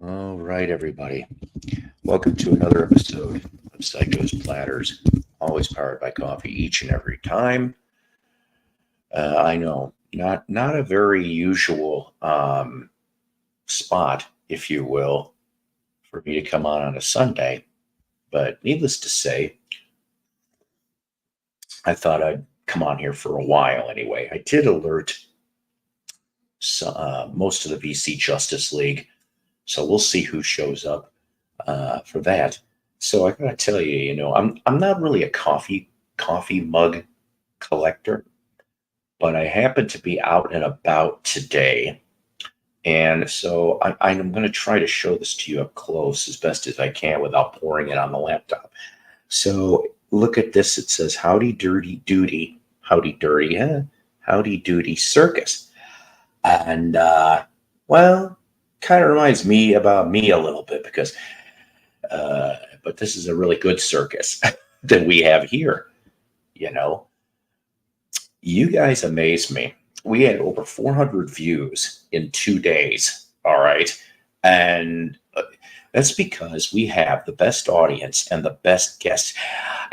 All right, everybody. Welcome to another episode of Psycho's Platters, always powered by coffee each and every time. I know, not a very usual spot, if you will, for me to come on a Sunday, but needless to say, I thought I'd come on here for a while anyway. I did alert most of the VC Justice League, so we'll see who shows up for that. So I gotta tell you, I'm not really a coffee mug collector, but I happen to be out and about today, and so I'm going to try to show this to you up close as best as I can without pouring it on the laptop. So look at this. It says "Howdy Dirty Duty," "Howdy Dirty," "Howdy Doody Circus," and well, kind of reminds me about me a little bit because but this is a really good circus that we have here. You know, you guys amaze me. We had over 400 views in 2 days. All right. And that's because we have the best audience and the best guests.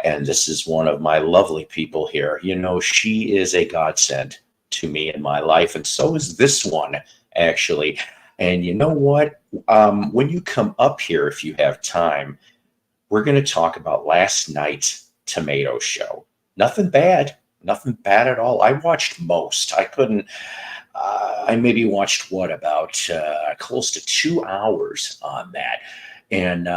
And this is one of my lovely people here. She is a godsend to me in my life. And so is this one, actually. And you know what? When you come up here, if you have time, we're going to talk about last night's tomato show. Nothing bad. Nothing bad at all. I watched most. I couldn't. I maybe watched about close to 2 hours on that. And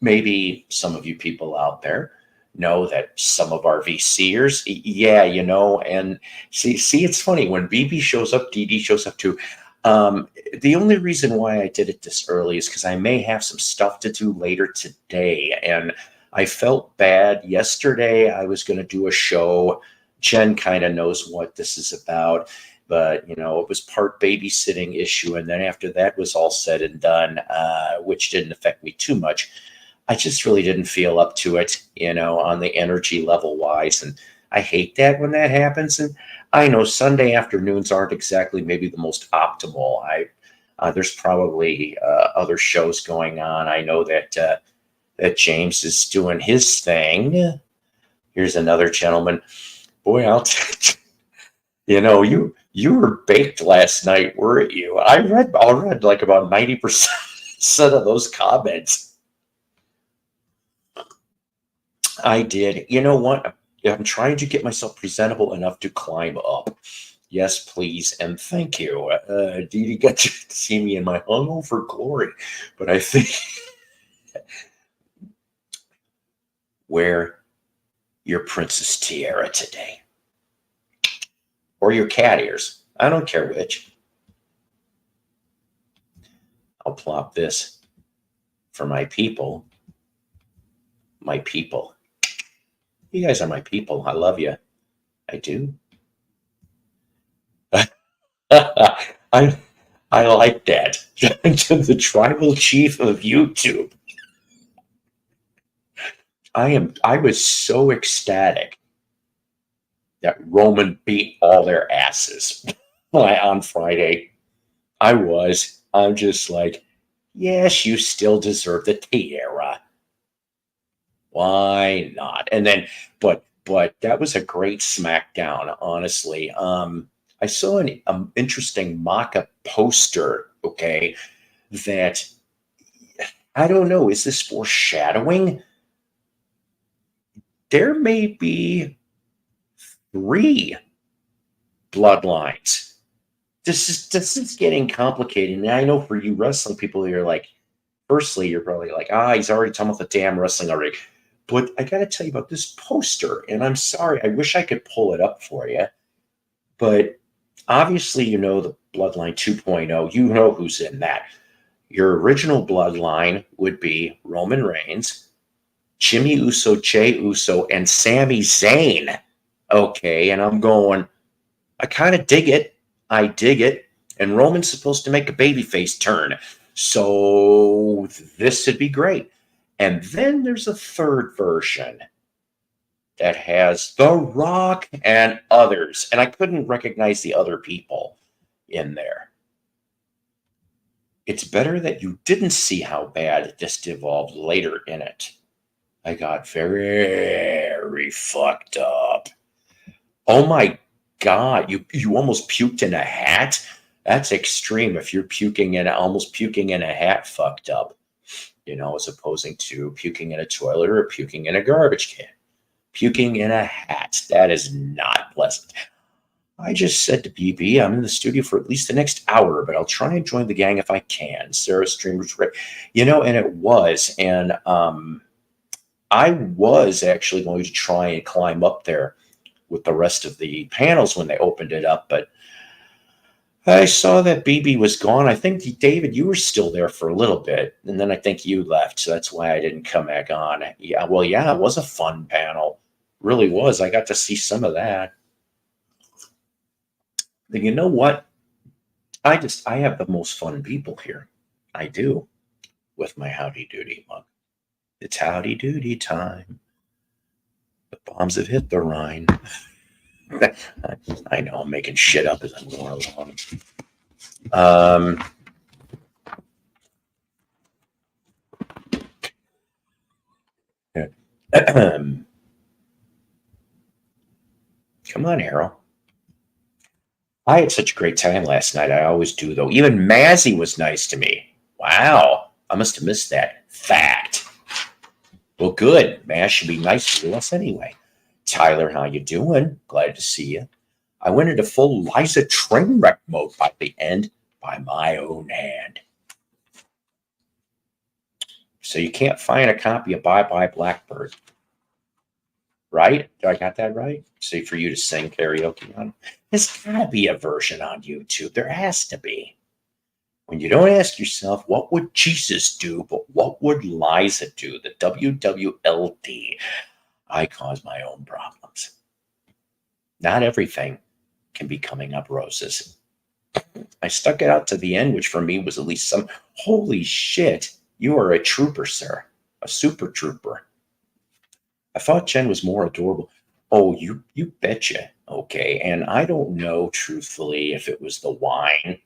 maybe some of you people out there know that some of our VCers, yeah, and see, it's funny when BB shows up, DD shows up too. The only reason why I did it this early is because I may have some stuff to do later today. And I felt bad. Yesterday, I was going to do a show. Jen kind of knows what this is about, but it was part babysitting issue. And then after that was all said and done, which didn't affect me too much, I just really didn't feel up to it, on the energy level wise. And I hate that when that happens. And I know Sunday afternoons aren't exactly maybe the most optimal. There's probably other shows going on. I know that James is doing his thing. Here's another gentleman. Boy, you were baked last night, weren't you? I read like about 90% of those comments. I did. You know what? I'm trying to get myself presentable enough to climb up. Yes, please, and thank you. Dee Dee got to see me in my hungover glory, but I think wear your princess tiara today, or your cat ears. I don't care which. I'll plop this for my people. My people. You guys are my people. I love you. I do. I I like that. The tribal chief of YouTube. I was so ecstatic that Roman beat all their asses on Friday. I'm just like, yes, you still deserve the tiara. Why not? And then, but that was a great SmackDown, honestly. I saw an interesting mock-up poster. Okay, that I don't know. Is this foreshadowing? There may be 3 bloodlines. This is getting complicated. And I know for you wrestling people, you're like, firstly, you're probably like, he's already talking about the damn wrestling already. But I got to tell you about this poster, and I'm sorry, I wish I could pull it up for you. But obviously, the Bloodline 2.0, you know who's in that. Your original Bloodline would be Roman Reigns, Jimmy Uso, Jey Uso, and Sami Zayn. Okay, and I'm going, I kind of dig it. I dig it. And Roman's supposed to make a babyface turn. So this would be great. And then there's a third version that has The Rock and others. And I couldn't recognize the other people in there. It's better that you didn't see how bad this devolved later in it. I got very fucked up. Oh my God, you almost puked in a hat? That's extreme if you're puking in almost puking in a hat fucked up, as opposing to puking in a toilet or puking in a garbage can. Puking in a hat, that is not pleasant. I just said to BB, I'm in the studio for at least the next hour, but I'll try and join the gang if I can. Sarah Streamer's right. And it was. And I was actually going to try and climb up there with the rest of the panels when they opened it up, but I saw that BB was gone. I think, David, you were still there for a little bit, and then I think you left, so that's why I didn't come back on. Yeah, well, yeah, it was a fun panel. Really was. I got to see some of that. But you know what? I have the most fun people here. I do, with my howdy doody mug. It's howdy doody time. The bombs have hit the Rhine. I know I'm making shit up as I'm going along. Come on, Arrow. I had such a great time last night. I always do, though. Even Mazzy was nice to me. Wow. I must have missed that fact. Well, good. Maz should be nice to us anyway. Tyler, how you doing? Glad to see you. I went into full Liza train wreck mode by the end by my own hand. So you can't find a copy of Bye Bye Blackbird. Right? Do I got that right? So for you to sing karaoke on. There's got to be a version on YouTube. There has to be. When you don't ask yourself, what would Jesus do, but what would Liza do? The WWLD. I cause my own problems. Not everything can be coming up roses. I stuck it out to the end, which for me was at least some, holy shit, you are a trooper, sir. A super trooper. I thought Jen was more adorable. Oh, you betcha. Okay. And I don't know, truthfully, if it was the wine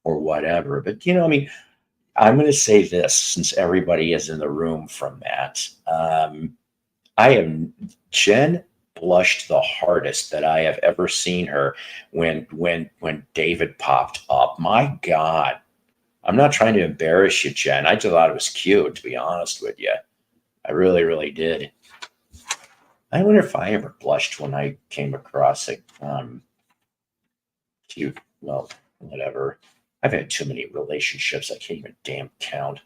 or whatever. But, I'm going to say this since everybody is in the room from that. Jen blushed the hardest that I have ever seen her when David popped up. My God. I'm not trying to embarrass you, Jen. I just thought it was cute, to be honest with you. I really, really did. I wonder if I ever blushed when I came across it. Cute. Well, whatever. I've had too many relationships. I can't even damn count.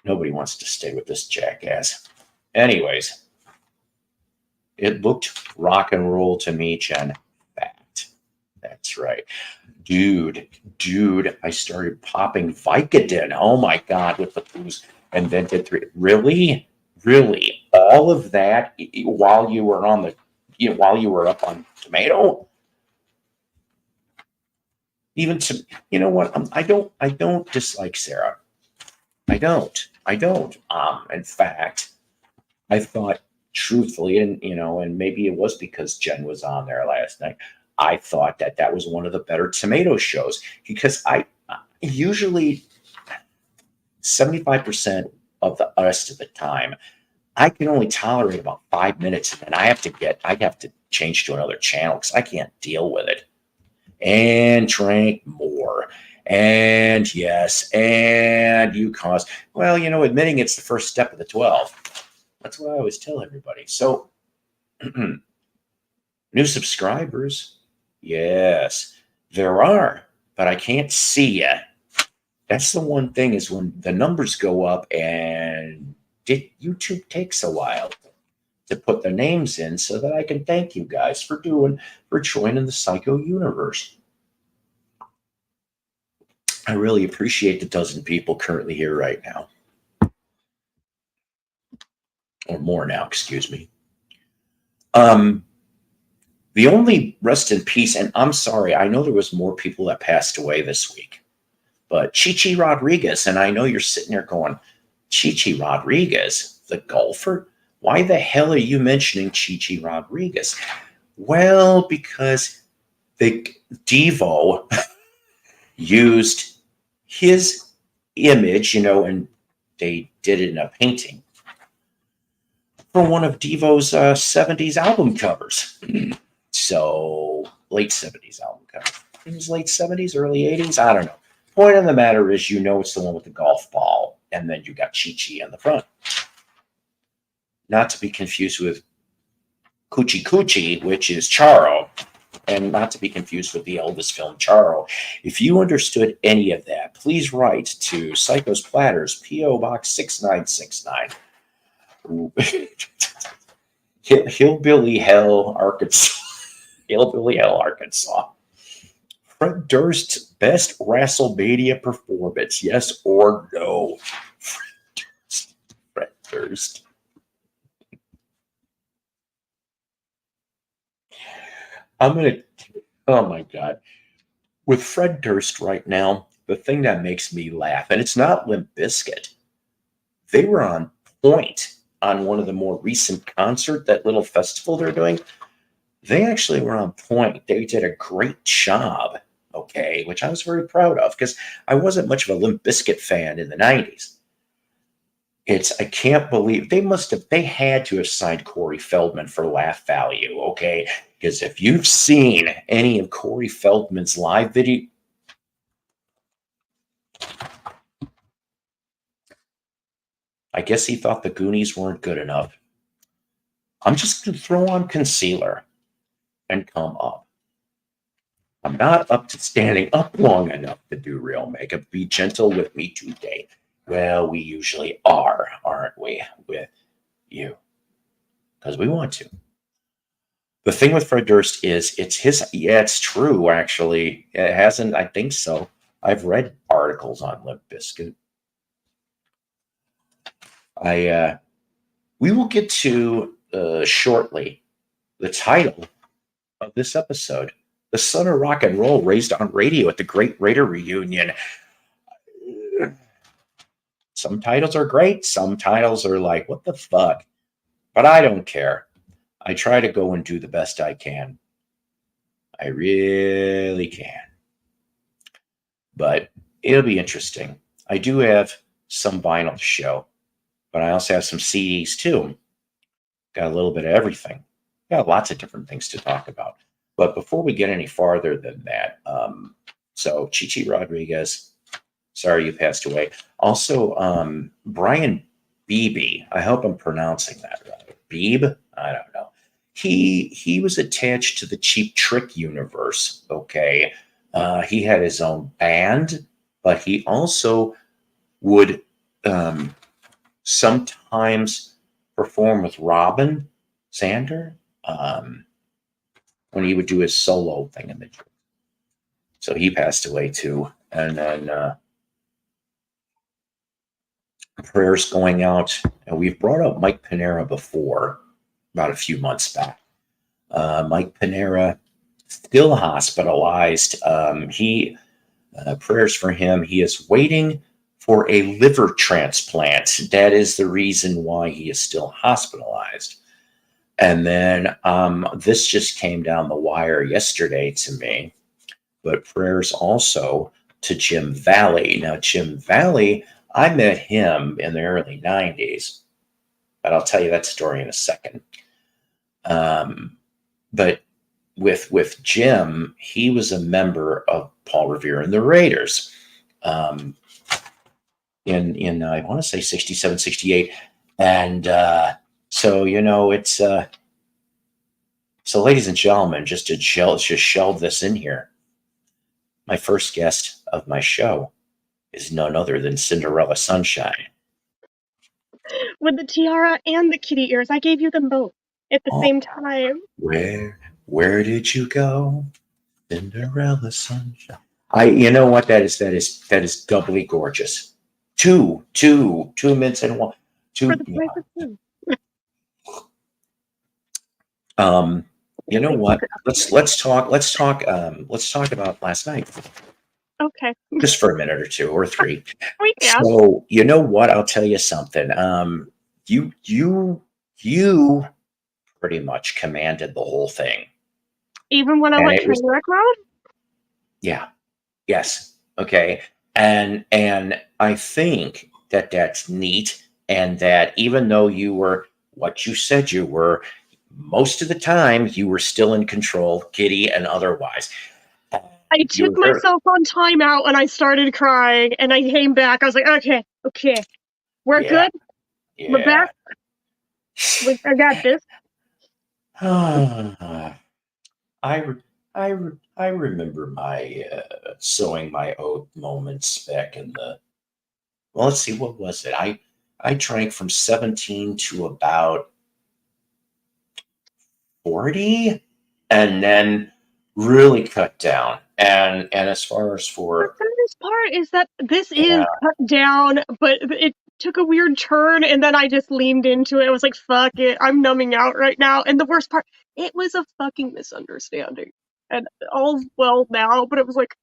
Nobody wants to stay with this jackass. Anyways, it looked rock and roll to me, Jen. Fact. That's right. Dude, I started popping Vicodin. Oh my God, with the booze. And then did 3. Really? All of that while you were while you were up on tomato? Even to, you know what? I don't dislike Sarah. I don't. In fact, I thought truthfully, and maybe it was because Jen was on there last night. I thought that was one of the better tomato shows because I usually 75% of the rest of the time, I can only tolerate about 5 minutes, and then I have to change to another channel because I can't deal with it. And drank more. And yes, and you caused, well, admitting it's the first step of the 12. That's what I always tell everybody. So, new subscribers, yes, there are, but I can't see you. That's the one thing is when the numbers go up and YouTube takes a while to put the names in so that I can thank you guys for joining the Psycho universe. I really appreciate the dozen people currently here right now. Or more now, excuse me. The only rest in peace, and I'm sorry, I know there was more people that passed away this week, but Chichi Rodriguez, and I know you're sitting there going, Chichi Rodriguez, the golfer? Why the hell are you mentioning Chichi Rodriguez? Well, because the Devo used his image, and they did it in a painting for one of Devo's 70s album covers. So, late 70s album cover. It was late 70s, early 80s. I don't know. Point of the matter is, it's the one with the golf ball, and then you got Chi-Chi in the front. Not to be confused with Coochie Coochie, which is Charo, and not to be confused with the Elvis film Charo. If you understood any of that, please write to Psycho's Platters, P.O. Box 6969. Hillbilly Hell, Arkansas. Hillbilly Hell, Arkansas. Fred Durst's best WrestleMania performance, yes or no? Fred Durst. Oh my God. With Fred Durst right now, the thing that makes me laugh, and it's not Limp Bizkit, they were on point on one of the more recent that little festival they're doing. They actually were on point. They did a great job, okay, which I was very proud of because I wasn't much of a Limp Bizkit fan in the 90s. I can't believe they had to have signed Corey Feldman for laugh value, okay? Because if you've seen any of Corey Feldman's live video, I guess he thought the Goonies weren't good enough. I'm just going to throw on concealer and come up. I'm not up to standing up long enough to do real makeup. Be gentle with me today. Well, we usually are, aren't we, with you? Because we want to. The thing with Fred Durst is it's true, actually. It hasn't, I think so. I've read articles on Limp Bizkit. We will get to shortly the title of this episode, The Son of Rock and Roll Raised on Radio at the Great Raider Reunion. Some titles are great. Some titles are like, what the fuck? But I don't care. I try to go and do the best I can. I really can. But it'll be interesting. I do have some vinyl to show, but I also have some CDs too. Got a little bit of everything. Got lots of different things to talk about. But before we get any farther than that, so Chi-Chi Rodriguez, sorry you passed away. Also, Brian Beebe, I hope I'm pronouncing that right. Beebe? I don't know. He was attached to the Cheap Trick universe, okay? He had his own band, but he also would sometimes perform with Robin Zander when he would do his solo thing in the group. So he passed away too. And then prayers going out. And we've brought up Mike Panera before, about a few months back. Mike Panera, still hospitalized. Prayers for him. He is waiting for a liver transplant. That is the reason why he is still hospitalized. And then this just came down the wire yesterday to me, but prayers also to Jim Valley. Now, Jim Valley, I met him in the early 90s, but I'll tell you that story in a second. But with Jim, he was a member of Paul Revere and the Raiders in I want to say 67, 68. And so, it's so ladies and gentlemen, just shelve this in here. My first guest of my show is none other than Cinderella Sunshine. With the tiara and the kitty ears. I gave you them both at the same time. Where did you go? Cinderella Sunshine. You know what that is doubly gorgeous. Two mints and one. Two. For the price of two. You know what? Let's talk about last night. Okay. Just for a minute or two or three. We can. So you know what? I'll tell you something. You pretty much commanded the whole thing. Even when I went train wreck mode? Yeah. Yes. Okay. And I think that that's neat, and that even though you were what you said you were, most of the time you were still in control, giddy and otherwise. I You took were very, myself on timeout and I started crying and I came back. I was like, okay, we're yeah, good. We're yeah. back. I got this. I re- I remember my sowing my oat moments back in the, well, let's see, what was it? I drank from 17 to about 40, and then really cut down. And as far as The for, saddest part is that this yeah, is cut down, but it took a weird turn and then I just leaned into it. I was like, fuck it, I'm numbing out right now. And the worst part, it was a fucking misunderstanding. And all's well now, but it was like,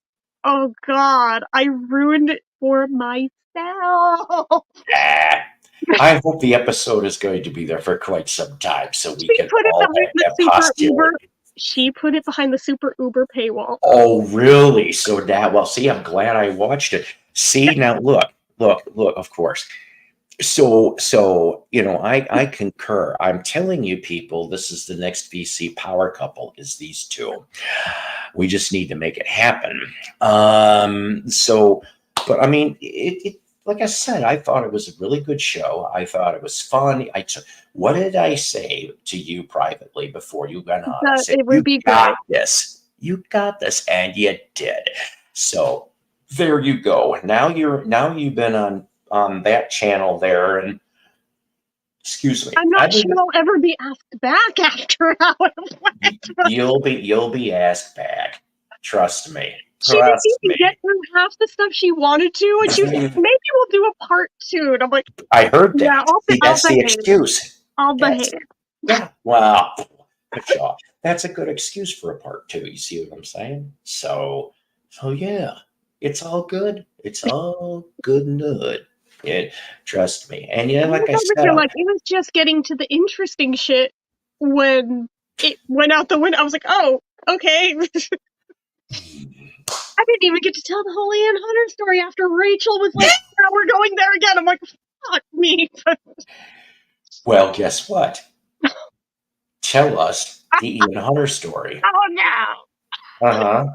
oh god, I ruined it for myself. ah, I hope the episode is going to be there for quite some time so we She can put it all behind the have super Uber. posterity. She put it behind the super Uber paywall. Oh, really? So that, well, see, I'm glad I watched it. See, now look, of course. So, I concur. I'm telling you, people, this is the next VC power couple, is these two. We just need to make it happen. So, but I mean, it like I said, I thought it was a really good show. I thought it was fun. What did I say to you privately before you went on? I That said, it "You would be got great. this. You got this," and you did. So there you go. Now you've been on that channel there, and excuse me, I'm not sure I'll ever be asked back after how it went. you'll be asked back. Trust me. She didn't Trust even get me. through half the stuff she wanted to, and she was like, maybe we'll do a part two. And I'm like, I heard yeah, that. See, I'll that's the behave. excuse. I'll That's behave. Yeah. Wow. Good job. That's a good excuse for a part two. You see what I'm saying? So yeah, it's all good. It's all good and good. It, trust me. And yeah, I like was I over said, here like, it was just getting to the interesting shit when it went out the window. I was like, oh, okay. I didn't even get to tell the whole Ian Hunter story after Rachel was like, yeah, we're going there again. I'm like, fuck me. well, guess what? Tell us the Ian Hunter story. Oh no. Uh huh.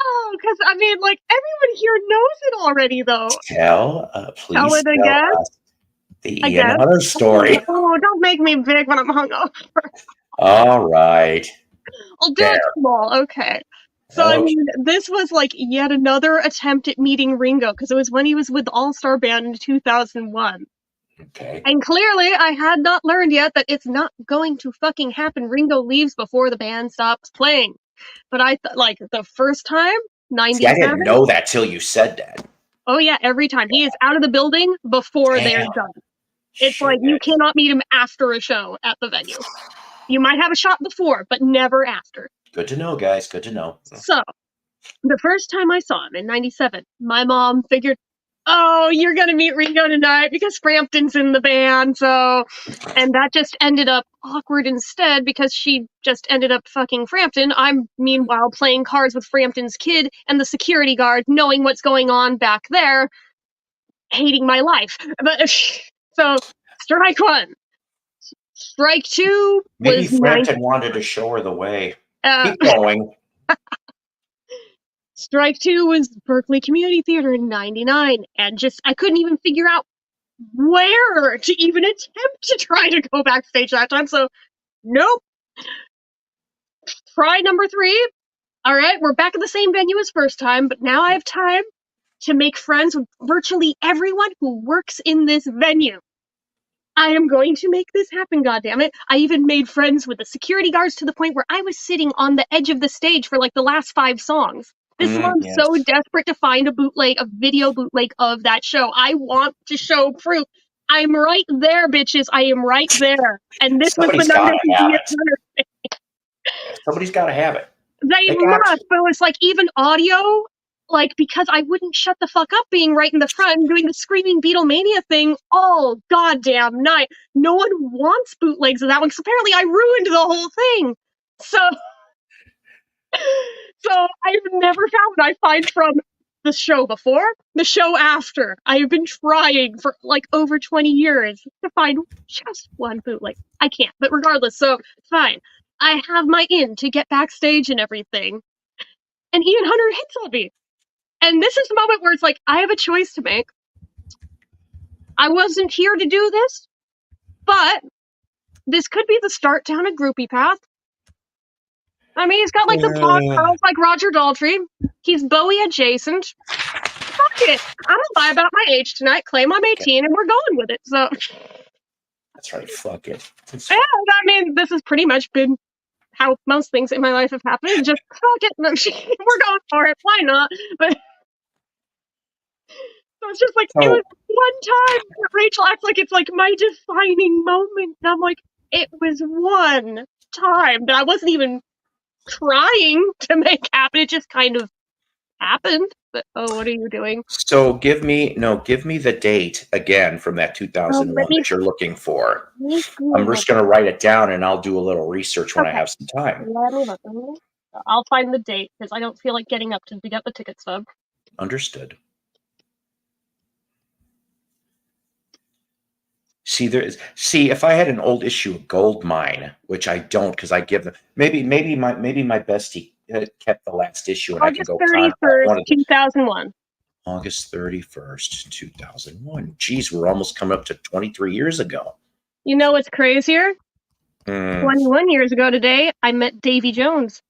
Oh, because I mean, like, everyone here knows it already, though. Tell Please it tell again? us the Ian Again? Hunter Oh, story. oh, don't make me big when I'm hungover. All right. I'll do There. it small. Okay. So, I Okay. mean, this was like yet another attempt at meeting Ringo because it was when he was with the All Star Band in 2001. Okay. And clearly, I had not learned yet that it's not going to fucking happen. Ringo leaves before the band stops playing. But like, the first time, See, I 97. didn't know that till you said that. Oh, yeah, every time. He is out of the building before they're Damn. done. It's like you Shit. cannot meet him after a show at the venue. You might have a shot before, but never after. Good to know, guys. Good to know. So, the first time I saw him in 97, my mom figured, oh, you're going to meet Ringo tonight because Frampton's in the band. So, and that just ended up awkward instead because she just ended up fucking Frampton. I'm meanwhile playing cards with Frampton's kid and the security guard, knowing what's going on back there, hating my life. But so, strike one. Strike two Maybe was Frampton wanted to show her the way. uh, Keep going. Strike two was Berkeley Community Theater in '99, and just I couldn't even figure out where to even attempt to try to go backstage that time. So nope. Try number three. All right, we're back at the same venue as first time, but now I have time to make friends with virtually everyone who works in this venue. I am going to make this happen, goddammit. I even made friends with the security guards to the point where I was sitting on the edge of the stage for like the last 5 songs. This is why I'm so Yes. desperate to find a bootleg, a video bootleg of that show. I want to show proof. I'm right there, bitches. I am right there. And this was the Somebody's night got of to the have Ian it. Hunter. Somebody's got to have it. They They got to. must, but it was like even audio, like because I wouldn't shut the fuck up being right in the front doing the screaming Beatlemania thing all goddamn night. No one wants bootlegs of that one because apparently I ruined the whole thing. So, so I've never found what I find from the show before, the show after. I have been trying for like over 20 years to find just one bootleg. I can't, but regardless, so fine. I have my in to get backstage and everything. And Ian Hunter hits on me. And this is the moment where it's like, I have a choice to make. I wasn't here to do this, but this could be the start down a groupie path. I mean, he's got like the blonde curls like Roger Daltrey. He's Bowie adjacent. Fuck it. I'm gonna lie about my age tonight, claim I'm 18, and we're going with it. So That's right. Fuck it. yeah, I mean, this has pretty much been how most things in my life have happened. Just fuck it. We're going for it. Why not? But so it's just like it was one time that Rachel acts like it's like my defining moment. And I'm like, it was one time that I wasn't even trying to make happen. It just kind of happened. But oh, what are you doing? So give me the date again from that 2001 that you're looking for. I'm just going to write it down and I'll do a little research when I have some time. Let me look. I'll find the date because I don't feel like getting up to get the ticket stub. Understood. See, if I had an old issue of Goldmine, which I don't, because I give them maybe my bestie kept the last issue, and August I can go 31st, 2001. August 31st, 2001. Geez, we're almost coming up to 23 years ago. You know what's crazier? 21 years ago today, I met Davy Jones.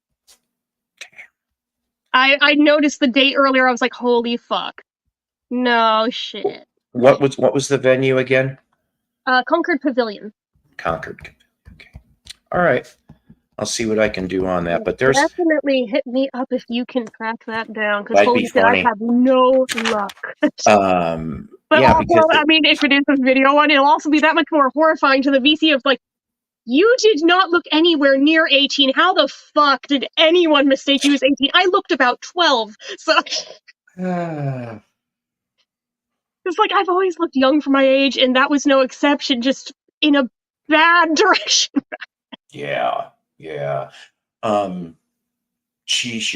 I noticed the date earlier. I was like, holy fuck. No shit. What was the venue again? Concord Pavilion. Concord. Okay. All right. I'll see what I can do on that. But there's definitely hit me up if you can track that down. Because holy shit, I have no luck. But yeah, also, I mean, if it is a video one, it'll also be that much more horrifying to the VC of like, you did not look anywhere near 18. How the fuck did anyone mistake you as 18? I looked about 12. So it's like I've always looked young for my age, and that was no exception, just in a bad direction. Yeah. Geez,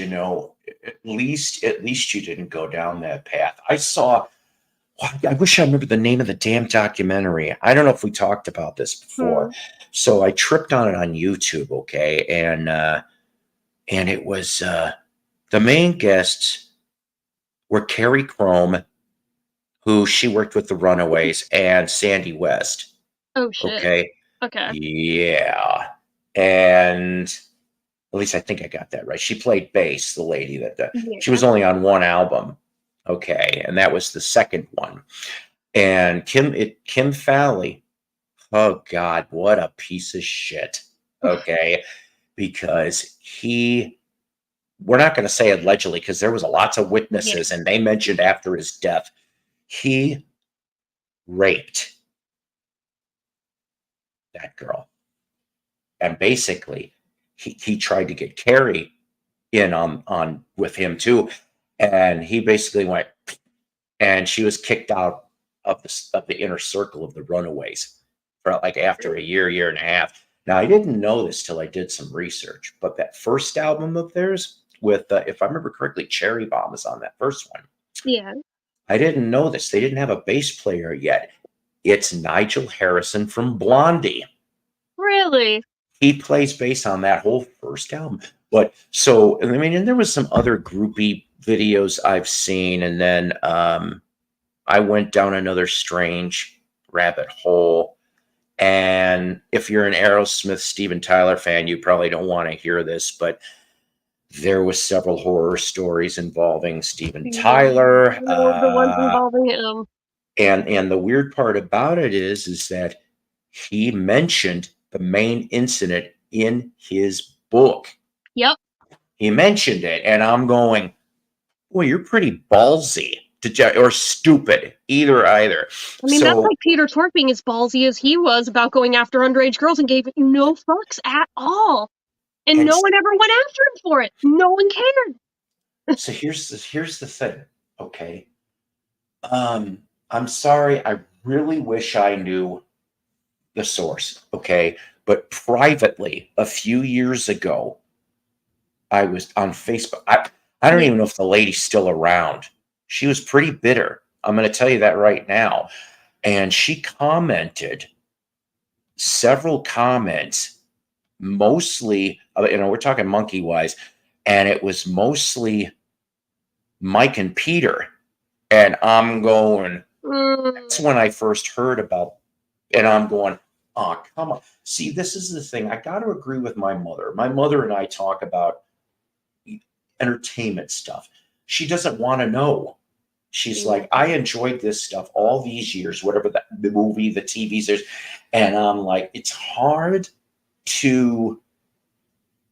at least you didn't go down that path. I wish I remember the name of the damn documentary. I don't know if we talked about this before. So I tripped on it on YouTube, okay? And it was the main guests were Carrie Crome, who she worked with the Runaways, and Sandy West. Oh shit. Okay. Yeah. And at least I think I got that right. She played bass, the lady she was only on one album. Okay. And that was the second one. And Kim Fowley, oh God, what a piece of shit. Okay. Because we're not going to say allegedly, because there was lots of witnesses and they mentioned after his death, he raped that girl. And basically he tried to get Carrie in on with him too. And he basically went, and she was kicked out of the inner circle of the Runaways for like after a year and a half. Now I didn't know this till I did some research, but that first album of theirs with, if I remember correctly, Cherry Bomb is on that first one. Yeah. I didn't know this. They didn't have a bass player yet. It's Nigel Harrison from Blondie. Really? He plays bass on that whole first album. But so, I mean, and there was some other groupie videos I've seen. And then I went down another strange rabbit hole. And if you're an Aerosmith, Steven Tyler fan, you probably don't want to hear this, but there was several horror stories involving Steven Tyler. The ones involving him. And the weird part about it is that he mentioned the main incident in his book. Yep. He mentioned it, and I'm going, boy, you're pretty ballsy or stupid, either. I mean, that's like Peter Tork being as ballsy as he was about going after underage girls and gave no fucks at all. And no one ever went after him for it. No one cared. So here's the thing, okay? I'm sorry. I really wish I knew the source, okay? But privately, a few years ago, I was on Facebook. I don't even know if the lady's still around, She was pretty bitter. I'm going to tell you that right now. And she commented several comments, mostly, we're talking monkey wise, and it was mostly Mike and Peter. And I'm going, that's when I first heard about, and I'm going, oh, come on. See, this is the thing. I got to agree with my mother. My mother and I talk about entertainment stuff. She doesn't want to know. She's like, I enjoyed this stuff all these years, whatever the movie, the TV series. And I'm like, it's hard to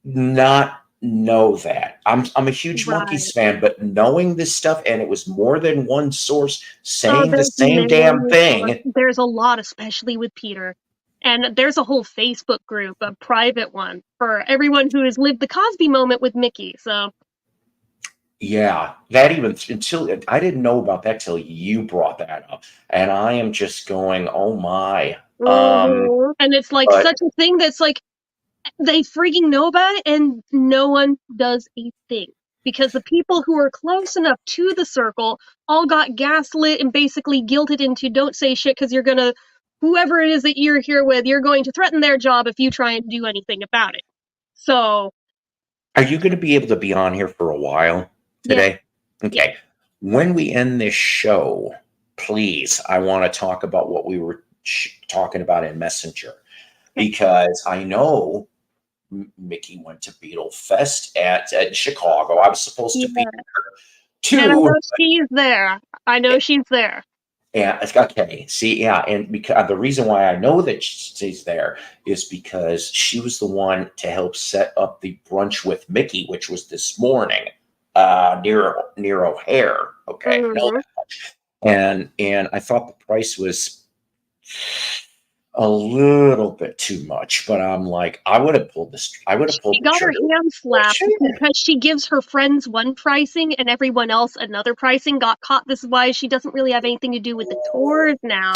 not know that. I'm a huge Monkeys fan, but knowing this stuff, and it was more than one source saying the same damn thing. There's a lot, especially with Peter. And there's a whole Facebook group, a private one, for everyone who has lived the Cosby moment with Mickey. So yeah, that even until I didn't know about that till you brought that up, and I am just going, oh my. And it's like such a thing that's like they freaking know about it, and no one does a thing because the people who are close enough to the circle all got gaslit and basically guilted into don't say shit because you're gonna, whoever it is that you're here with, you're going to threaten their job if you try and do anything about it. So, are you going to be able to be on here for a while today? Yeah. Okay. Yeah. When we end this show, please, I want to talk about what we were talking about in Messenger, because I know Mickey went to Beetle Fest at Chicago. I was supposed to be there too. And I know she's there. I know she's there. Yeah, okay. See, yeah, and because the reason why I know that she's there is because she was the one to help set up the brunch with Mickey, which was this morning, near O'Hare. Okay, know that much. And I thought the price was a little bit too much, but I'm like, I would have pulled this. I would have pulled. She got her hand slapped because she gives her friends one pricing and everyone else another pricing. Got caught. This is why she doesn't really have anything to do with the tours now.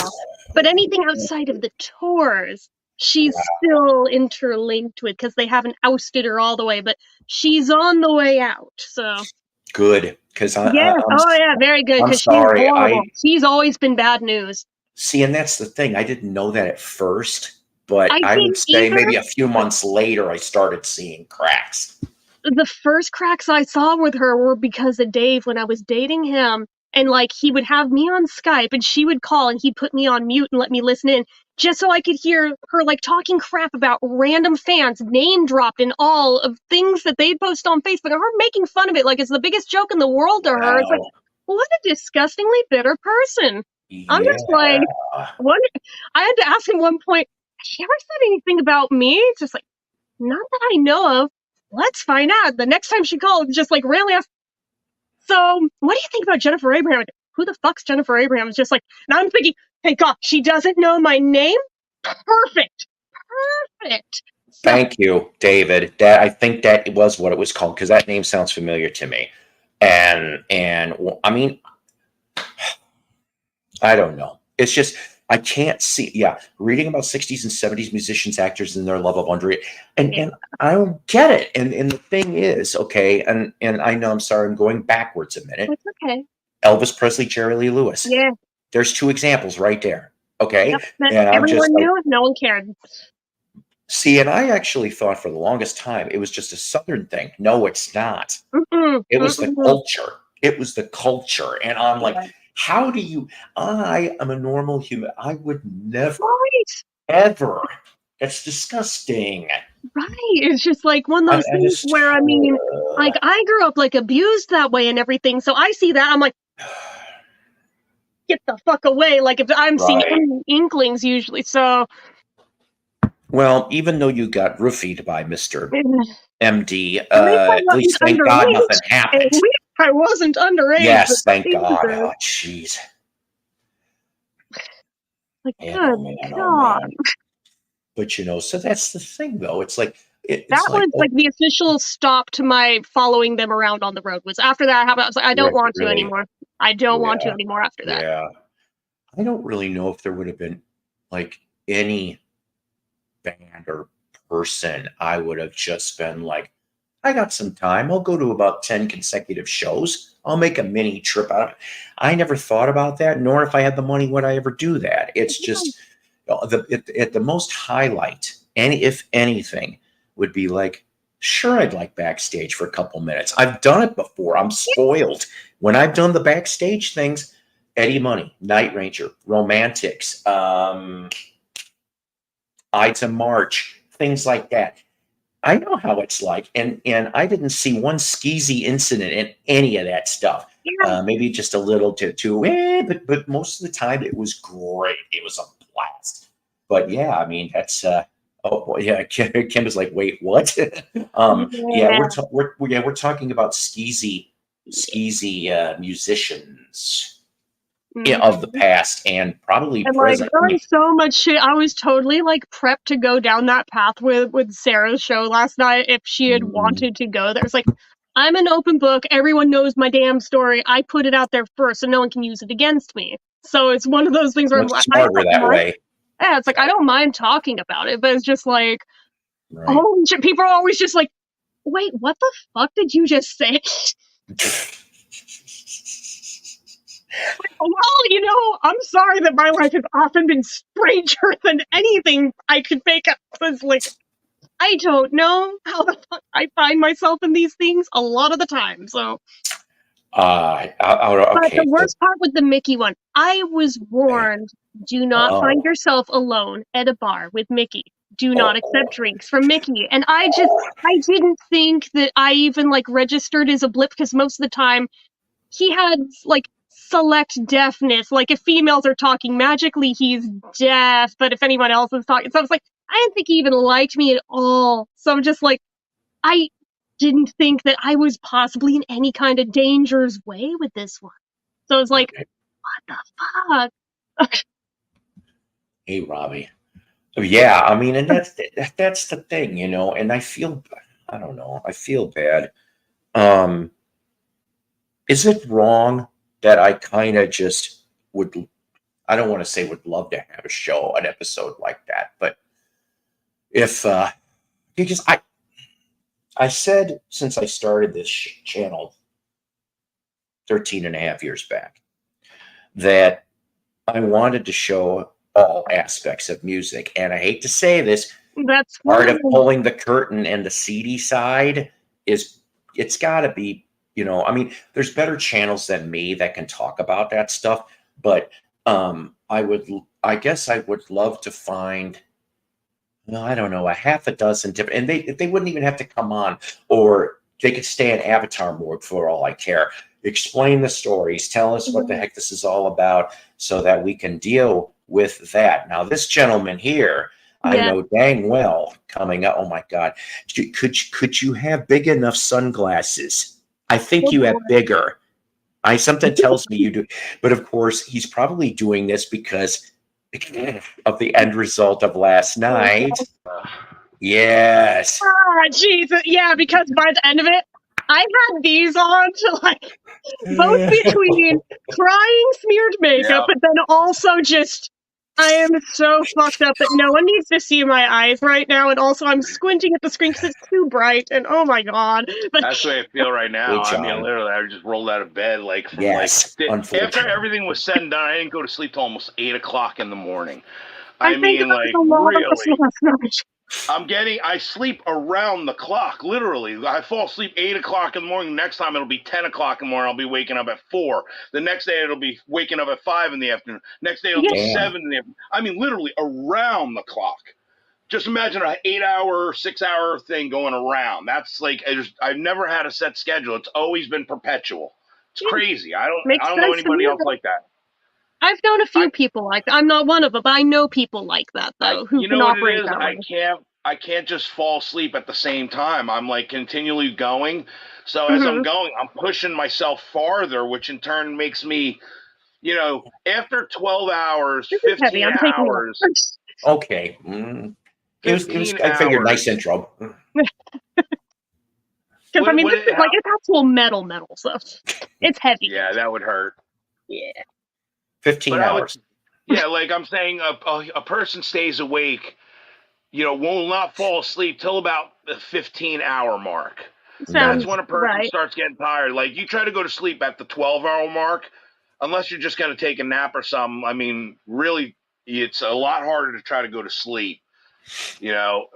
But anything outside of the tours, she's still interlinked with because they haven't ousted her all the way. But she's on the way out. So good, because very good. I'm sorry. She's always been bad news. See, and that's the thing. I didn't know that at first, but I would say maybe a few months later, I started seeing cracks. The first cracks I saw with her were because of Dave when I was dating him. And, like, he would have me on Skype and she would call and he'd put me on mute and let me listen in just so I could hear her, like, talking crap about random fans, name dropped in all of things that they'd post on Facebook. And her making fun of it like it's the biggest joke in the world to her. It's like, what a disgustingly bitter person. I'm just like, what? I had to ask him one point, has she ever said anything about me? It's just like, not that I know of. Let's find out. The next time she called, just like randomly asked, so what do you think about Jennifer Abraham? Who the fuck's Jennifer Abraham? It's just like, now I'm thinking, hey God, she doesn't know my name? Perfect. Thank you, David. That I think that was what it was called, because that name sounds familiar to me. And I mean, I don't know. It's just, I can't see. Yeah, reading about 60s and 70s musicians, actors, and their love of underage, and I don't get it. And the thing is, okay, and I know, I'm sorry, I'm going backwards a minute. It's okay. Elvis Presley, Jerry Lee Lewis. Yeah. There's two examples right there. Okay, and everyone knew, no one cared. See, and I actually thought for the longest time it was just a Southern thing. No, it's not. It was the culture. It was the culture, and I'm like. How do you? I am a normal human. I would never, ever. It's disgusting. Right. It's just like one of those things where, I mean, like, I grew up, like, abused that way and everything. So I see that, I'm like, get the fuck away. Like, if I'm seeing any inklings usually. So. Well, even though you got roofied by Mr. MD, at least thank God nothing happened. I wasn't underage. Yes, thank God. Oh, jeez. Like, good God. But, you know, so that's the thing, though. It's like... That was like the official stop to my following them around on the road. Was after that happened, I was like, I don't want to anymore. I don't want to anymore after that. Yeah. I don't really know if there would have been, like, any band or person I would have just been like, I got some time. I'll go to about 10 consecutive shows. I'll make a mini trip out of it. I never thought about that, nor if I had the money would I ever do that. It's just at the most highlight, any if anything, would be like, sure, I'd like Backstage for a couple minutes. I've done it before. I'm spoiled. When I've done the Backstage things, Eddie Money, Night Ranger, Romantics, Ides of March, things like that. I know how it's like, and I didn't see one skeezy incident in any of that stuff. Yeah. Maybe just a little too, but most of the time it was great. It was a blast. But yeah, I mean that's oh boy, yeah. Kim is like, wait, what? Yeah, Yeah. we're talking about skeezy musicians of the Mhm. past and probably And like present. there I mean, was so much shit. I was totally like prepped to go down that path with Sarah's show last night if she had mm, wanted to go there. It's like I'm an open book. Everyone knows my damn story. I put it out there first, so no one can use it against me. So it's one of those things where I'm much like, I smarter don't that mind. way. Yeah, it's like I don't mind talking about it, but it's just like, Right. oh shit. People are always just like, wait, what the fuck did you just say? Well, I'm sorry that my life has often been stranger than anything I could make up. Was like, I don't know how the fuck I find myself in these things a lot of the time. So, but the Okay. So, worst part with the Mickey one, I was okay. warned: do not find Oh, yourself alone at a bar with Mickey. Do not accept oh, drinks from Mickey. And I didn't think that I even like registered as a blip because most of the time he had like select deafness. Like if females are talking magically, he's deaf. But if anyone else is talking, so I was like, I didn't think he even liked me at all. So I'm just like, I didn't think that I was possibly in any kind of danger's way with this one. So I was like, okay. what the fuck? Hey, Robbie. Oh, yeah, I mean, and that's the thing, and I don't know, I feel bad. Um, is it wrong that I kind of just would, I don't want to say would love to have a show, an episode like that, but if, because I said since I started this channel 13 and a half years back that I wanted to show all aspects of music. And I hate to say this, That's part of fine. pulling the curtain and the seedy side is it's got to be, I mean, there's better channels than me that can talk about that stuff, but I guess I would love to find, no, I don't know, a half a dozen different, and they wouldn't even have to come on, or they could stay in avatar mode for all I care. Explain the stories, tell us what the Mhm. heck this is all about, so that we can deal with that. Now, this gentleman here, I Yeah. know dang well coming up. Oh my God, could you have big enough sunglasses? I think Oh you have boy. bigger. I something tells me you do, but of course he's probably doing this because of the end result of last night. Yes. Ah, Jesus. Yeah, because by the end of it, I had these on to like both between crying smeared makeup, Yeah, but then also just I am so fucked up that no one needs to see my eyes right now, and also I'm squinting at the screen because it's too bright, and oh my god! But that's the way I feel right Hey, now. I mean, John. literally, I just rolled out of bed like from Yes, after unfortunately. everything was said and done. I didn't go to sleep till almost 8 o'clock in the morning. I I think mean, that was like a lot of us really. last night. I sleep around the clock, literally. I fall asleep 8 o'clock in the morning. Next time it'll be 10 o'clock in the morning. I'll be waking up at 4. The next day it'll be waking up at 5 in the afternoon. Next day it'll Yeah, be Damn. 7 in the afternoon. I mean, literally around the clock. Just imagine an 8 hour, 6 hour thing going around. That's like I've never had a set schedule. It's always been perpetual. It's yeah, crazy. I makes don't know sense to anybody me. else like that. I've known a I few people like that. I'm not one of them, but I know people like that though who you can know what it operate is? that way. I can't just fall asleep at the same time. I'm like continually going. So as I'm Hmm. going, I'm pushing myself farther, which in turn makes me, after 12 hours, This is heavy. 15 I'm taking hours, notes Okay. It was, 15 I figured nice hours. intro. because I mean What this is like how it's actual metal, so it's heavy. Yeah, that would hurt. Yeah. 15 But I would hours. Yeah, like I'm saying, a person stays awake, will not fall asleep till about the 15-hour mark. That's Sounds when a person right. starts getting tired. Like you try to go to sleep at the 12-hour mark, unless you're just going to take a nap or something. I mean, really, it's a lot harder to try to go to sleep.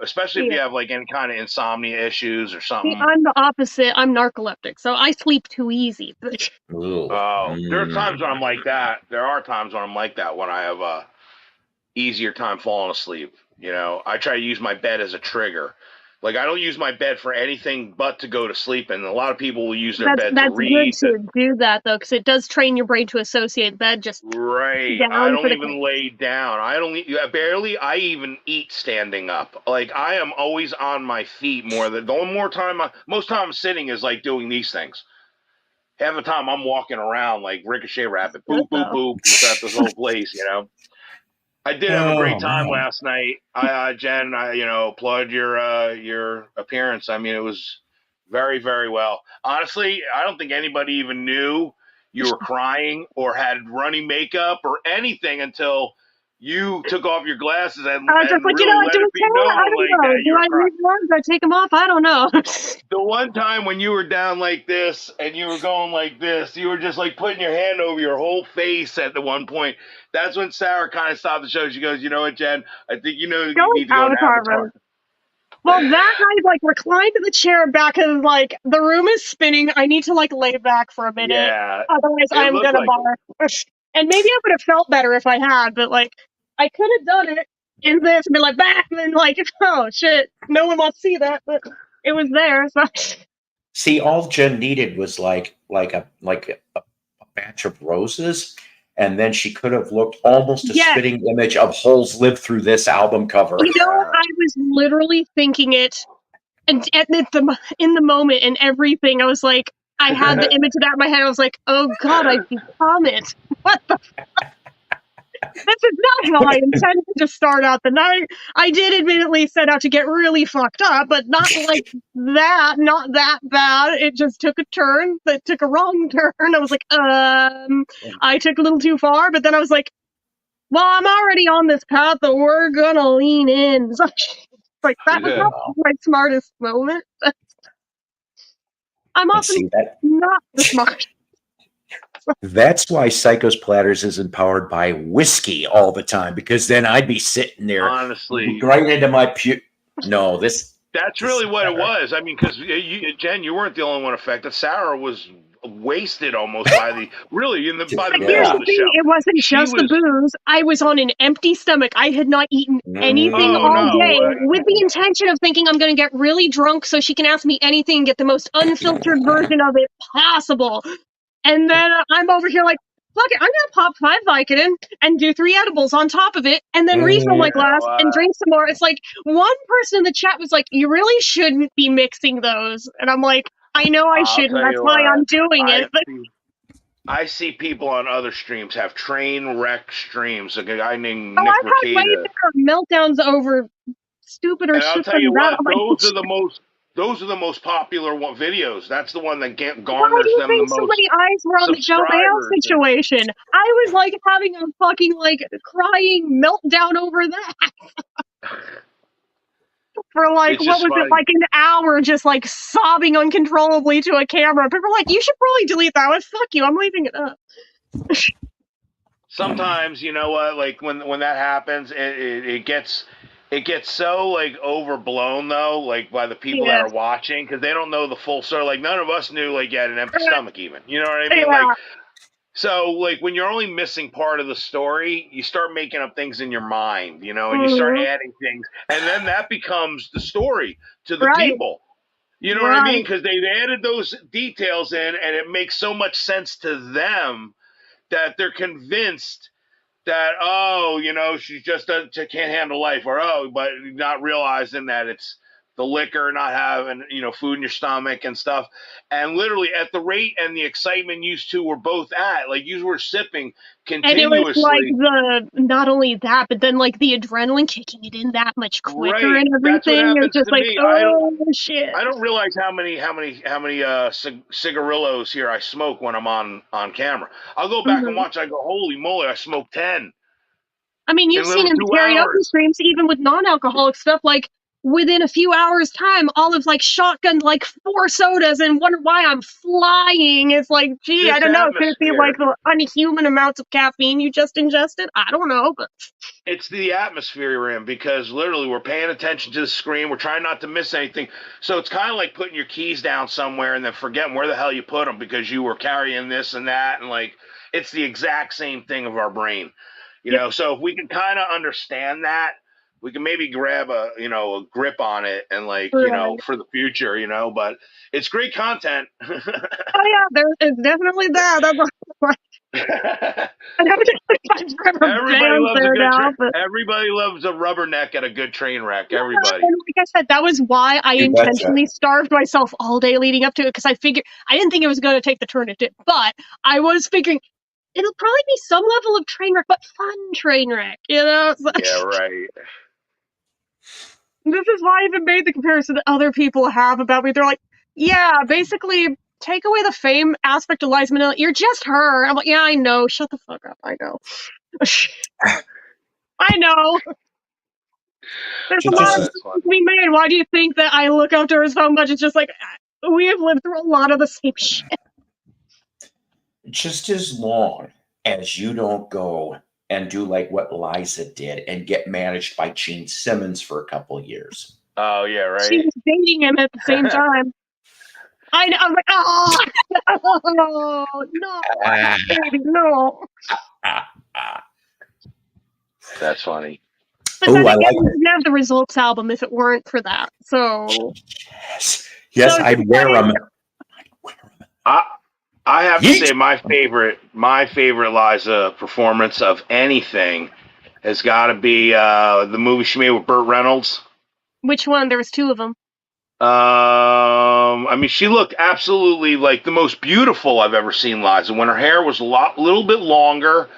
Especially if Yeah. you have like any kind of insomnia issues or See, something. I'm the opposite. I'm narcoleptic, so I sleep too easy. Ooh. Oh, there are times when I'm Mm. like that. There are times when I'm like that when I have a easier time falling asleep. I try to use my bed as a trigger. Like I don't use my bed for anything but to go to sleep, and a lot of people will use their That's bed to that's good read. to do that though, because it does train your brain to associate bed just Right. I down for don't the count. even lay down. I don't barely I even eat standing up. Like I am always on my feet more than the only more time most time I'm sitting is like doing these things. Half the time I'm walking around like Ricochet Rabbit, Good boop boop though. boop throughout this whole place. I did have a great Oh time man. last night. Jen, I applaud your appearance. I mean, it was very very well. Honestly, I don't think anybody even knew you were crying or had runny makeup or anything until you took off your glasses I was just and like, really do let we it be care? I known don't like know. that Do you were I crying. leave them on? Do I take them off? I don't know. The one time when you were down like this and you were going like this, you were just like putting your hand over your whole face at the one point. That's when Sarah kind of stopped the show. She goes, "You know what, Jen? I think you Going need to go to Avatar Avatar." mode. Well, that I like reclined in the chair back and like the room is spinning. I need to like lay back for a minute. Yeah, Otherwise, it I'm looked gonna like it. bar. And maybe I would have felt better if I had, but like I could have done it in this and been like back and then like, oh shit, no one wants to see that, but it was there. So See, all Jen needed was like a batch of roses, and then she could have looked almost a yeah, spitting image of holes lived through this album cover. Yeah, I was literally thinking it, and in the moment and everything, I was like, I had the image of that in my head. I was like, oh god, I've become it. What the This is not how I intended to start out the night. I did admittedly set out to get really fucked up, but not like that, not that bad. It just took a turn that took a wrong turn. I was like, I took a little too far, but then I was like, well, I'm already on this path, but we're gonna lean in. So, like, that was not Wow. my smartest moment. I'm And often see that not the smartest. that's why Psycho's Platters is empowered by whiskey all the time, because then I'd be sitting there honestly, right into my pew. No, that's this really is what it better. was. I mean, because Jen, you weren't the only one affected. Sarah was wasted almost by the really by the But middle here's Yeah. of the the thing, show. it wasn't She just the was. booze. I was on an empty stomach. I had not eaten anything Oh all no! day with the Mm. intention of thinking I'm going to get really drunk so she can ask me anything and get the most unfiltered version of it possible. And then I'm over here like, fuck it, I'm going to pop 5 Vicodin and do 3 edibles on top of it and then refill my Mm. glass and Uh, drink some more. It's like one person in the chat was like, you really shouldn't be mixing those. And I'm like, I know I I'll shouldn't. tell That's you why I'm what. doing I it. But see. I see people on other streams have train wreck streams. Like a guy named oh, Nick I've had way Ricada. bigger meltdowns over stupider And I'll shit tell you than that. what, I'm like, those are the most popular videos. That's the one that why do garners you them the think so most many eyes were on the Joe Bale subscribers. situation? I was like having a fucking like crying meltdown over that for like It's what just was it funny. like an hour, just like sobbing uncontrollably to a camera. People were like, "You should probably delete that one. Fuck you. I'm leaving it up." Sometimes you know what, like when that happens, it gets so like overblown though, like by the people that Yeah, are watching because they don't know the full story. Like none of us knew like you had an empty stomach even. You know what I mean? Like yeah, so, like when you're only missing part of the story, you start making up things in your mind, and you start mhm, adding things, and then that becomes the story to the right, people. You know what I mean? right. Because they've added those details in, and it makes so much sense to them that they're convinced that she just can't handle life, or but not realizing that it's the liquor, not having food in your stomach and stuff, and literally at the rate and the excitement you two were both at, like you were sipping And it was like continuously. the not only that, but then like the adrenaline kicking it in that much quicker Right, and that's what everything. It was happens just to like, me. I don't. oh shit. I don't realize how many cigarillos here I smoke when I'm on camera. I'll go back and Hmm. watch. I go, holy moly, I smoked 10 I mean, you've in seen little in the two karaoke hours. streams, even with non-alcoholic stuff, like within a few hours time, Olive like shotgunned like 4 sodas and wondered why I'm flying. It's like, gee, I This don't know. Could it be like atmosphere. the unhuman amounts of caffeine you just ingested? I don't know, but It's the atmosphere you're in because literally we're paying attention to the screen. We're trying not to miss anything. So it's kind of like putting your keys down somewhere and then forgetting where the hell you put them because you were carrying this and that. And like, it's the exact same thing of our brain, you yep, know? So if we can kind of understand that, we can maybe grab a grip on it and like, right. for the future, but it's great content. Oh yeah, there is definitely that. That's like, I haven't ever Everybody banned loves a there good now, but everybody loves a rubberneck at a good train wreck. yeah, Everybody. and like I said, that was why I You betcha. intentionally starved myself all day leading up to it because I figured I didn't think it was going to take the turn it did, but I was figuring it'll probably be some level of train wreck, but fun train wreck, It's like, Yeah, right. this is why I even made the comparison that other people have about me. They're like, yeah, basically take away the fame aspect of Liza Minnelli. You're just her. I'm like, yeah, I know. Shut the fuck up. I know. I know. There's a Just, lot just, of just, That's things funny. to be made. Why do you think that I look up to her so much? It's just like we have lived through a lot of the same shit. just as long as you don't go and do like what Liza did and get managed by Gene Simmons for a couple of years. Oh yeah, She right. was dating him at the same time. I know. I'm like, oh, no, Ah, baby, no. ah, ah. That's funny. But Oh, then I again, like we it. didn't have the results album if it weren't for that. So, Yes, so yes, just I'd wear like, them. I I have to Yeet. say my favorite Liza performance of anything has got to be the movie she made with Burt Reynolds. which one? There was 2 of them. I mean, she looked absolutely like the most beautiful I've ever seen Liza when her hair was little bit longer,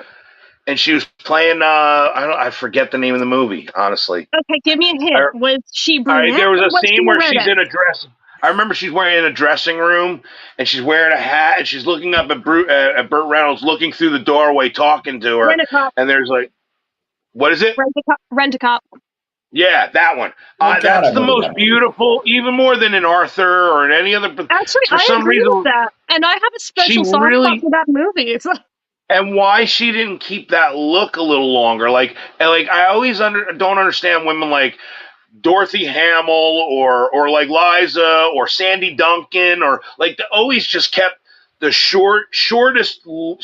and she was playing. I forget the name of the movie, honestly. Okay, give me a hint. I, Was she All right, brunette there was or a was she scene a where she's redhead? in a dress. I remember she's wearing in a dressing room and she's wearing a hat and she's looking up at Burt Reynolds, looking through the doorway, talking to her. Rent-a-cop. And there's like, what is it? Rent-a-cop. Rent-a-cop. Yeah, that one. Oh God, That's I the remember most that movie. beautiful, even more than in Arthur or in any other. But Actually, for I some agree with reason, that. And I have a she special soft spot really. for that movie. It's like, And why she didn't keep that look a little longer? Like I always don't understand women like Dorothy Hamill or like Liza or Sandy Duncan or like they always just kept the shortest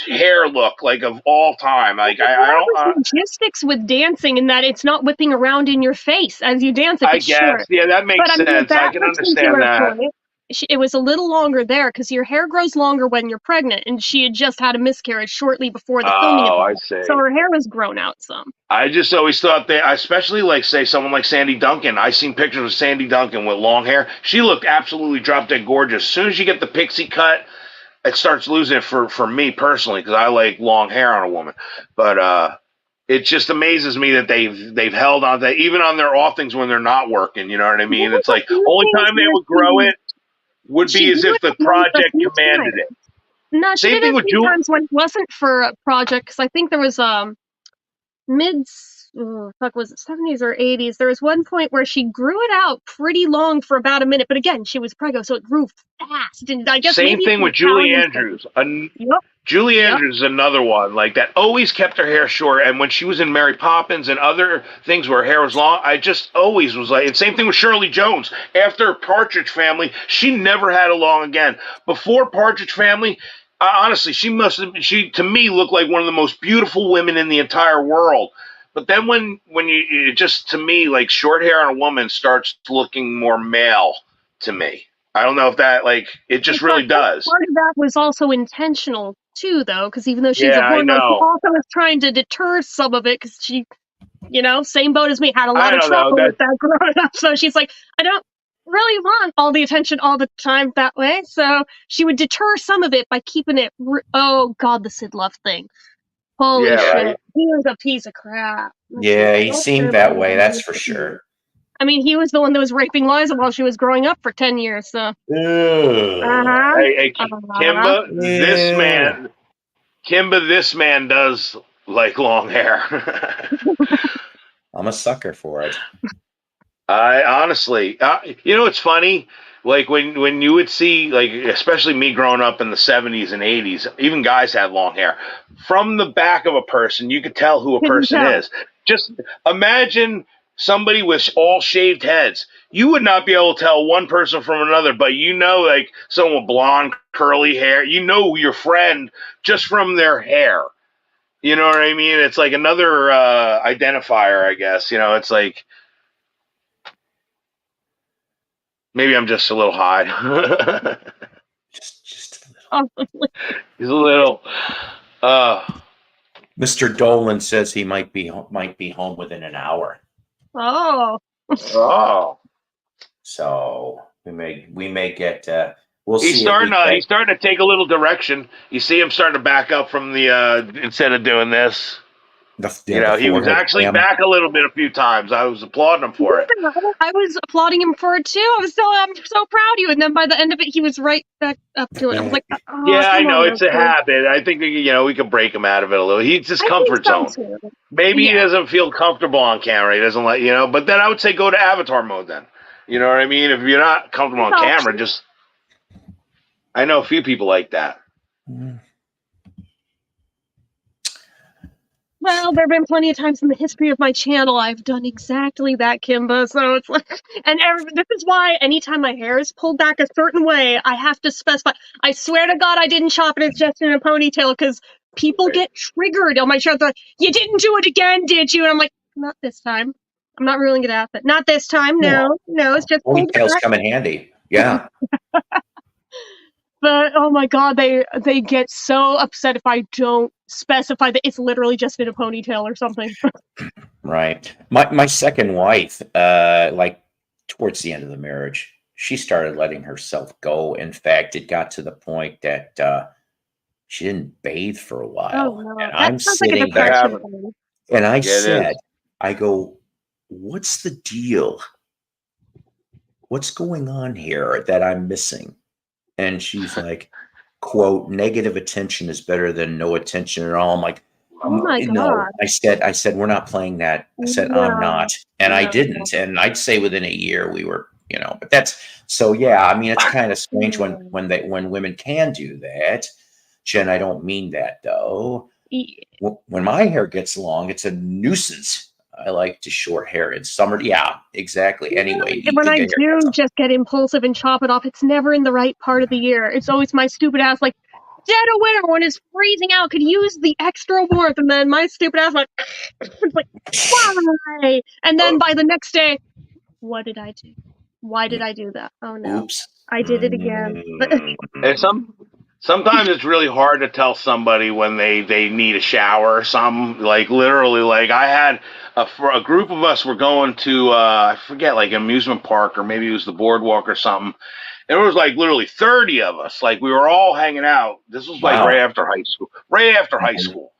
hair look like of all time. Like it's I more don't with logistics with dancing in that it's not whipping around in your face as you dance if I it's guess short. yeah that But makes I mean, at sense. I that can understand particular that. point, it was a little longer there because your hair grows longer when you're pregnant, and she had just had a miscarriage shortly before the filming of Oh, I that. So see. her hair was grown out some. I just always thought that, especially like say someone like Sandy Duncan. I seen pictures of Sandy Duncan with long hair. She looked absolutely drop dead gorgeous. As soon as you get the pixie cut, it starts losing it for me personally because I like long hair on a woman. But it just amazes me that they've held on to that even on their off things when they're not working. You know what I There mean? was It's a like few only things time they where would grow it would she be as grew if it the out once a project few commanded times. it. No, she Same did it thing a with few Jewel. times when it wasn't for a project. Because I think there was mid was it 70s or 80s? There was one point where she grew it out pretty long for about a minute, but again, she was preggo, so it grew fast. And I guess Same maybe it's thing an with Julie Italian thing. Andrews. Yep, Julie yep. Andrews is another one like that. Always kept her hair short, and when she was in Mary Poppins and other things where her hair was long, I just always was like. And same thing with Shirley Jones. After Partridge Family, she never had it long again. Before Partridge Family, honestly, she to me looked like one of the most beautiful women in the entire world. But then when you it just to me like short hair on a woman starts looking more male to me. I don't know if that like it just Which I really think does. part of that was also intentional too, though, because even though she's Yeah, a I hormone, she know. also was trying to deter some of it because she, same boat as me, had a lot I of don't know. trouble with that growing up. So she's like, I don't really want all the attention all the time that way. So she would deter some of it by keeping it. Oh God, the Sid Love thing. Holy Yeah, shit, right. he was a piece of crap. Yeah, he Don't seemed care that about way. him. That's for sure. I mean, he was the one that was raping Liza while she was growing up for 10 years. So, Ugh. uh-huh. Hey, Uh-huh. Kimba, Ew. This man does like long hair. I'm a sucker for it. I honestly, it's funny. Like when you would see, like, especially me growing up in the 70s and 80s, even guys had long hair. From the back of a person, you could tell who a Couldn't person tell. is. Just imagine somebody with all shaved heads. You would not be able to tell one person from another, but like someone with blonde, curly hair, your friend just from their hair. You know what I mean? It's like another identifier, I guess. It's like maybe I'm just a little high. Just a little. Oh, He's a little. Uh, Mr. Dolan says he might be home within an hour. oh. oh. So we may get. We'll He's see. he's starting to take a little direction. You see him starting to back up from the instead of doing this. He was actually back a little bit a few times. I was applauding him for it. I was applauding him for it too. I'm so proud of you. And then by the end of it, he was right back up to it. I was like, oh, yeah, I know on, it's a habit. I think we could break him out of it a little. He's his comfort zone. Too. Maybe he doesn't feel comfortable on camera. He doesn't like But then I would say go to avatar mode. Then you know what I mean. If you're not comfortable on camera, just I know a few people like that. Well, there have been plenty of times in the history of my channel I've done exactly that, Kimba. So it's like, this is why anytime my hair is pulled back a certain way, I have to specify. I swear to God, I didn't chop it. It's just in a ponytail because people get triggered on my show. They're like, you didn't do it again, did you? And I'm like, not this time. I'm not ruling it out, but not this time. No, it's just ponytails come in handy. Yeah. But oh my God, they get so upset if I don't specify that it's literally just in a ponytail or something. Right. My second wife, like towards the end of the marriage, she started letting herself go. In fact, it got to the point that she didn't bathe for a while. Oh, no. And I'm sitting there, and I said, I go, what's the deal? What's going on here that I'm missing? And she's like, quote, negative attention is better than no attention at all. I'm like, oh my God. No. I said, we're not playing that. I said, I'm not. And I didn't. And I'd say within a year we were, but that's, so yeah, I mean, it's kind of strange when women can do that. Jen, I don't mean that though. When my hair gets long, it's a nuisance. I like to short hair in summer. Yeah, exactly. Anyway, when I do just get impulsive and chop it off, it's never in the right part of the year. It's always my stupid ass, like, dead of winter when it's freezing out, could use the extra warmth. And then my stupid ass, like, it's like, why? And then by the next day, what did I do? Why did I do that? Oh no, oops. I did it again. And sometimes it's really hard to tell somebody when they need a shower or something. Like literally, like I had a group of us were going to I forget, like an amusement park, or maybe it was the boardwalk or something. And it was like literally 30 of us. Like we were all hanging out. This was like right after high school.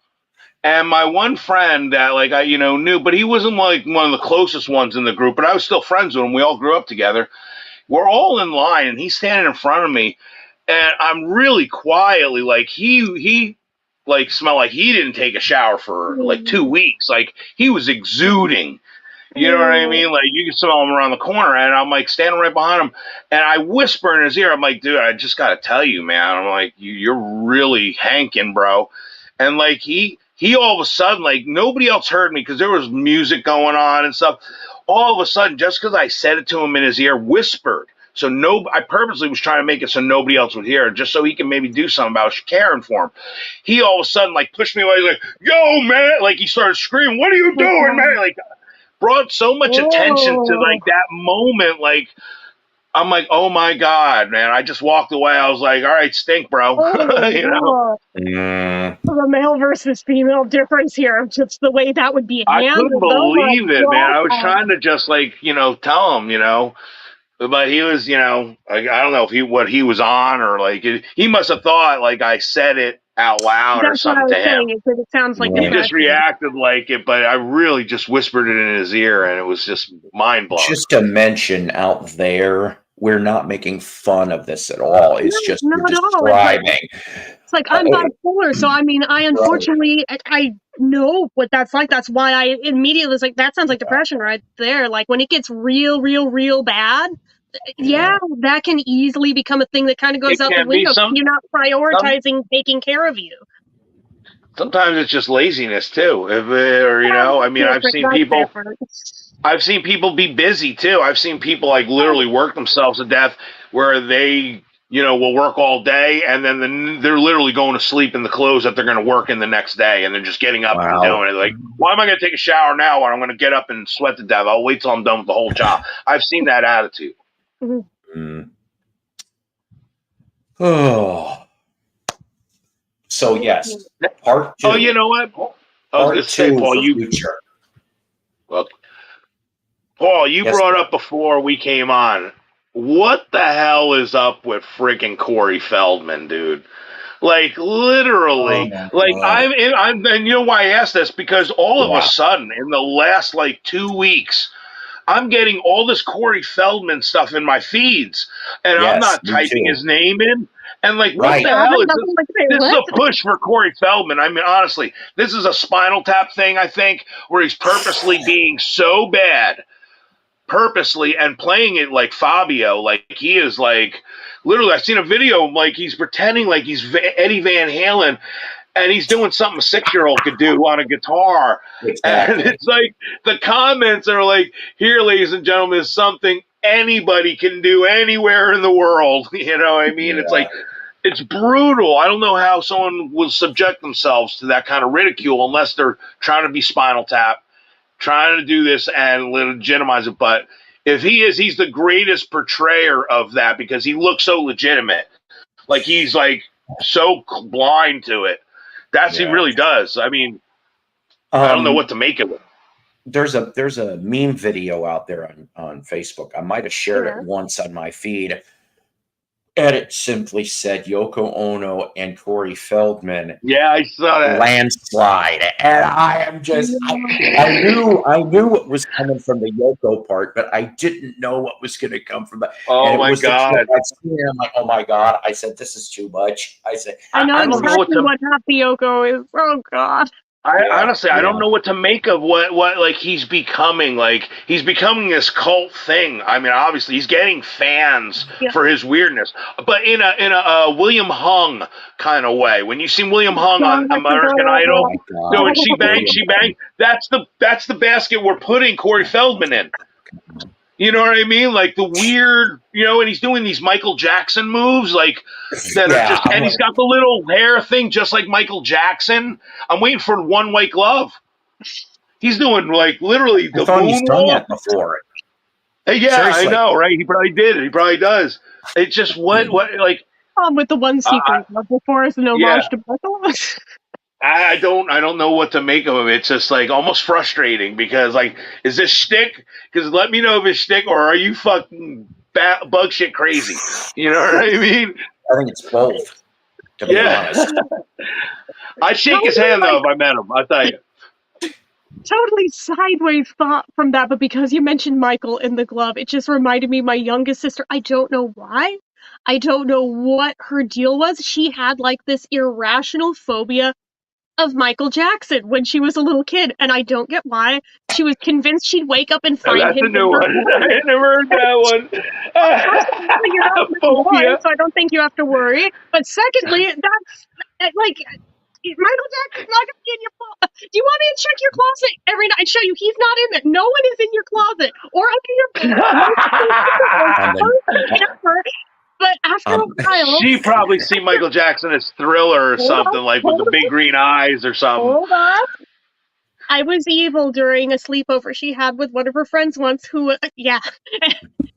And my one friend that like I knew, but he wasn't like one of the closest ones in the group, but I was still friends with him. We all grew up together. We're all in line, and he's standing in front of me. And I'm really quietly, like, he like, smelled like he didn't take a shower for, like, 2 weeks. Like, he was exuding. You know what I mean? Like, you can smell him around the corner. And I'm, like, standing right behind him. And I whisper in his ear. I'm like, dude, I just got to tell you, man. I'm like, you're really hanking, bro. And, like, he all of a sudden, like, nobody else heard me because there was music going on and stuff. All of a sudden, just because I said it to him in his ear, whispered. So I purposely was trying to make it so nobody else would hear it, just so he can maybe do something about caring for him. He all of a sudden like pushed me away, like, yo, man, like he started screaming, what are you doing, man? Like brought so much attention to like that moment. Like I'm like, oh my God, man. I just walked away. I was like, all right, stink, bro. The male versus female difference here, just the way that would be handled. I couldn't believe it, man. I was trying to just like, tell him, but he was, like, I don't know what he was on, or like he must have thought like I said it out loud or something to him. It sounds like he just reacted like it, but I really just whispered it in his ear, and it was just mind blowing. Just to mention out there, we're not making fun of this at all. It's just describing. It's like I'm bipolar, so I mean, I unfortunately I know what that's like. That's why I immediately was like, that sounds like depression right there. Like when it gets real bad, yeah, that can easily become a thing that kind of goes It out the can be window. You're not some prioritizing taking care of you. sometimes it's just laziness too. Or I mean, I've seen people be busy too. I've seen people like literally work themselves to death where they, will work all day and then they're literally going to sleep in the clothes that they're going to work in the next day and they're just getting up and doing it. Like, why am I going to take a shower now when I'm going to get up and sweat to death? I'll wait till I'm done with the whole job. I've seen that attitude. Oh. So yes, part 2. Oh, you know what? I was going to say, Paul, you brought up before we came on. What the hell is up with freaking Corey Feldman, dude? Like literally, I'm, and you know why I asked this? Because all of a sudden, in the last like 2 weeks, I'm getting all this Corey Feldman stuff in my feeds, and I'm not typing his name in. And like, what the hell is this? This is a push for Corey Feldman. I mean, honestly, this is a Spinal Tap thing, I think, where he's purposely being so bad. Purposely and playing it like Fabio, like he is like literally. I've seen a video like he's pretending like he's Eddie Van Halen, and he's doing something a 6-year-old could do on a guitar. And it's like the comments are like, "Here, ladies and gentlemen, is something anybody can do anywhere in the world." You know what I mean? It's like it's brutal. I don't know how someone will subject themselves to that kind of ridicule unless they're trying to be Spinal Tap, trying to do this and legitimize it. But if he's the greatest portrayer of that because he looks so legitimate. Like he's like so blind to it. He really does. I mean, I don't know what to make of it. There's a meme video out there on Facebook. I might have shared it once on my feed. And it simply said Yoko Ono and Corey Feldman. Yeah, I saw that. Landslide. And I am just, I knew what was coming from the Yoko part, but I didn't know what was going to come from that. Oh, my God. I'm like, oh, my God. I said, this is too much. I said, I know exactly what half the Yoko is. Oh, God. Honestly, I don't know what to make of what like he's becoming. Like he's becoming this cult thing. I mean, obviously he's getting fans for his weirdness, but in a William Hung kind of way. When you see William Hung on American Idol, when she bang, that's the basket we're putting Corey Feldman in. You know what I mean? Like the weird, and he's doing these Michael Jackson moves, like that are just, and he's got the little hair thing just like Michael Jackson. I'm waiting for One White Glove. He's doing like literally the moonwalk. He's done that before. Yeah, seriously. I know, right? He probably did it. He probably does. It's just what like. With the one sequence before is an homage to Michael. I don't know what to make of him. It's just like almost frustrating because like, is this shtick? Because let me know if it's shtick or are you fucking bug shit crazy? You know what I mean? I think it's both. To be honest, I'd shake his hand though if I met him. I'll tell you. Totally sideways thought from that, but because you mentioned Michael in the glove, it just reminded me of my youngest sister. I don't know why. I don't know what her deal was. She had like this irrational phobia of Michael Jackson when she was a little kid, and I don't get why. She was convinced she'd wake up and find him. That's a new one. I never heard that one. Phobia. So I don't think you have to worry. But secondly, that's like Michael Jackson's not gonna be in your closet. Do you want me to check your closet every night and show you he's not in there? No one is in your closet or under your bed. But after a while, she probably seen Michael Jackson as Thriller or something, like with the big green eyes or something. Hold on. I was evil during a sleepover she had with one of her friends once who,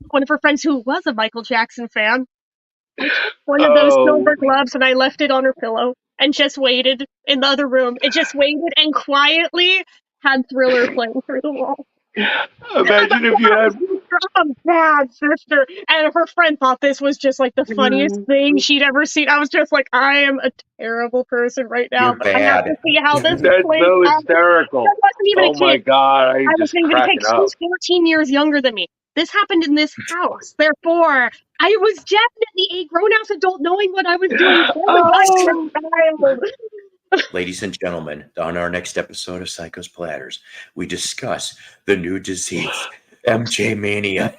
one of her friends who was a Michael Jackson fan. One of those silver gloves, and I left it on her pillow and just waited in the other room. It just waited and quietly had Thriller playing through the wall. Imagine if you had a bad sister, and her friend thought this was just like the funniest thing she'd ever seen. I was just like, I am a terrible person right now. You're bad. I have to see how this That's plays so out. hysterical. That wasn't even a kid. My God, I was even a kid. She was 14 years younger than me. This happened in this house. Therefore, I was definitely a grown-ass adult knowing what I was doing. Ladies and gentlemen, on our next episode of Psycho's Platters, we discuss the new disease, MJ Mania.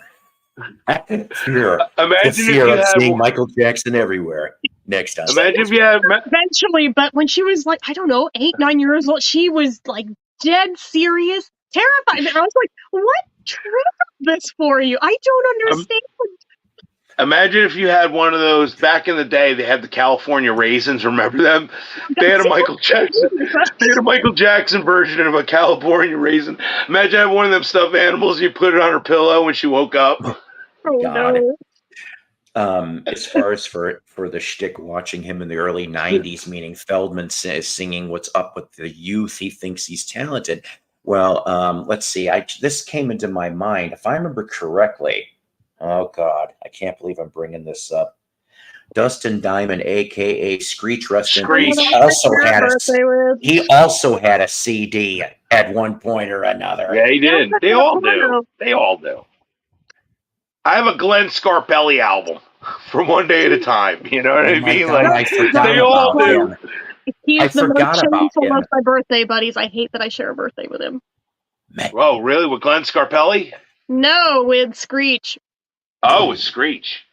Fear, the Imagine if fear you of had. seeing Michael Jackson everywhere. Next time. Imagine if you had. Eventually, but when she was like, I don't know, 8, 9 years old, she was like dead serious, terrified. And I was like, what triggered this for you? I don't understand. Imagine if you had one of those back in the day. They had the California raisins. Remember them? They had a Michael Jackson. They had a Michael Jackson version of a California raisin. Imagine having one of them stuffed animals. You put it on her pillow when she woke up. Oh, God. no. As far as for the shtick, watching him in the early '90s, meaning Feldman singing "What's Up with the Youth," he thinks he's talented. Well, let's see. This came into my mind, if I remember correctly. Oh God, I can't believe I'm bringing this up. Dustin Diamond, aka Screech Rustin, Screech. he also had a CD at one point or another. Yeah, he did. They all do. They all do. I have a Glenn Scarpelli album from One Day at a Time. You know what I mean? God, I forgot they all about do. him. He's I the most forgot about shameful him. of my birthday buddies. I hate that I share a birthday with him. Oh, really? With Glenn Scarpelli? No, with Screech. Oh, with Screech.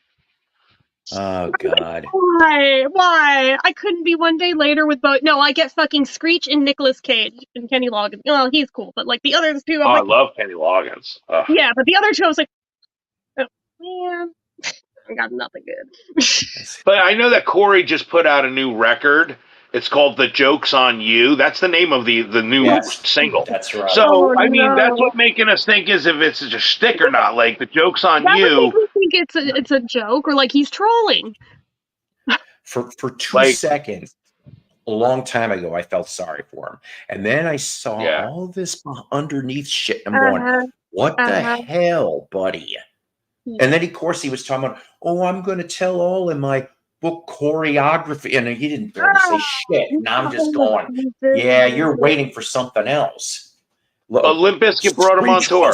Oh God. Why? I couldn't be One Day Later with both. No, I get fucking Screech and Nicolas Cage and Kenny Loggins. Well, he's cool, but like the other two, I'm I like, love Kenny Loggins. yeah, but the other two, I was like, oh, man, I got nothing good. But I know that Corey just put out a new record. It's called "The Joke's on You." That's the name of the new single. That's right. So I mean, that's what making us think is if it's a shtick or not. Like the joke's on that you. would make me think it's a joke or like he's trolling. For 2 seconds, a long time ago, I felt sorry for him, and then I saw all this underneath shit. I'm going, what the hell, buddy? And then, of course, he was talking about, oh, I'm going to tell all in my book choreography. And he didn't barely say shit. Now I'm just going, yeah, you're waiting for something else. Limp Bizkit brought him on tour.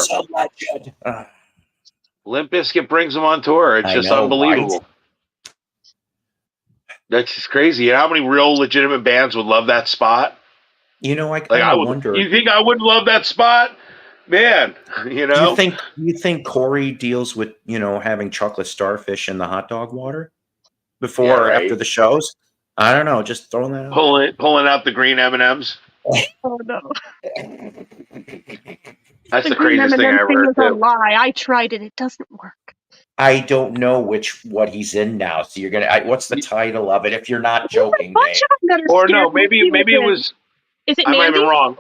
Limp Bizkit brings him on tour. It's just unbelievable. Right? That's just crazy. You know how many real legitimate bands would love that spot? You know, I wonder. You think I wouldn't love that spot? Man, you know. Do you think Corey deals with, having chocolate starfish in the hot dog water before or after the shows? I don't know. Just throwing that out. Pulling out the green M&Ms. Oh no. That's the craziest thing I ever heard. A lie. I tried it. It doesn't work. I don't know what he's in now. So you're gonna. What's the title of it? If you're not joking, Dave. Or no, maybe it was. Is it? I might have been wrong.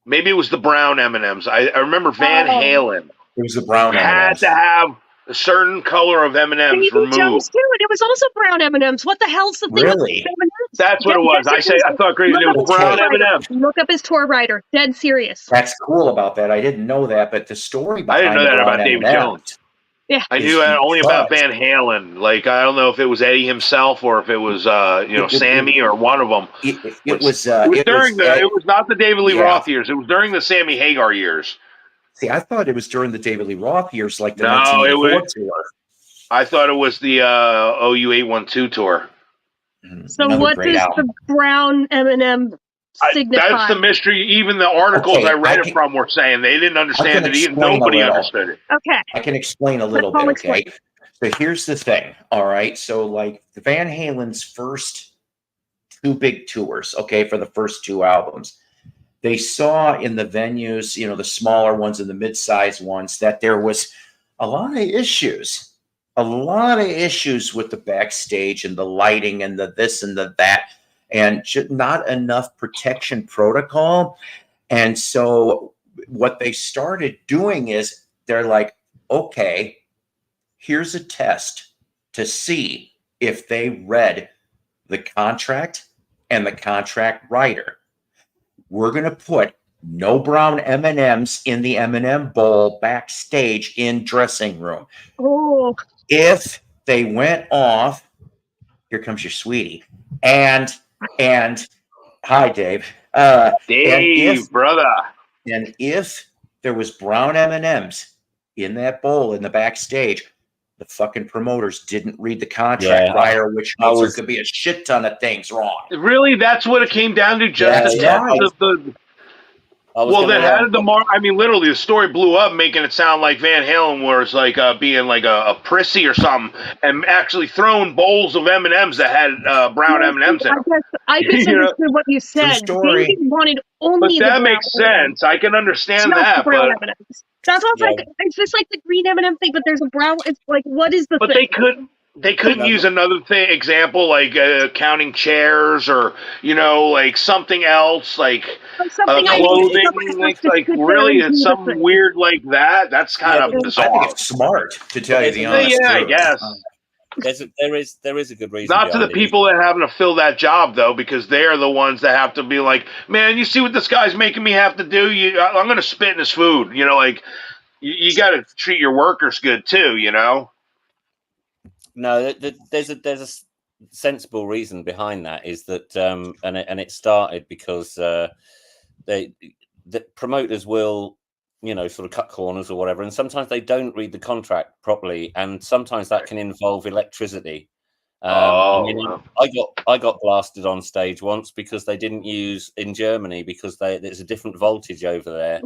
Maybe it was the brown M&Ms. I remember Van Halen. It was the brown M&Ms. Had to have a certain color of M&Ms removed. It was also brown M&Ms. What the hell's the thing? Really? With That's what it was. I thought crazy. It was brown M&Ms. Look up his tour writer. Dead serious. That's cool about that. I didn't know that, but the story behind I didn't know that about David Jones. Yeah, I knew only about Van Halen. Like I don't know if it was Eddie himself or if it was Sammy or one of them. It was not the David Lee Roth years. It was during the Sammy Hagar years. See, I thought it was during the David Lee Roth years, like the 1984 tour. I thought it was the OU 812 tour. So what does the brown M&M signify? That's the mystery. Even the articles I read it from were saying they didn't understand it. Even nobody understood it. Okay. I can explain a little bit, okay? So here's the thing, all right? So like the Van Halen's first 2 big tours, okay, for the first 2 albums, they saw in the venues, the smaller ones and the mid-sized ones, that there was a lot of issues with the backstage and the lighting and the this and the that, and not enough protection protocol. And so what they started doing is they're like, okay, here's a test to see if they read the contract and the contract writer. We're going to put no brown M&Ms in the M&M bowl backstage in dressing room. Oh. If they went off, here comes your sweetie, and hi, Dave. Dave, brother. And if there was brown M&Ms in that bowl in the backstage, the fucking promoters didn't read the contract prior, which means there could be a shit ton of things wrong. Really, that's what it came down to. Just well, then how did I mean, literally, the story blew up, making it sound like Van Halen was like being like a prissy or something, and actually throwing bowls of M&Ms that had brown M&Ms in them. I misunderstood what you said. David wanted only but that the makes sense. I can understand that, brown but M&Ms. That's also like, it's just like the green M&M thing, but there's a brown. It's like, what is the? But thing? they couldn't use another example like counting chairs or like something else like clothing. Like really, it's something weird like that. That's kind of bizarre. I think it's smart, to tell you the honest truth. I guess. There is a good reason. Not to the people that are having to fill that job though, because they're the ones that have to be like, man, you see what this guy's making me have to do? I'm going to spit in his food. Like you got to treat your workers good too. No, there's a sensible reason behind that. Is that and it started because the promoters will sort of cut corners or whatever, and sometimes they don't read the contract properly, and sometimes that can involve electricity. I got blasted on stage once because they didn't use in Germany because there's a different voltage over there,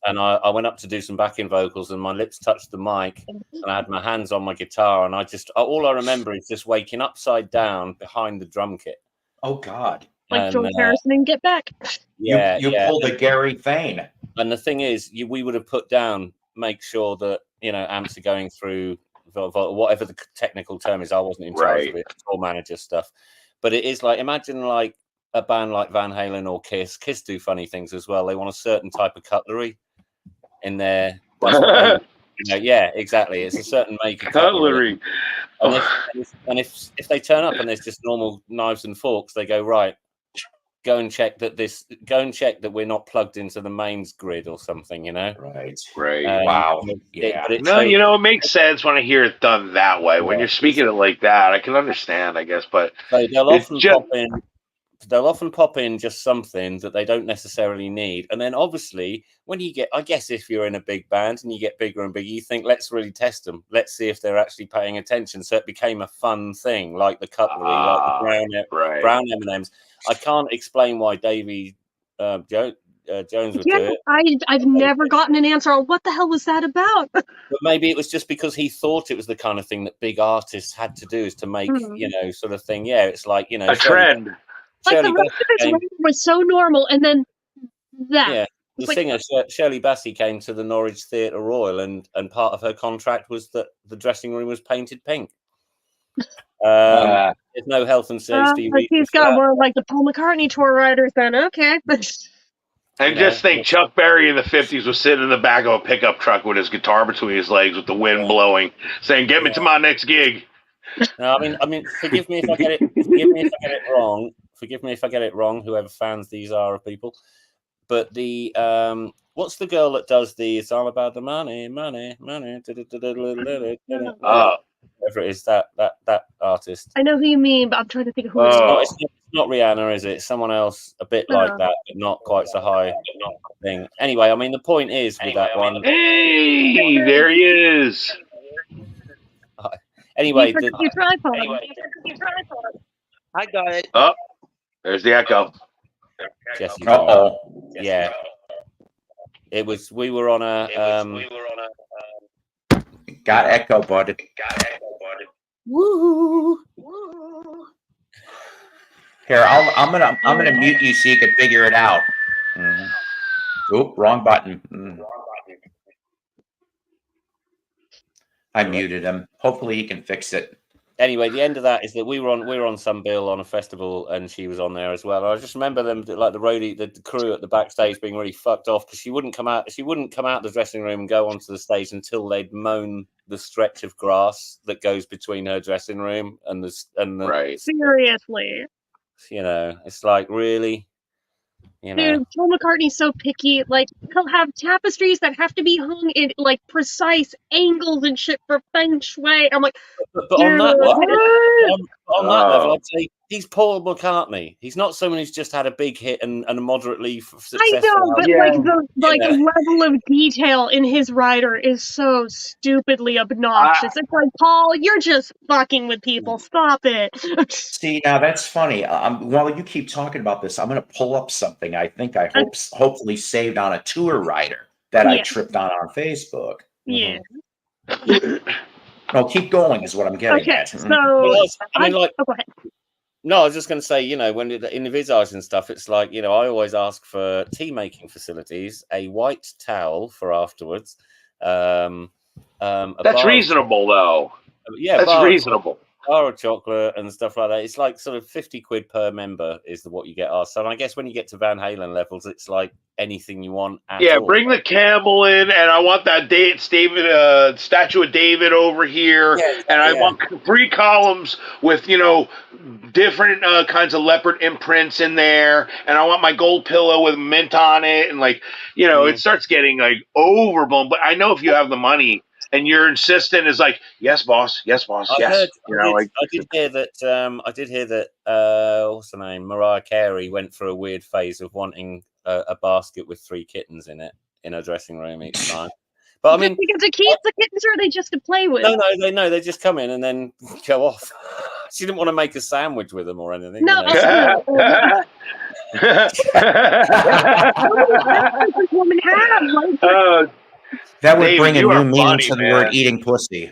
and I went up to do some backing vocals and my lips touched the mic and I had my hands on my guitar and all I remember is just waking upside down behind the drum kit. Oh God! Like George Harrison in Get Back. Yeah, you pulled a Gary Thane. And the thing is, we would have put down, make sure that amps are going through whatever the technical term is. I wasn't in charge of it, tour manager stuff. But it is like, imagine like a band like Van Halen or Kiss. Kiss do funny things as well. They want a certain type of cutlery in their. Yeah, exactly. It's a certain make of cutlery. And if they turn up and there's just normal knives and forks, they go right. Go and check that we're not plugged into the mains grid or something, Right. Wow. It makes sense when I hear it done that way. When you're speaking it like that, I can understand, I guess. But they'll often pop in just something that they don't necessarily need. And then obviously when you get, I guess if you're in a big band and you get bigger and bigger, you think, let's really test them. Let's see if they're actually paying attention. So it became a fun thing, like the cutlery, like the brown M&Ms. I can't explain why Davy Jones would do it. I've never gotten an answer on what the hell was that about. But maybe it was just because he thought it was the kind of thing that big artists had to do, is to make, sort of thing. Yeah, it's like, a trend. Like the rest of his was so normal, and then that. Yeah, the singer Shirley Bassey came to the Norwich Theatre Royal, and part of her contract was that the dressing room was painted pink. There's no health and safety. He's got more like the Paul McCartney tour riders then. Okay. And just think, Chuck Berry in the 50s was sitting in the back of a pickup truck with his guitar between his legs with the wind blowing, saying, "Get me to my next gig." No, I mean, forgive me if I get it wrong. Forgive me if I get it wrong, whoever fans these are of people. But the what's the girl that does the "It's all about the money"? Whatever it is, that artist. I know who you mean, but I'm trying to think of who it's not Rihanna, is it? It's someone else a bit like that, but not quite so high thing. Anyway, I mean, the point is with that one. Hey, there he is. Anyway, your tripod. I got it. Oh, there's the echo. Jesse. Yeah. It was. We were on a. Got echo, bud. Woo! Here, I'm gonna mute you so you can figure it out. Oop, wrong button. I muted him. Hopefully he can fix it. Anyway, the end of that is that we were on some bill on a festival, and she was on there as well. I just remember them, like the roadie, the crew at the backstage, being really fucked off because she wouldn't come out the dressing room and go onto the stage until they'd mown the stretch of grass that goes between her dressing room and the right. Seriously. It's like, really. Dude, Paul McCartney's so picky. Like, he'll have tapestries that have to be hung in like precise angles and shit for feng shui. I'm like, but on that one, On that level, I'd say he's Paul McCartney. He's not someone who's just had a big hit and a moderately successful I know, but album. like the level of detail in his writer is so stupidly obnoxious. It's like, Paul, you're just fucking with people. Stop it. See, now that's funny. While you keep talking about this, I'm going to pull up something I think I hopefully saved on a tour rider that I tripped on Facebook. Yeah. No, keep going is what I'm getting at. So I mean, like, go ahead. no, I was just going to say, you know, when in the Visage and stuff, it's like, you know, I always ask for tea making facilities, a white towel for afterwards. That's reasonable, though. Yeah, that's reasonable. Bar of chocolate and stuff like that. It's like sort of 50 quid per member is what you get asked. So I guess when you get to Van Halen levels, it's like anything you want. All. Bring the camel in, and I want that statue of David over here, and I want 3 columns with, you know, different kinds of leopard imprints in there, and I want my gold pillow with mint on it, and like, you know, it starts getting like overblown. But I know if you have the money and you're insistent, is like, yes, boss, yes. I did hear that. What's the name? Mariah Carey went through a weird phase of wanting a basket with 3 kittens in it in her dressing room each time. But I mean, you get to keep the kittens, or are they just to play with? No, they just come in and then go off. She didn't want to make a sandwich with them or anything. No. You know? Woman have, like, that would bring a new funny, meaning to the word eating pussy.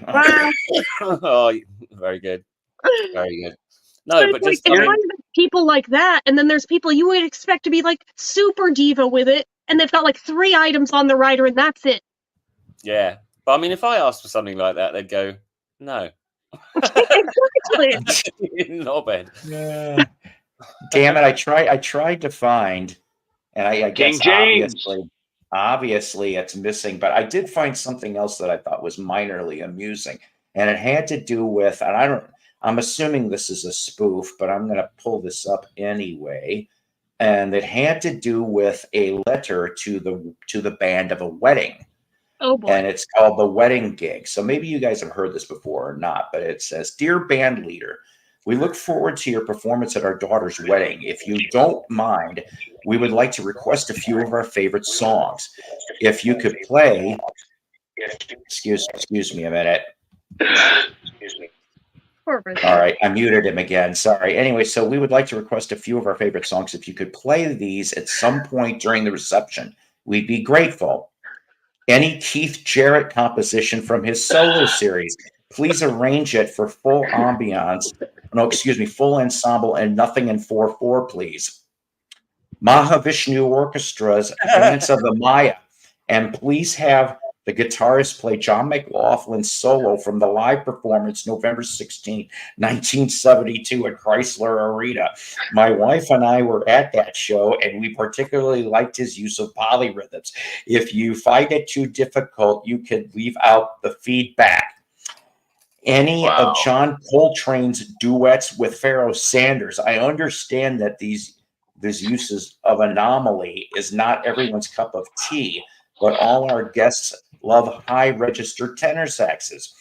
Oh, very good. Very good. No, but just it's people like that, and then there's people you would expect to be like super diva with it, and they've got like 3 items on the rider, and that's it. Yeah, but I mean, if I asked for something like that, they'd go, no. Exactly. Knobhead. Yeah. Damn it! I tried to find, and I guess obviously it's missing. But I did find something else that I thought was minorly amusing, and it had to do with, and I'm assuming this is a spoof, but I'm going to pull this up anyway. And it had to do with a letter to the band of a wedding. Oh boy. And it's called The Wedding Gig. So maybe you guys have heard this before or not, but it says, "Dear band leader, we look forward to your performance at our daughter's wedding. If you don't mind, we would like to request a few of our favorite songs. If you could play," excuse me a minute. All right, I muted him again. Sorry. Anyway, so we would like to request a few of our favorite songs. If you could play these at some point during the reception, we'd be grateful. Any Keith Jarrett composition from his solo series, please arrange it for full ambiance. No, excuse me, full ensemble and nothing in 4/4, please. Mahavishnu Orchestra's Dance of the Maya, and please have the guitarist play John McLaughlin's solo from the live performance November 16, 1972 at Chrysler Arena. My wife and I were at that show, and we particularly liked his use of polyrhythms. If you find it too difficult, you could leave out the feedback. Any of John Coltrane's duets with Pharoah Sanders. I understand that these uses of anomaly is not everyone's cup of tea, but all our guests love high register tenor saxes.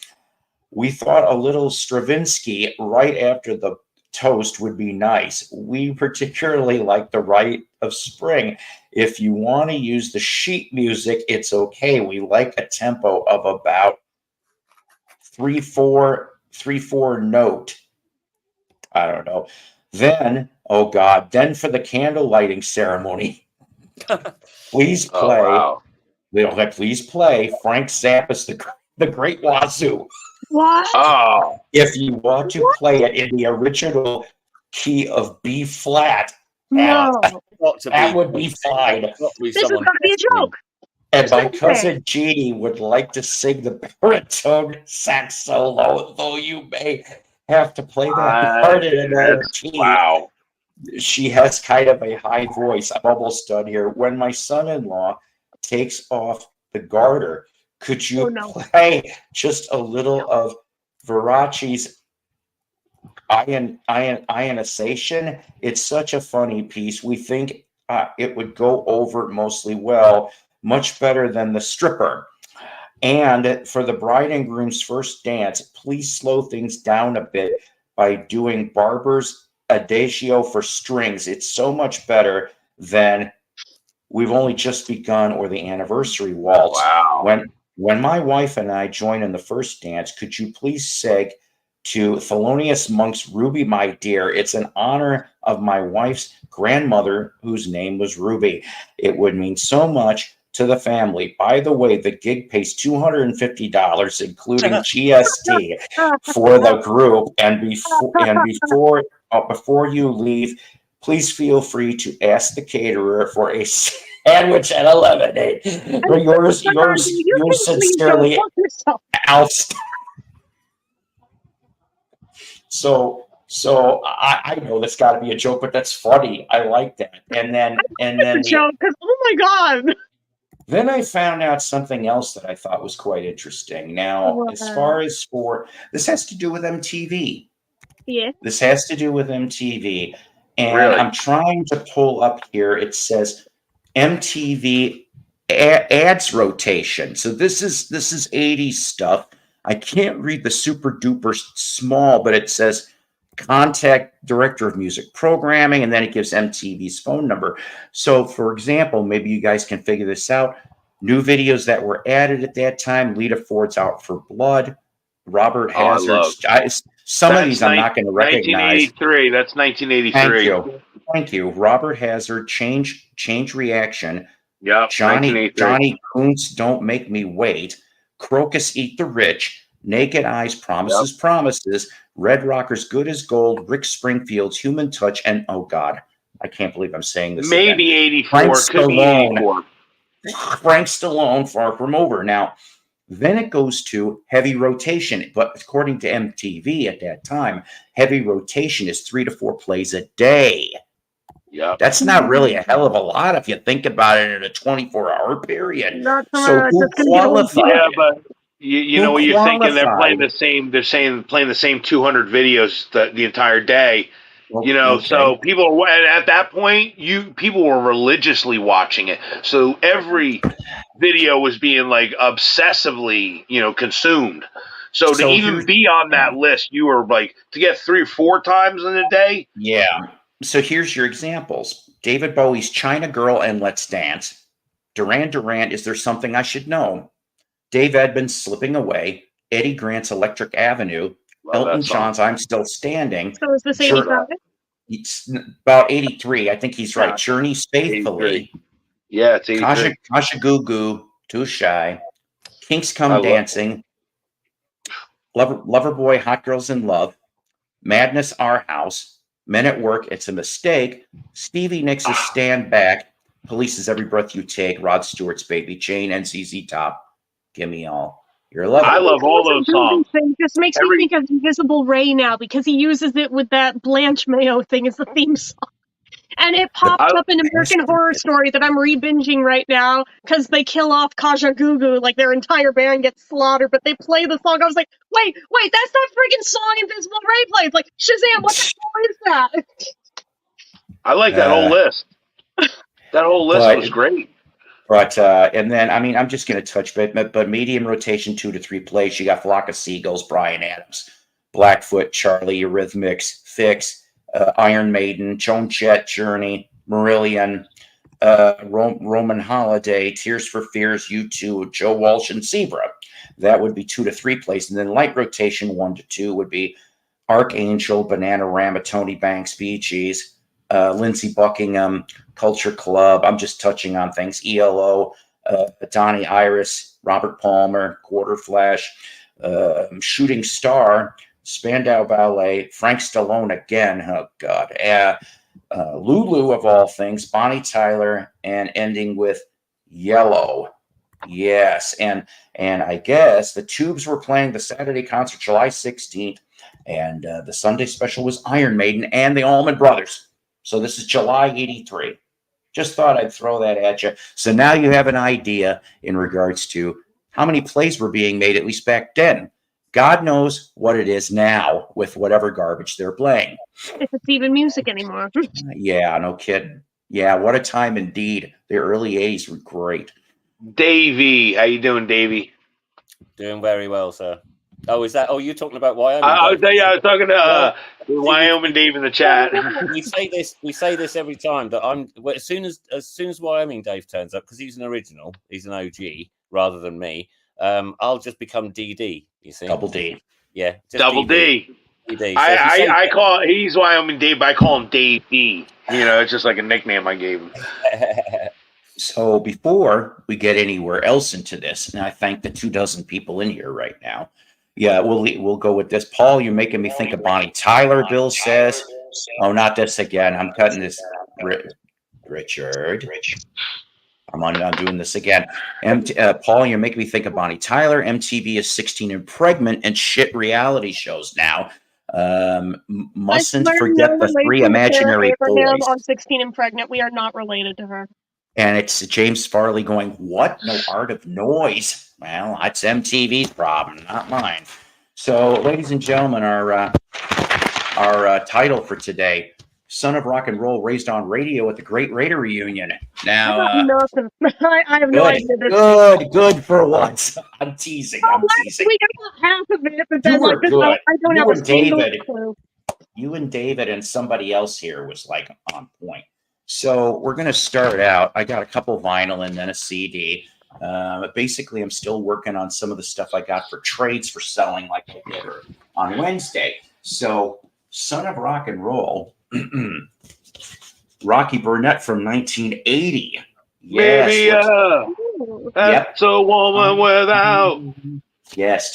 We thought a little Stravinsky right after the toast would be nice. We particularly like The Rite of Spring. If you want to use the sheet music, it's okay. We like a tempo of about 3/4 note. I don't know. Then, oh God, then for the candle lighting ceremony, please play. Please play Frank Zappa's The Great Wazoo. What? Oh. If you want to play it in the original key of B flat, no, that would be fine. This is going to be a joke. And my cousin Jeannie would like to sing the baritone sax solo, though you may have to play that part in another key. Wow. She has kind of a high voice. I'm almost done here. When my son-in-law takes off the garter, could you play just a little of Veracci's ionization? It's such a funny piece. We think it would go over mostly well, much better than The Stripper. And for the bride and groom's first dance, please slow things down a bit. by doing Barber's Adagio for strings. It's so much better than We've Only Just Begun or the Anniversary Waltz. Wow. When my wife and I join in the first dance, could you please sing to Thelonious Monk's Ruby, My Dear? It's in honor of my wife's grandmother, whose name was Ruby. It would mean so much to the family. By the way, the gig pays $250, including GST, for the group. And before you leave, please feel free to ask the caterer for a sandwich and a lemonade. Yours You can please go sincerely, fuck yourself. Alf. So I know that's got to be a joke, but that's funny. I like that. And then It's a joke because oh my god. then I found out something else that I thought was quite interesting. Now, as far as this has to do with MTV. Yeah. This has to do with MTV. And Really? I'm trying to pull up here. It says MTV ads rotation. So this is 80s stuff. I can't read the super duper small, but it says contact director of music programming, and then it gives MTV's phone number. So, for example, maybe you guys can figure this out. New videos that were added at that time: Lita Ford's Out for Blood, Robert Hazard's. Some of these I'm not going to recognize. 1983. That's 1983. Thank you. Robert Hazard, Change Reaction. Yep. Johnny Kuntz, Don't Make Me Wait. Crocus, Eat the Rich. Naked Eyes, Promises. Red Rockers, Good as Gold. Rick Springfield's Human Touch, and oh God, I can't believe I'm saying this. Maybe again. 84. Frank Could be 84. Frank Stallone, Far From Over. Now, then it goes to heavy rotation, but according to MTV at that time, heavy rotation is 3 to 4 plays a day. Yeah, that's not really a hell of a lot if you think about it in a 24-hour period. So who qualified? Yeah, but you know what you're thinking? They're playing the same. They're saying playing the same 200 videos the entire day. You know, so people at that point, people were religiously watching it. So every video was being like obsessively, consumed. So to even be on that list, you were like to get 3 or 4 times in a day. Yeah. So here's your examples: David Bowie's China Girl and Let's Dance. Duran Duran, Is There Something I Should Know? Dave Edmunds, Slipping Away. Eddie Grant's Electric Avenue. Elton John's I'm Still Standing. So is this 85? It's about 83. I think he's right. Journey's Faithfully. 83. Yeah, it's 83. Kasha Goo Goo, Too Shy. Kinks Come Dancing. Loverboy, Hot Girls in Love. Madness, Our House. Men at Work, It's a Mistake. Stevie Nicks' Stand Back. Police's Every Breath You Take. Rod Stewart's Baby Jane, and ZZ Top, Give Me All Your Love. I love all those songs. It just makes me think of Invisible Ray now because he uses it with that Blanche Mayo thing as the theme song. And it popped up in American Horror Story that I'm re-binging right now because they kill off Kaja Gugu, like their entire band gets slaughtered, but they play the song. I was like, wait, that's that friggin' song Invisible Ray plays. Like, Shazam, what the hell is that? I like that whole list. That whole list was great. But, and then, I mean, I'm just going to touch, but medium rotation, 2 to 3 plays. You got Flock of Seagulls, Bryan Adams, Blackfoot, Charlie, Eurythmics, Fix, Iron Maiden, Joan Jett, Journey, Marillion, Roman Holiday, Tears for Fears, U2, Joe Walsh, and Zebra. That would be 2 to 3 plays. And then light rotation, 1 to 2 would be Archangel, Bananarama, Tony Banks, Bee Gees, Lindsey Buckingham, Culture Club. I'm just touching on things. ELO, Donnie Iris, Robert Palmer, Quarter Flash, Shooting Star, Spandau Ballet, Frank Stallone again. Oh God, Lulu of all things, Bonnie Tyler, and ending with Yellow. Yes, and I guess the Tubes were playing the Saturday concert July 16th, and the Sunday special was Iron Maiden and the Allman Brothers. So this is July 83. Just thought I'd throw that at you. So now you have an idea in regards to how many plays were being made, at least back then. God knows what it is now with whatever garbage they're playing. If it's even music anymore. Yeah, no kidding. Yeah, what a time indeed. The early 80s were great. Davey, how you doing, Davey? Doing very well, sir. Oh, is that? Oh, you're talking about Wyoming. I was talking to See, Wyoming Dave in the chat. we say this every time that as soon as Wyoming Dave turns up, because he's an original, he's an OG rather than me. I'll just become DD. You see, Double D. Yeah, just Double D. DD. So if you say I call he's Wyoming Dave, but I call him Dave D. You know, it's just like a nickname I gave him. So before we get anywhere else into this, and I thank the 24 people in here right now. Yeah, we'll go with this. Paul, you're making me think of Bonnie Tyler. Bill says, "Oh, not this again. I'm cutting this." Richard, I'm doing this again. Paul, you're making me think of Bonnie Tyler. MTV is 16 and pregnant and shit reality shows now. Mustn't forget the 3 imaginary boys. On 16 and pregnant, we are not related to her. And it's James Farley going, "What? No Art of Noise?" Well, that's MTV's problem, not mine. So, ladies and gentlemen, our title for today: "Son of Rock and Roll Raised on Radio at the Great Raider Reunion." Now, I have no idea. Good for once. I'm teasing. I'm teasing. We got half of it, but You then were good. I don't You have and a single David. clue. You and David and somebody else here was like on point. So we're going to start out. I got a couple vinyl and then a CD. Basically, I'm still working on some of the stuff I got for trades for selling, like I did on Wednesday. So, Son of Rock and Roll, Rocky Burnett from 1980. Maybe that's a woman without. Yes,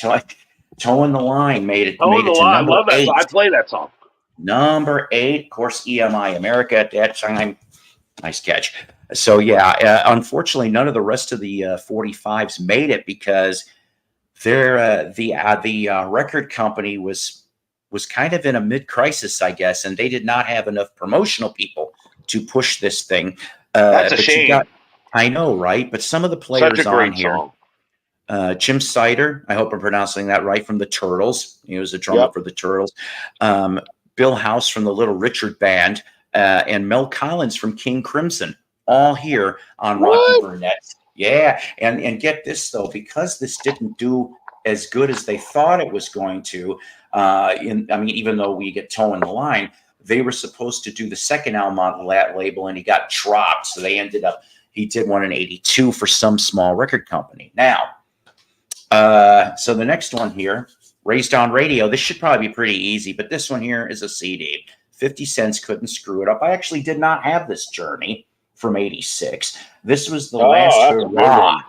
Towing the Line made it. Towing the to Line. number Love that. 8. I play that song. Number 8, of course, EMI America at that time. Nice catch. So yeah, unfortunately, none of the rest of the 45s made it because the record company was kind of in a mid-crisis, I guess, and they did not have enough promotional people to push this thing. That's a shame. I know, right? But some of the players Such a great on here. Song. Jim Sider, I hope I'm pronouncing that right, from the Turtles. He was a drummer for the Turtles. Bill House from the Little Richard Band, and Mel Collins from King Crimson, all here on Rocky Burnett. Yeah, and get this though, because this didn't do as good as they thought it was going to. Even though we get Towing the Line, they were supposed to do the second album on that label, and he got dropped. So they ended up. He did one in '82 for some small record company. Now, so the next one here, Raised on Radio. This should probably be pretty easy, but this one here is a CD. 50 cents couldn't screw it up. I actually did not have this Journey from '86. This was the last hurrah.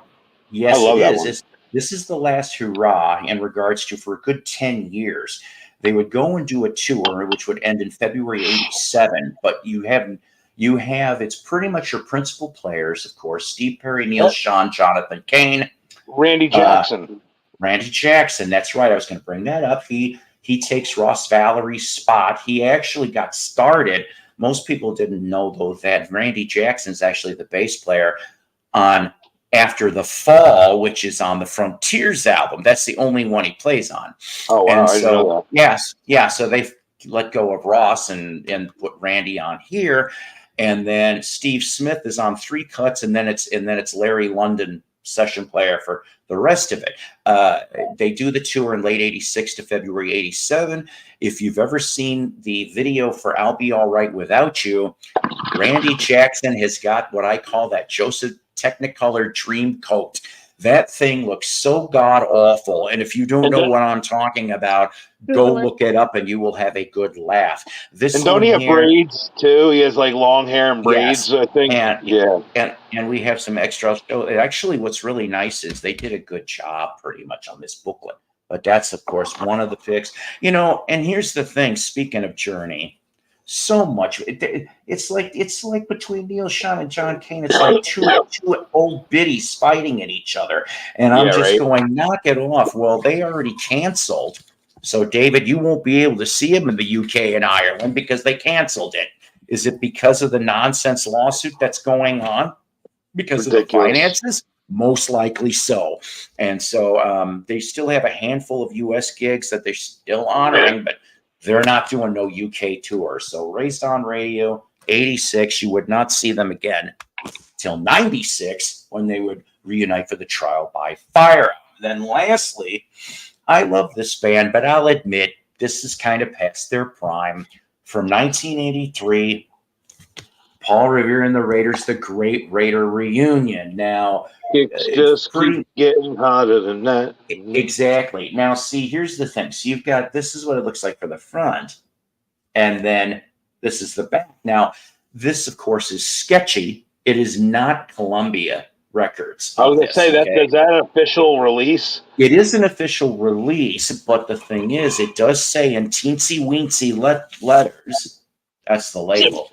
Yes, it is. This is the last hurrah in regards to, for a good 10 years. They would go and do a tour, which would end in February '87, but you have, it's pretty much your principal players, of course, Steve Perry, Neil Schon, Jonathan Cain. Randy Jackson. Randy Jackson, that's right. I was going to bring that up. He takes Ross Valerie's spot. He actually got started. Most people didn't know, though, that Randy Jackson's actually the bass player on After the Fall, which is on the Frontiers album. That's the only one he plays on. Oh, wow. And I didn't know that. Yes. Yeah. So they let go of Ross and put Randy on here. And then Steve Smith is on 3 cuts, and then it's Larry London, session player, for the rest of it. They do the tour in late '86 to February '87. If you've ever seen the video for I'll Be All Right Without You, Randy Jackson has got what I call that Joseph Technicolor dream coat. That thing looks so god awful. And if you don't know what I'm talking about, go look it up and you will have a good laugh. And don't he have braids too? He has like long hair and braids, I think. And we have some extra. Actually, what's really nice is they did a good job pretty much on this booklet. But that's, of course, one of the picks. And here's the thing, speaking of Journey, so much. It's like between Neil Schon and John Cain, it's like two old biddies fighting at each other. And I'm going, knock it off. Well, they already canceled. So, David, you won't be able to see him in the UK and Ireland because they canceled it. Is it because of the nonsense lawsuit that's going on? Because of the finances? Most likely so. And so they still have a handful of US gigs that they're still honoring, but they're not doing no UK tour. So Raised on Radio, '86, you would not see them again till '96 when they would reunite for the Trial by Fire. Then lastly, I love this band, but I'll admit this is kind of past their prime. From 1983, Paul Revere and the Raiders, the Great Raider Reunion. Now, It's it's just pretty keep getting harder than that. exactly. Now, see, here's the thing. So you've got this is what it looks like for the front, and then this is the back. Now, this, of course, is sketchy. It is not Columbia Records. I was going to say, is that an official release? It is an official release, but the thing is, it does say in teensy weensy letters, that's the label.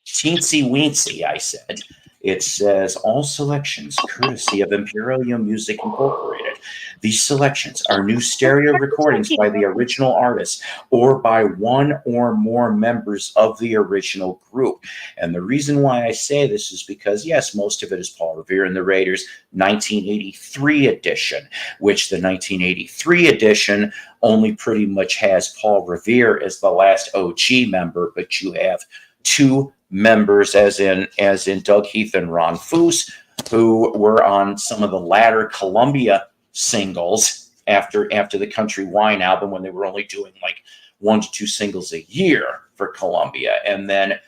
Teensy weensy, I said. It says all selections courtesy of Imperial Music Incorporated. These selections are new stereo recordings by the original artist or by one or more members of the original group. And the reason why I say this is because, yes, most of it is Paul Revere and the Raiders 1983 edition, which the 1983 edition only pretty much has Paul Revere as the last OG member, but you have two members, as in Doug Heath and Ron Foose, who were on some of the latter Columbia singles after the Country Wine album, when they were only doing like 1 to 2 singles a year for Columbia. And then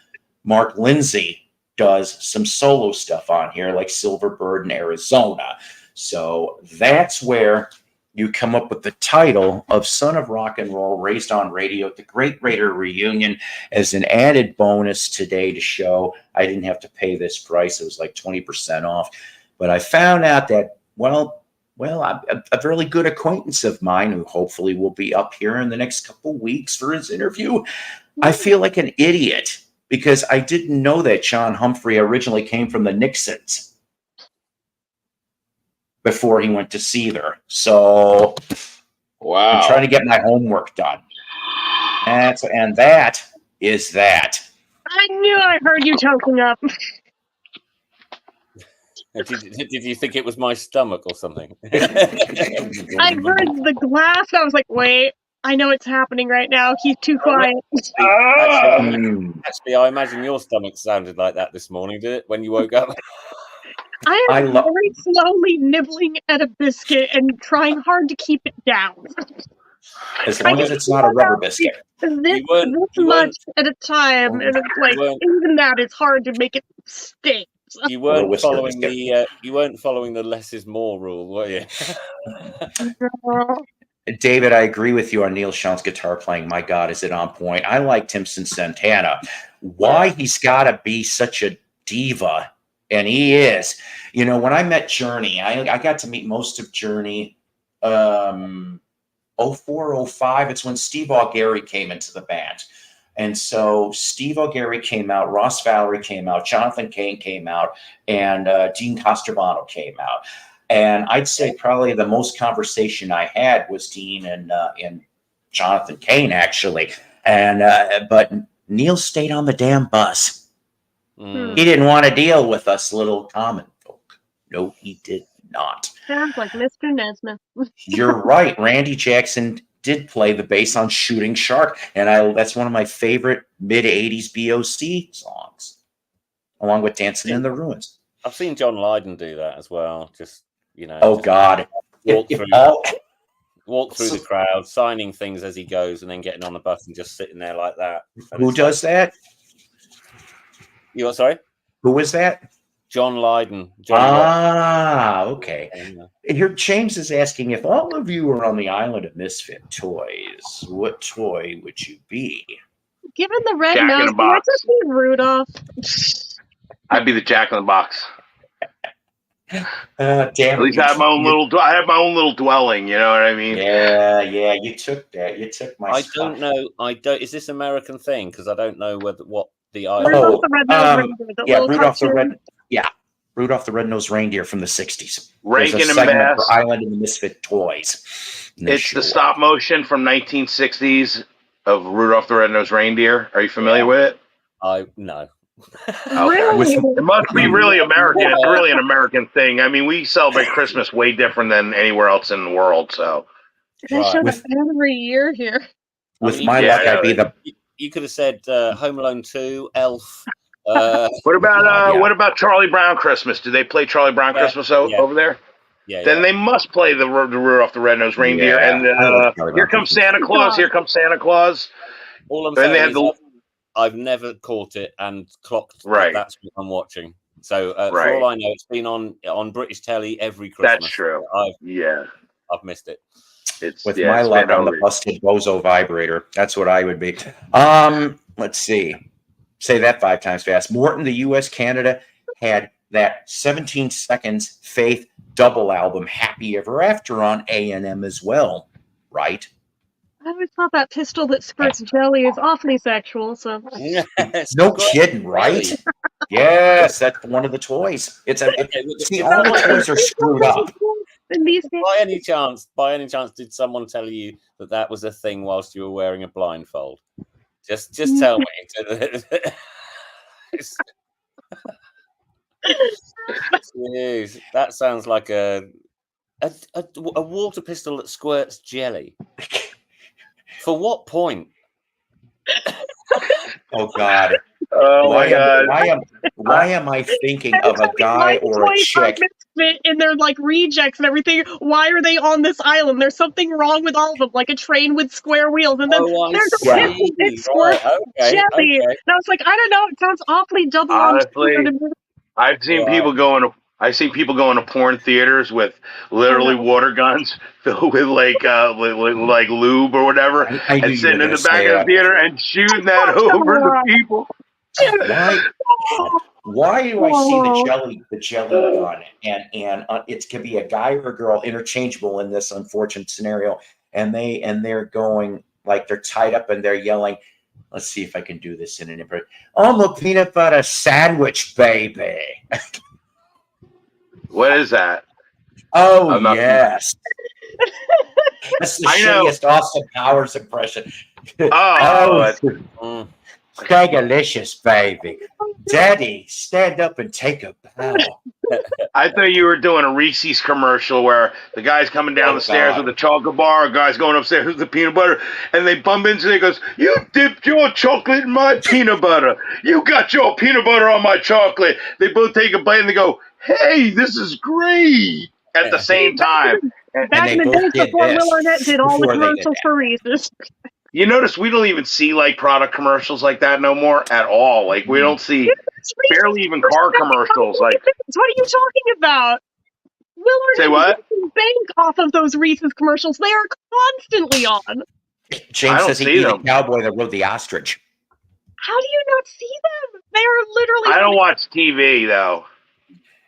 Mark Lindsay does some solo stuff on here, like Silverbird in Arizona. So that's where you come up with the title of Son of Rock and Roll, Raised on Radio at the Great Raider Reunion. As an added bonus today to show, I didn't have to pay this price. It was like 20% off. But I found out that, well, a really good acquaintance of mine, who hopefully will be up here in the next couple weeks for his interview, I feel like an idiot because I didn't know that John Humphrey originally came from the Nixons before he went to Seether. So wow, I'm trying to get my homework done. And that is that. I knew I heard you choking up. Did you think it was my stomach or something? I heard the glass. I was like, wait, I know it's happening right now. He's too quiet. Actually, I imagine your stomach sounded like that this morning, did it, when you woke up? I am very slowly nibbling at a biscuit and trying hard to keep it down. As long as it's not a rubber biscuit. This much at a time, and it's like even that, it's hard to make it stay. You weren't following the less is more rule, were you? David, I agree with you on Neil Sean's guitar playing. My God, is it on point? I like Timson Santana. Why he's got to be such a diva, and he is. You know, when I met Journey, I got to meet most of Journey 04, 05. It's when Steve Augeri came into the band. And so Steve Augeri came out, Ross Valerie came out, Jonathan Cain came out, and Dean Castrobanno came out. And I'd say probably the most conversation I had was Dean and Jonathan Cain, actually. And but Neil stayed on the damn bus. He didn't want to deal with us little common folk. No, he did not. Sounds like Mr. Nesmith. You're right. Randy Jackson did play the bass on Shooting Shark, and that's one of my favorite mid-'80s BOC songs, along with Dancing in the Ruins. I've seen John Lydon do that as well. Just, you know. Oh, God. Walk through the crowd, signing things as he goes, and then getting on the bus and just sitting there like that. Who does that? You what, sorry? Who is that? John Lydon. Okay. Here, James is asking, if all of you were on the island of misfit toys, what toy would you be? Given the red Jack nose, in the Box. let's just be Rudolph. I'd be the Jack in the Box. Damn. At least I have my own little. I have my own little dwelling. You know what I mean? Yeah. You took that. You took my. I don't know. Is this American thing? Because I don't know what the Rudolph the Red-Nosed Reindeer, yeah, Rudolph the Red. Yeah, Rudolph the Red-Nosed Reindeer from the '60s. Rankin There's a and segment Bass. for Island of the Misfit Toys. It's the stop motion from 1960s of Rudolph the Red-Nosed Reindeer. Are you familiar with it? No. Really? It must be really American. It's really an American thing. I mean, we celebrate Christmas way different than anywhere else in the world. So They show up every year here. With my luck, I'd be the. You could have said Home Alone 2, Elf. What about Charlie Brown Christmas? Do they play Charlie Brown Christmas over there? then they must play the Rudolph the Red-Nosed Reindeer, Yeah, and I like Charlie Here Brown Comes Christmas. Santa Claus. Here Comes Santa Claus. All I'm And they saying had is the I've never caught it and clocked Right. that's what I'm watching. So for Right. all I know, it's been on British telly every Christmas. That's true. I've missed it. With my luck, I'm the busted bozo vibrator. That's what I would be. Let's see. Say that 5 times fast. Morton, the U.S. Canada, had that 17 seconds Faith double album, Happy Ever After, on A&M as well, right? I always thought that pistol that squirts jelly is awfully sexual. So no kidding, right? Yes, that's one of the toys. It's a see, all the toys are screwed up. By any chance, did someone tell you that was a thing whilst you were wearing a blindfold? Just tell me. Jeez, that sounds like a water pistol that squirts jelly. For what point? Oh God! Oh my God! Why am I thinking of a guy or a chick? And they're like rejects and everything. Why are they on this island? There's something wrong with all of them, like a train with square wheels. And then there's a pistol that squirts jelly. And I was like, I don't know. It sounds awfully double. Honestly, I've seen people going to porn theaters with literally water guns filled with like lube or whatever, and sitting in the back of the theater and shooting that over the people. Why do I see the jelly gun and it could be a guy or a girl interchangeable in this unfortunate scenario, and they're going like they're tied up and they're yelling. Let's see if I can do this in an imprint. I'm a peanut butter sandwich, baby. What is that? Oh, yes. That's the shittiest Austin Powers impression. Skagalicious, baby. Daddy, stand up and take a bow. I thought you were doing a Reese's commercial where the guy's coming down the stairs with a chocolate bar, a guy's going upstairs with the peanut butter, and they bump into it and he goes, "You dipped your chocolate in my peanut butter. You got your peanut butter on my chocolate." They both take a bite and they go, "Hey, this is great," at the same time. Back in the days before Will Arnett did all the commercials for Reese's. You notice we don't even see like product commercials like that no more at all. Like we don't see barely even car commercials. Like, what are you talking about? Will Arnett bank off of those Reese's commercials. They are constantly on. James says he beat a cowboy that rode the ostrich. How do you not see them? They are literally. I don't watch TV though.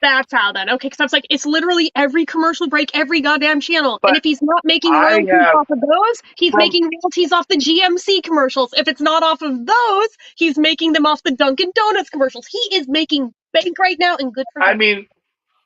That's how then. Okay, because I was like, it's literally every commercial break, every goddamn channel. And if he's not making royalties off of those, he's making royalties off the GMC commercials. If it's not off of those, he's making them off the Dunkin' Donuts commercials. He is making bank right now, and good for him. I mean,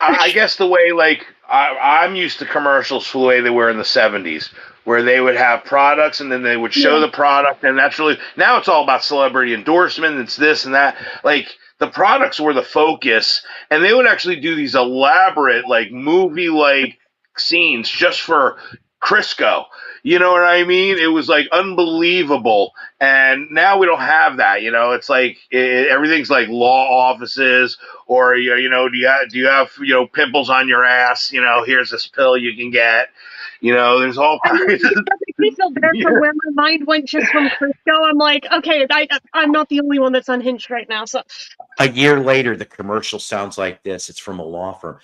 I guess the way, like, I'm used to commercials the way they were in the 70s, where they would have products and then they would show the product, and that's really, now it's all about celebrity endorsement, it's this and that. Like, the products were the focus, and they would actually do these elaborate, like, movie-like scenes just for Crisco. You know what I mean? It was, like, unbelievable. And now we don't have that, you know? It's like, everything's like law offices, or, you know, do you have, you know, pimples on your ass? You know, here's this pill you can get. You know, there's all kinds of... I feel bad for where my mind went just from Crisco. I'm like, okay, I'm not the only one that's unhinged right now. So a year later, the commercial sounds like this. It's from a law firm.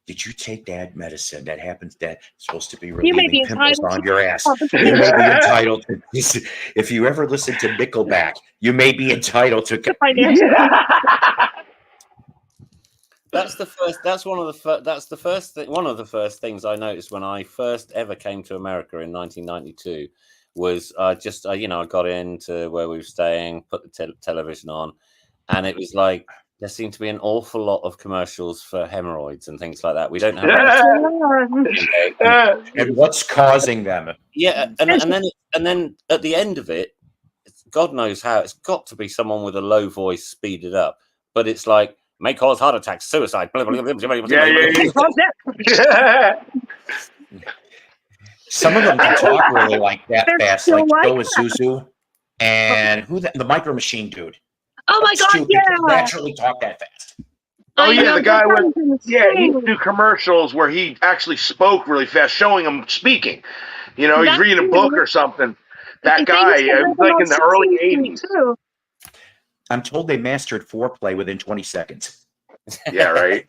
Did you take that medicine that happens that's supposed to be relieving pimples on your ass? You may be entitled to, if you ever listen to Nickelback, you may be entitled to That's the first. That's one of the. That's the first. One of the first things I noticed when I first ever came to America in 1992 was just you know, I got into where we were staying, put the television on, and it was like there seemed to be an awful lot of commercials for hemorrhoids and things like that. We don't have. And what's causing them? Yeah, and then at the end of it, God knows how, it's got to be someone with a low voice speeded up, but it's like. May cause heart attacks, suicide. Some of them can talk really like that fast, like Joe Isuzu and the Micro Machine dude. Oh my God, yeah! Naturally talk that fast. Oh I yeah, know, the guy that with sounds he used to insane. do commercials where he actually spoke really fast, showing him speaking. You know, he's That reading a book or something. That they guy, used to it have was them like on in the early Sesame Street, '80s. too. I'm told they mastered foreplay within 20 seconds. Yeah, right.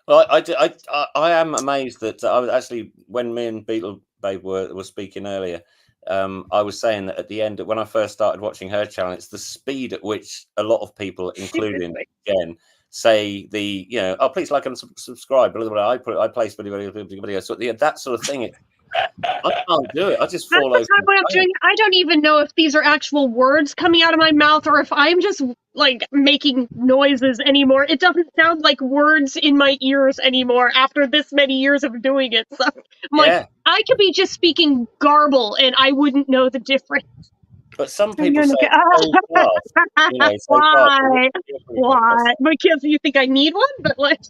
Well, I am amazed that I was actually, when me and Beetle Babe were speaking earlier, I was saying that at the end, when I first started watching her channel, it's the speed at which a lot of people, including Jen, say oh, please like and subscribe. Blah, blah, blah. I place video. So that sort of thing. I can't do it. I just That's fall the over. time when I'm doing it. I don't even know if these are actual words coming out of my mouth or if I'm just like making noises anymore. It doesn't sound like words in my ears anymore after this many years of doing it. So I'm like, I could be just speaking garble and I wouldn't know the difference. But some people say it's so fast. Why? Why? Because you think I need one, but like,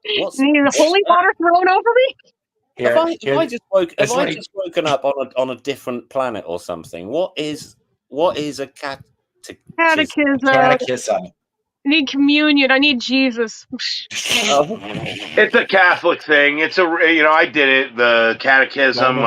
need holy water thrown over me? Have I just woken up on a different planet or something? What is a Catechism. Catechism. I need communion. I need Jesus. It's a Catholic thing. It's I did it. The catechism.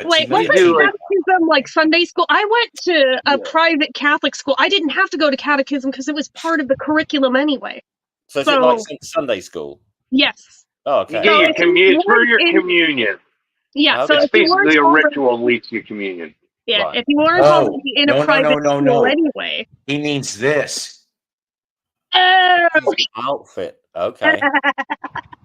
Wait, wasn't catechism like Sunday school? I went to a private Catholic school. I didn't have to go to catechism because it was part of the curriculum anyway. So is it like Sunday school? Yes. Oh, okay. You get it's for your communion. Yeah, so it's basically a ritual leads to your communion. Yeah, if you weren't already in a private school anyway. He means this. Outfit. Okay.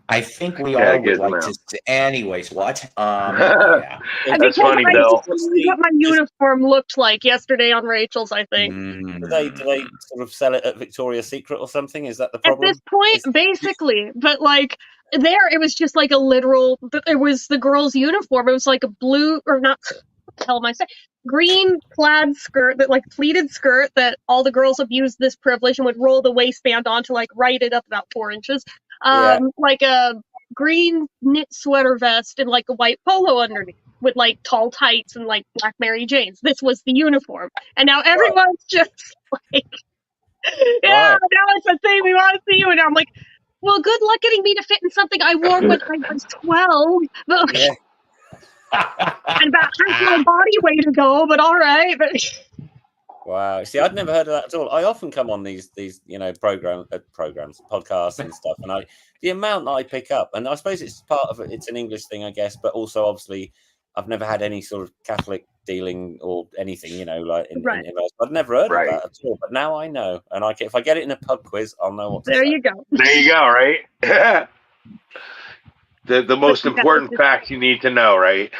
I think we all would like to see. Anyways, what? Yeah. That's funny, Bill. What my uniform looked like yesterday on Rachel's, I think. Do they sort of sell it at Victoria's Secret or something? Is that the problem? At this point, basically. But like there, it was just like a literal. It was the girl's uniform. It was like a blue or not. What the hell am I saying? Green plaid skirt, that like pleated skirt that all the girls abused this privilege and would roll the waistband on to like right it up about 4 inches. Like a green knit sweater vest and like a white polo underneath with like tall tights and like black Mary Janes. This was the uniform. And now everyone's just like, now it's a thing, we want to see you. And I'm like, well, good luck getting me to fit in something I wore when I was 12. But, and about half my body weight ago, but all right. Wow. See, I'd never heard of that at all. I often come on these programs, podcasts and stuff, and the amount that I pick up, and I suppose it's part of it. It's an English thing, I guess, but also obviously I've never had any sort of Catholic dealing or anything, like in I've never heard of that at all. But now I know, and if I get it in a pub quiz, I'll know what to say. There you go. There you go. Right. The most important facts you need to know, right?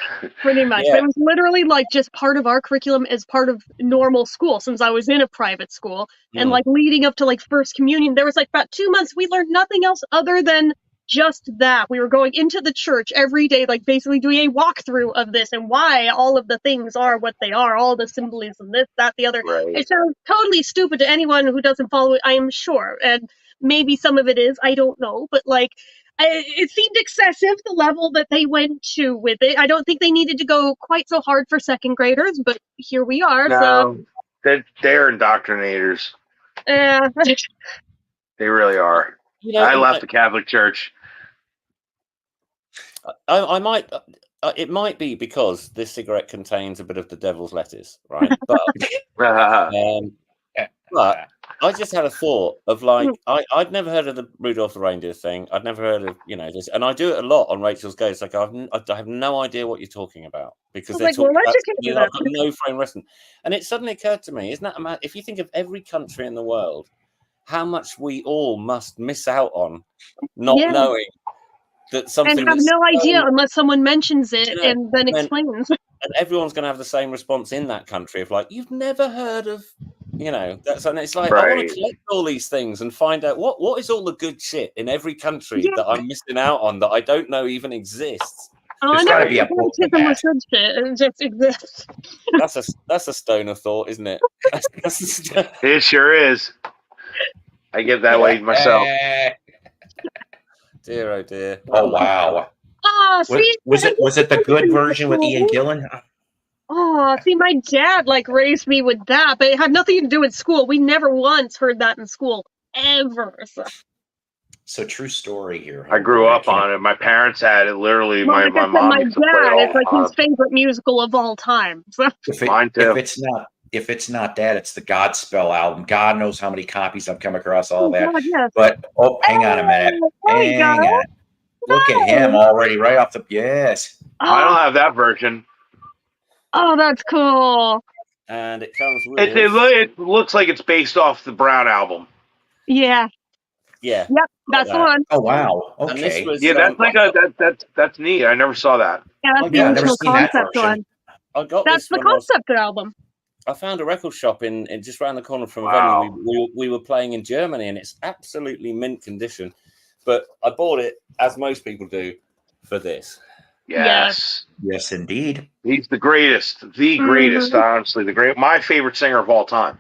Pretty much. It was literally like just part of our curriculum as part of normal school since I was in a private school. And like leading up to like first communion, there was like about 2 months we learned nothing else other than just that. We were going into the church every day, like basically doing a walkthrough of this and why all of the things are what they are, all the symbolism, this, that, the other. Right. It sounds totally stupid to anyone who doesn't follow it, I am sure. And maybe some of it is, I don't know. But like, it seemed excessive, the level that they went to with it. I don't think they needed to go quite so hard for second graders, but here we are. No, they're indoctrinators. Yeah. They really are. I left the Catholic Church. I might. It might be because this cigarette contains a bit of the devil's lettuce, right? But but I just had a thought of like I'd never heard of the Rudolph the Reindeer thing. I'd never heard of this, and I do it a lot on Rachel's Go. It's like I have no idea what you're talking about because they're talking about something I've got no frame wrestling. And it suddenly occurred to me, isn't that if you think of every country in the world, how much we all must miss out on not knowing that something and have no idea unless someone mentions it and then explains. And everyone's going to have the same response in that country of like, you've never heard of. That's and it's like I want to collect all these things and find out what is all the good shit in every country that I'm missing out on that I don't know even exists. There's got to be a book for that. It just exists. That's a stoner thought, isn't it? It sure is. I get that way myself. Dear, oh dear. Oh wow. See, was it the good version with Ian Gillan? Oh, see, my dad like raised me with that, but it had nothing to do with school. We never once heard that in school. ever. So true story here. I grew up on it. My parents had it. Literally, Well, my like I said, mom my used to play it dad, all it's like the his time. favorite musical of all time. So. Mine too. If it's not that, it's the Godspell album. God knows how many copies I've come across all that. God, yes. But hang on a minute. Hang on. Look at him already right off the yes. I don't have that version. Oh, that's cool. And it comes with It looks like it's based off the Brown album. Yeah. Yeah. Yep, that's the one. Oh wow. And this Okay. was, Yeah, that's like that's neat. I never saw that. Yeah, that's the I've never original seen that concept version. one. I got That's this the when I was- concept album. I found a record shop in just around the corner from a Wow. venue. We were playing in Germany, and it's absolutely mint condition. But I bought it, as most people do, for this. Yes. Yes, indeed. He's the greatest. The greatest, honestly. My favorite singer of all time.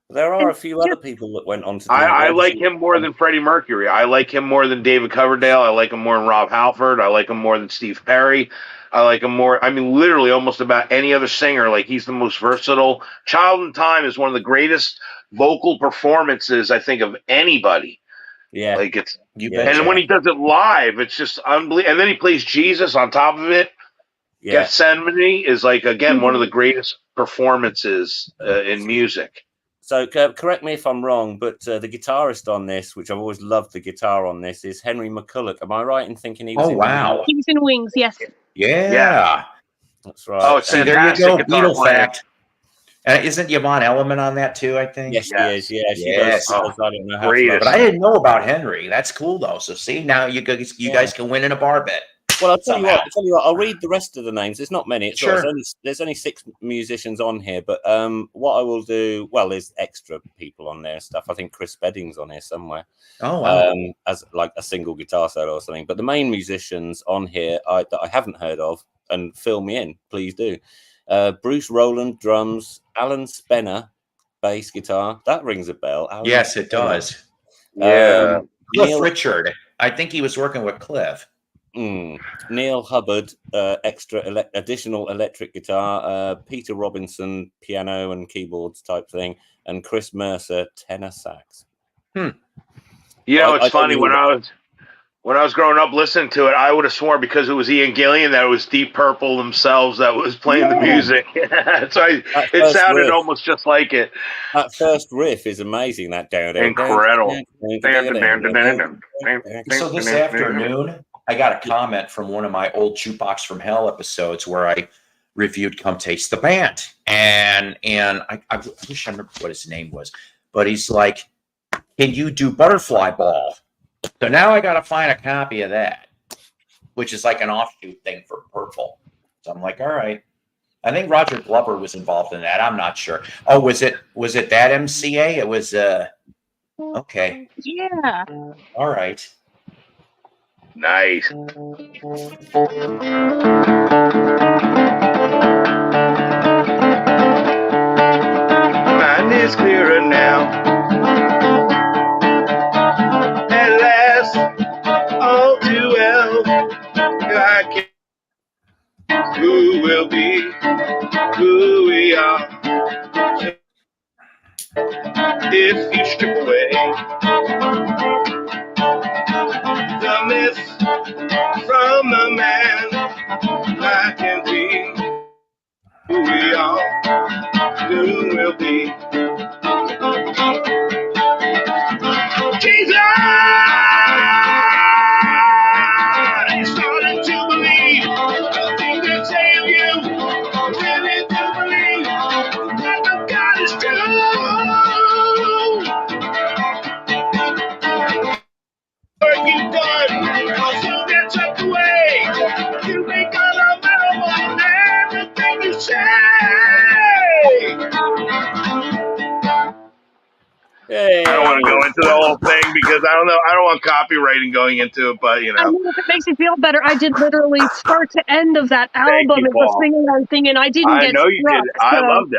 There are a few other people that went on to do I like him more than Freddie Mercury. I like him more than David Coverdale. I like him more than Rob Halford. I like him more than Steve Perry. I like him more. I mean, literally almost about any other singer. Like, he's the most versatile. Child in Time is one of the greatest vocal performances, I think, of anybody. Yeah. Like, it's, bet. and when he does it live, it's just unbelievable. And then he plays Jesus on top of it. Yeah. Gethsemane is, like, again, one of the greatest performances in music. So correct me if I'm wrong, but the guitarist on this, which I've always loved the guitar on this, is Henry McCulloch. Am I right in thinking he was in wow. He was in Wings, yes. Yeah. That's right. Oh, it's See, there you fantastic go. guitar Beatle playing. fact. Isn't Yvonne Elliman on that too, I think? Yes, she is. Yeah, she does. Oh, I don't know how greatest. But I didn't know about Henry. That's cool though. So see, now you guys can win in a bar bet. Well, I'll tell you what. I'll read the rest of the names. There's not many. Sure. There's only 6 musicians on here. But what I will do, well, there's extra people on there and stuff. I think Chris Spedding's on here somewhere. Oh wow. As like a single guitar solo or something. But the main musicians on here that I haven't heard of, and fill me in, please do. Bruce Rowland, drums. Alan Spenner, bass guitar. That rings a bell. Alan Yes, it Spenner. does. Yeah. Cliff Richard. I think he was working with Cliff. Neil Hubbard, additional electric guitar. Peter Robinson, piano and keyboards type thing, and Chris Mercer, tenor sax. You know, it's funny, when I was growing up listening to it, I would have sworn because it was Ian Gillan that it was Deep Purple themselves that was playing the music. So it sounded riff, almost just like it. That first riff is amazing. That down there. Incredible. So this afternoon, I got a comment from one of my old Jukebox from Hell episodes where I reviewed Come Taste the Band. And I wish I remember what his name was. But he's like, can you do Butterfly Ball? So now I got to find a copy of that, which is like an offshoot thing for Purple. So I'm like, all right. I think Roger Glover was involved in that. I'm not sure. Oh, was it that MCA? It was okay. Yeah. All right. Nice. Mind is clearer now. At last, all too well. I can who will be, who we are. If you strip away the myth from the man, I can be who we are, who will be. Jesus! You started to believe the things that save you. Really do believe that the God is true. What you've done, I'll soon get tucked away. You think I'm available in everything you say. Hey. I don't want to go into the whole thing because I don't know. I don't want copywriting going into it, but you know. I mean, if it makes you feel better, I did literally start to end of that album you, and was singing and thing, and I didn't I get know you struck. did. I loved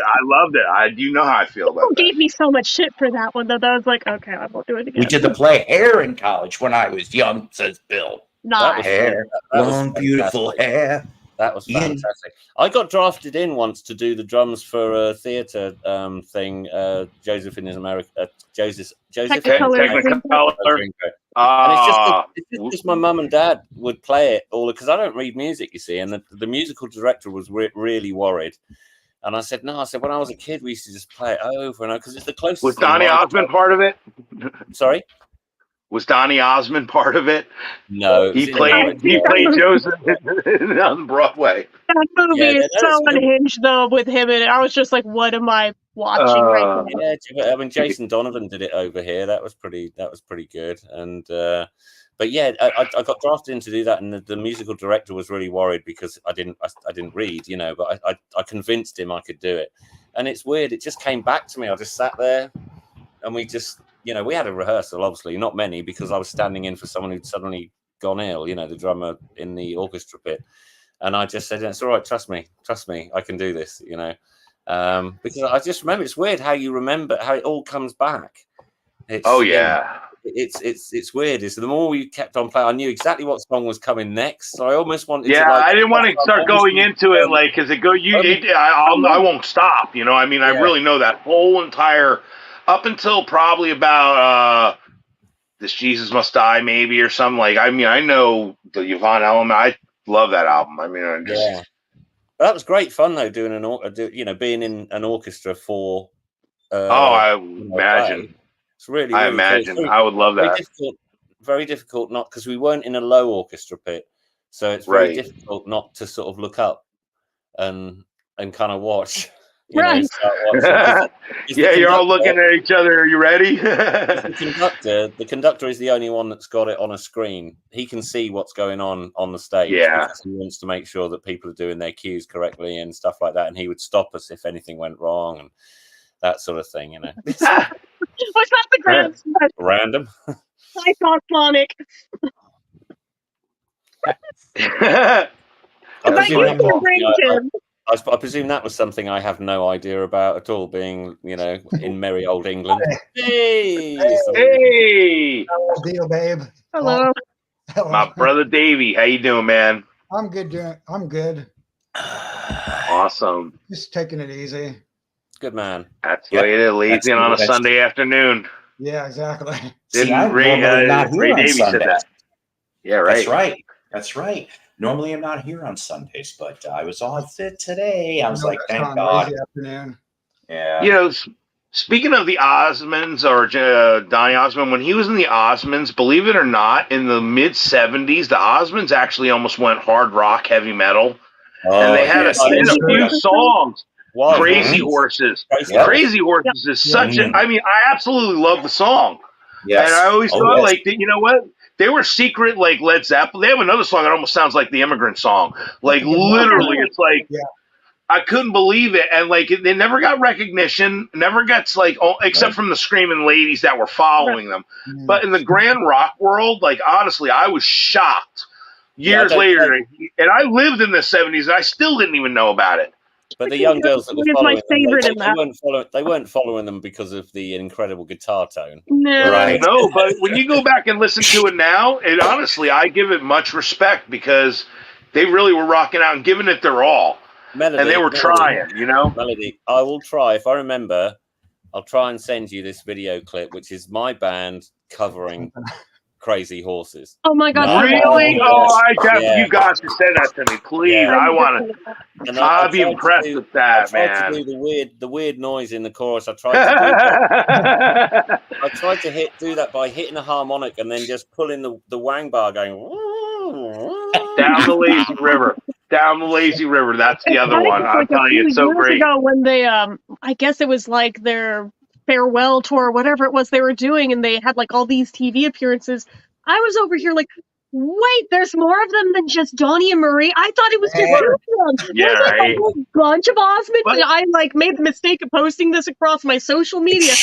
it. You know how I feel about People that. gave me so much shit for that one that I was like, okay, I won't do it again. We did the play Hair in college when I was young, says Bill. Nice. Hair, long, beautiful hair. That was fantastic. I got drafted in once to do the drums for a theatre thing. Joseph in his America. Joseph. Technicolor. And it's just my mum and dad would play it all because I don't read music, you see. And the musical director was really worried. And I said, no. I said, when I was a kid, we used to just play it over and over because it's the closest. Was Donny Osmond part of it? Sorry. Was Donny Osmond part of it? No, he played Joseph on Broadway. That movie is so unhinged though with him in it. I was just like, what am I watching right now? Yeah, I mean Jason Donovan did it over here. That was pretty good. And but yeah, I got drafted in to do that, and the musical director was really worried because I didn't read, you know, but I convinced him I could do it. And it's weird, it just came back to me. I just sat there and we just, you know, we had a rehearsal, obviously, not many, because I was standing in for someone who'd suddenly gone ill, you know, the drummer in the orchestra pit. And I just said, it's all right, trust me, I can do this, you know. Because I just remember, it's weird how you remember how it all comes back. It's weird. It's the more we kept on playing, I knew exactly what song was coming next. So I almost wanted to. Yeah, I didn't want to start going into it like, because it go. I won't stop. You know, I mean, I really know that whole entire. Up until probably about This Jesus Must Die, maybe, or something. Like, I mean, I know the Yvonne element. I love that album. I mean, But that was great fun though, doing being in an orchestra for. I imagine. It's really. I imagine. Cool. I would love that. Very difficult, not because we weren't in a low orchestra pit, so it's very difficult not to sort of look up and kind of watch. You know, you're all looking at each other. Are you ready? The conductor is the only one that's got it on a screen. He can see what's going on the stage. Yeah, because he wants to make sure that people are doing their cues correctly and stuff like that. And he would stop us if anything went wrong and that sort of thing. You know, what's not the grand random? I thought Sonic. I presume that was something I have no idea about at all, being, you know, in merry old England. Hey! Deal, babe. Hello. My brother Davey. How you doing, man? I'm good. I'm good. Awesome. Just taking it easy. Good man. That's the way it is. Lazy on a Sunday afternoon. Yeah, exactly. Ray Davey said that. Yeah, right. That's right. Normally, I'm not here on Sundays, but I was off it today. I was like, thank God. Afternoon. Yeah. You know, speaking of the Osmonds or Donny Osmond, when he was in the Osmonds, believe it or not, in the mid '70s, the Osmonds actually almost went hard rock, heavy metal, and they had a few songs. Wow. Crazy Horses. Crazy Horses is such a. I mean, I absolutely love the song. Yes. And I always thought, like, you know what? They were secret, like Led Zeppelin. They have another song that almost sounds like the Immigrant Song. Like, literally, it's like, I couldn't believe it. And, like, they never got recognition, never got, like, except from the screaming ladies that were following them. But in the grand rock world, like, honestly, I was shocked years later. And I lived in the 70s, and I still didn't even know about it. But the young girls that were following they weren't following them because of the incredible guitar tone. No. Right. No, but when you go back and listen to it now, and honestly, I give it much respect because they really were rocking out and giving it their all. And they were trying, you know? Melody, I will try. If I remember, I'll try and send you this video clip, which is my band covering Crazy Horses. Oh my God! Really? You guys can send that to me, please. Yeah. I want to. I'll be impressed with that, man. I tried to do the weird noise in the chorus. I tried to do that. I tried to do that by hitting a harmonic and then just pulling the wang bar, going down the lazy river. Down the lazy river. That's the other one. I'll tell you, it's so great. Ago when they, I guess it was like their farewell tour, whatever it was they were doing, and they had like all these TV appearances. I was over here like, wait, there's more of them than just Donnie and Marie. I thought it was just two of them. Yeah, right. A whole bunch of Osmonds, and I like made the mistake of posting this across my social media.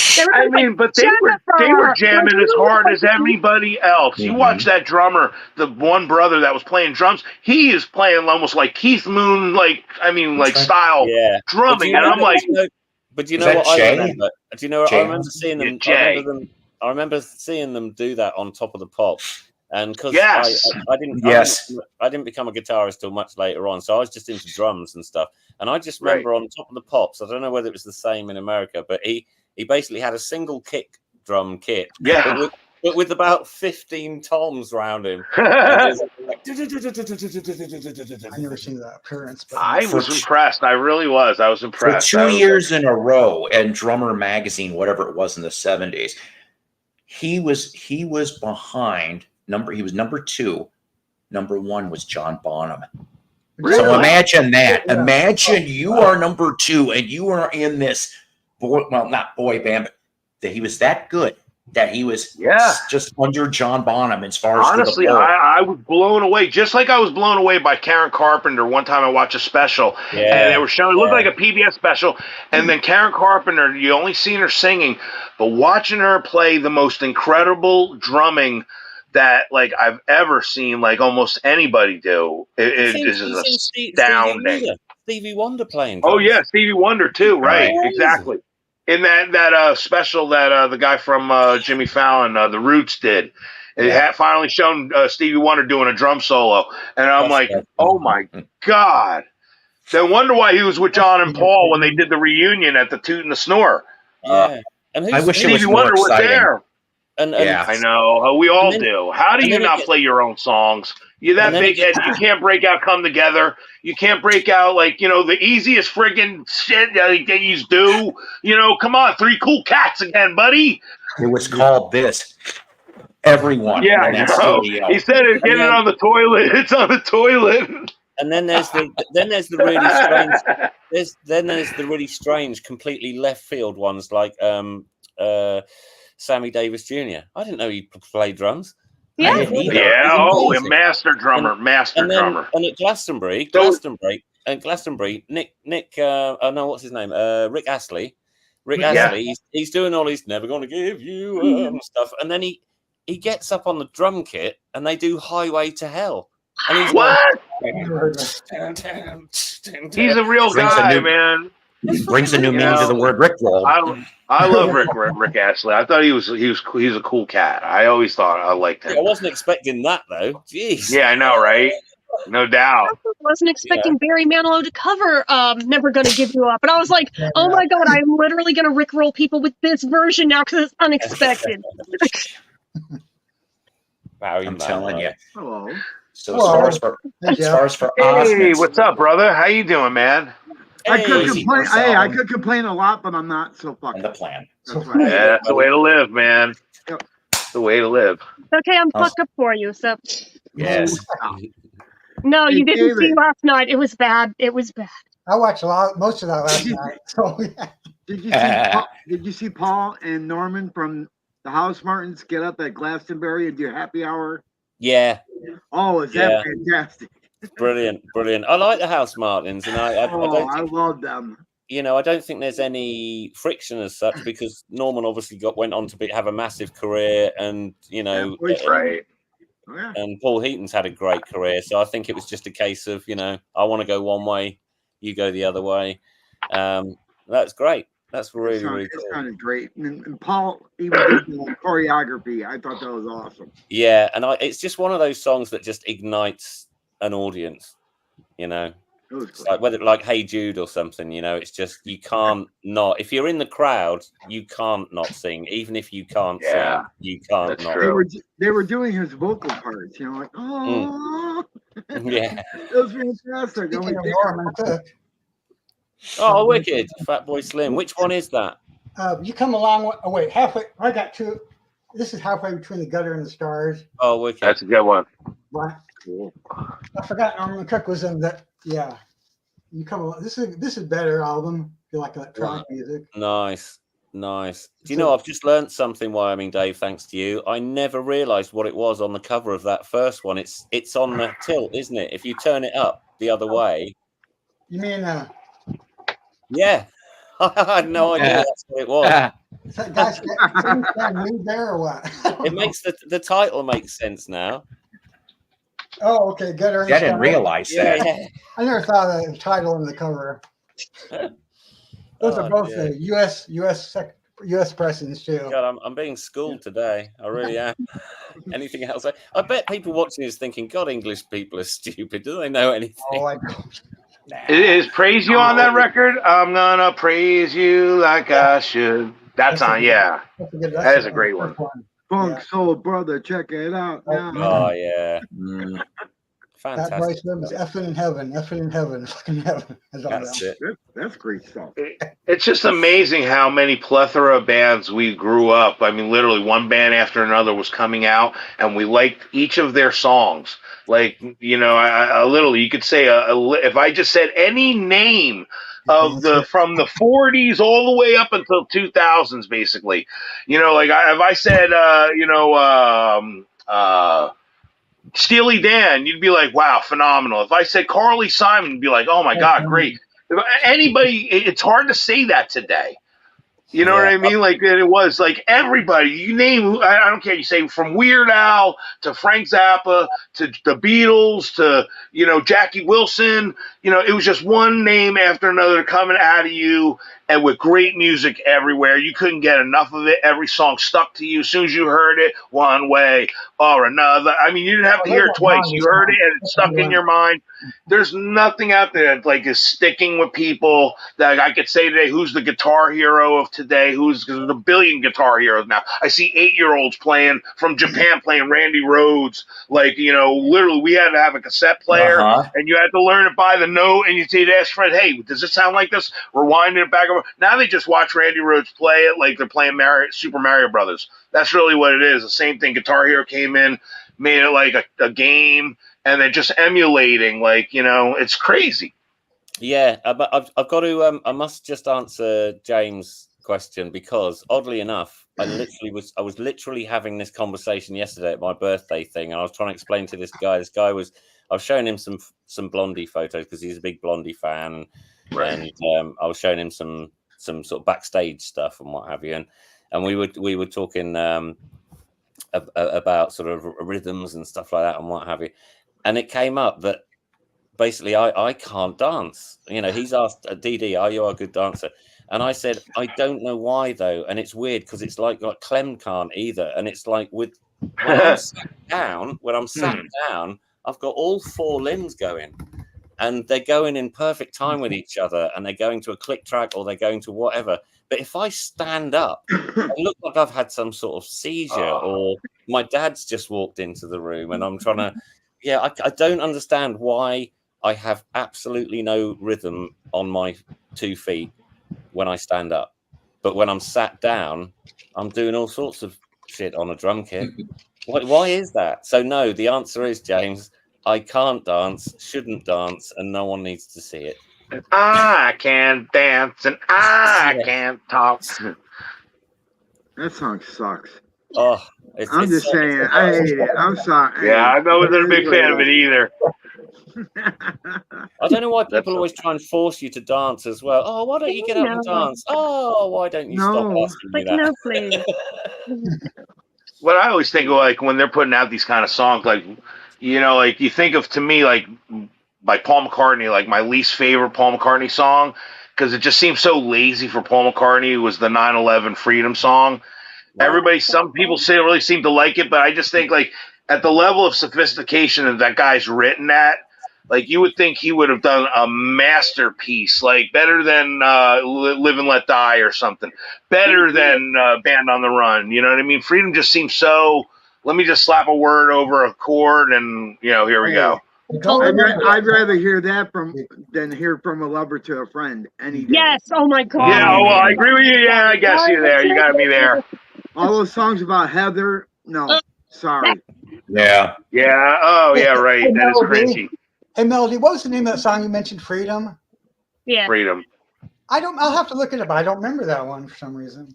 But they were jamming as hard as anybody else. Mm-hmm. You watch that drummer, the one brother that was playing drums. He is playing almost like Keith Moon, style drumming, and I'm like. But do you know what I remember? Do you know what I remember seeing them? I remember seeing them do that on Top of the Pops, And because Yes. I didn't become a guitarist till much later on, so I was just into drums and stuff. And I just remember on Top of the Pops, I don't know whether it was the same in America, but he basically had a single kick drum kit, but with about 15 toms around him. I've never seen that appearance, but I was impressed. I really was. I was impressed. For 2 years in a row, and Drummer Magazine, whatever it was in the 70s, he was behind he was number 2. Number 1 was John Bonham. Really? So imagine that. Yeah. Imagine you are number 2 and you are in this not boy band, but that he was that good that he was just under John Bonham as far as honestly, I was blown away, just like I was blown away by Karen Carpenter. One time I watched a special, and they were showing it looked like a PBS special, and then Karen Carpenter, you only seen her singing, but watching her play the most incredible drumming that like I've ever seen, like almost anybody do. It is astounding. Stevie Wonder playing drums. Oh yeah, Stevie Wonder too, right? Exactly. In that special that the guy from Jimmy Fallon, The Roots, did, it had finally shown Stevie Wonder doing a drum solo, and I'm like, oh my god! No wonder why he was with John and Paul when they did the reunion at the Toot and the Snore. Yeah, and I wish Stevie Wonder was there. And I know we all do. How do you not play your own songs? You're that big head. You can't break out "Come Together." You can't break out the easiest friggin' shit that you do. Come on, Three Cool Cats again, buddy. It was called this. Everyone. Yeah, I know. He said it. Get it on the toilet. It's on the toilet. And then there's the really strange. There's the really strange, completely left field ones like Sammy Davis Jr. I didn't know he played drums. Yeah, a master drummer, drummer. And at Glastonbury, Nick, what's his name? Rick Astley. He's doing all his "Never Gonna Give You" stuff, and then he gets up on the drum kit and they do "Highway to Hell." And he's what? He's a real guy, man. Brings a new meaning to the word Rickroll. I love Rick Astley. I thought he's a cool cat. I always thought I liked him. I wasn't expecting that though. Jeez. Yeah, I know, right? No doubt. I wasn't expecting Barry Manilow to cover "Never Gonna Give You Up," and I was like, "Oh my god, I'm literally gonna Rickroll people with this version now because it's unexpected." Wow, I'm telling you. Hello. So as far as for hey, what's up, brother? How you doing, man? I could complain a lot, but I'm not so fucking. The plan. That's right. Yeah, that's the way to live, man. Yep. That's the way to live. Okay, I'm fucked up for you. So. Yes. No, you didn't see last night. It was bad. It was bad. I watched most of that last night. So yeah. Did you see Paul and Norman from the House Martins get up at Glastonbury and do happy hour? Yeah. Oh, is that fantastic? Brilliant. I like the House Martins, and I love them. I don't think there's any friction as such because Norman obviously went on to have a massive career, and right. And Paul Heaton's had a great career, so I think it was just a case of I want to go one way, you go the other way. That's great. That's really cool. It sounded great, and Paul even did the choreography. I thought that was awesome. Yeah, and it's just one of those songs that just ignites an audience. It's like "Hey Jude" or something. It's just you can't not. If you're in the crowd, you can't not sing. Even if you can't sing, you can't not. They were doing his vocal parts. Like oh, yeah, it was fantastic. Oh, wicked! Fatboy Slim. Which one is that? You come along. Oh wait, halfway. I got two. This is halfway between the Gutter and the Stars. Oh, wicked! That's a good one. Right. Cool. I forgot Norman Cook was in that. Yeah. You come along. This is better album. If you like electronic music. Nice. Do you know? I've just learned something, Wyoming Dave. Thanks to you. I never realised what it was on the cover of that first one. It's on the tilt, isn't it? If you turn it up the other way. You mean? Yeah, I had no idea that's what it was. Guys, new there or what? It makes the title makes sense now. Oh, okay, Gutter. I didn't realize that. Yeah. I never thought of the title and the cover. Those are both the U.S. U.S. presidents too. God, I'm being schooled today. I really am. Anything else? I bet people watching this thinking, God, English people are stupid. Do they know anything? Oh, I don't. Is Praise You on that record? I'm gonna praise you like I should. That's on, yeah. That is a great one. Funk Soul Brother, check it out now. Oh, yeah. Mm. That Fantastic. Bryce Williams, effing in heaven, fucking heaven. That's it. That's great stuff. It's just amazing how many plethora of bands we grew up. I mean, literally one band after another was coming out, and we liked each of their songs. Like, you know, I literally, you could say, if I just said any name of from the 40s all the way up until 2000s, basically, you know, like if I said, Steely Dan, you'd be like, wow, phenomenal. If I said Carly Simon, you'd be like, oh my God, great. If anybody, it's hard to say that today. You know what I mean? Like, it was like everybody, you name, I don't care, you say from Weird Al to Frank Zappa to the Beatles to, you know, Jackie Wilson, you know, it was just one name after another coming out of you, and with great music everywhere. You couldn't get enough of it. Every song stuck to you. As soon as you heard it, one way or another. I mean, you didn't have to hear it twice. You heard it and it stuck in your mind. There's nothing out there that like is sticking with people that I could say today, who's the guitar hero of today, because there's a billion guitar heroes now. I see 8-year-olds playing from Japan, playing Randy Rhoads. Like, you know, literally we had to have a cassette player and you had to learn it by the note, and you'd ask Fred, hey, does it sound like this? Rewinding it back over. Now they just watch Randy Rhoads play it like they're playing Super Mario Brothers. That's really what it is. The same thing. Guitar Hero came in, made it like a game, and they're just emulating. Like, you know, it's crazy. Yeah, but I've got to. I must just answer James' question, because oddly enough, I was literally having this conversation yesterday at my birthday thing, and I was trying to explain to this guy. I was showing him some Blondie photos because he's a big Blondie fan, and I was showing him some sort of backstage stuff and what have you, and we were talking about sort of rhythms and stuff like that and what have you, and it came up that basically I can't dance. You know, he's asked, DD, are you a good dancer? And I said, I don't know why though, and it's weird because it's like Clem can't either, and it's like when I'm sat down, I've got all 4 limbs going, and they're going in perfect time with each other, and they're going to a click track or they're going to whatever. But if I stand up, I look like I've had some sort of seizure, or my dad's just walked into the room, and I'm trying to, I don't understand why I have absolutely no rhythm on my 2 feet when I stand up. But when I'm sat down, I'm doing all sorts of shit on a drum kit. Why is that? So no, the answer is, James, I can't dance, shouldn't dance, and no one needs to see it. I can't dance and I can't talk. That song sucks. Oh, I'm just saying. I hate it. I'm sorry. Yeah, I wasn't a big fan of it either. I don't know why people always try and force you to dance as well. Oh, why don't you get up and dance? Oh, why don't you stop asking me that? No, please. What I always think of, like, when they're putting out these kind of songs, like, you know, like, you think of, to me, like, by Paul McCartney, like, my least favorite Paul McCartney song, because it just seems so lazy for Paul McCartney. It was the 9/11 Freedom song. Wow. Some people really seem to like it, but I just think, like, at the level of sophistication that guy's written at, like, you would think he would have done a masterpiece, like better than Live and Let Die or something, better than Band on the Run. You know what I mean? Freedom just seems so, let me just slap a word over a chord and, you know, here we go. I'd rather hear that than hear from a lover to a friend any day. Yes. Oh my God. Yeah. Well, I agree with you. Yeah, I guess you're there. You got me there. All those songs about Heather. No, sorry. Yeah. Yeah. Oh, yeah. Right. Hey, that is Melody. cringy. Hey, Melody, what was the name of that song you mentioned? Freedom. Yeah. Freedom. I'll have to look it up. I don't remember that one for some reason.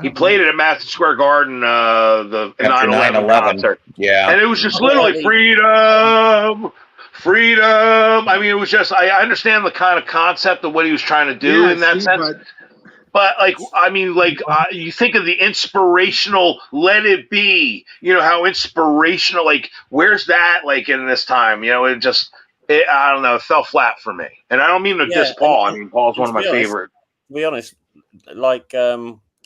He played it at Madison Square Garden, the 9/11 concert. Yeah. And it was just literally freedom. I mean, it was just, I understand the kind of concept of what he was trying to do in that sense. But, like, I mean, like, you think of the inspirational Let It Be, you know, how inspirational, like, where's that, like, in this time? You know, I don't know, it fell flat for me. And I don't mean to diss Paul. I mean, Paul's one of my favorite. To be honest, like,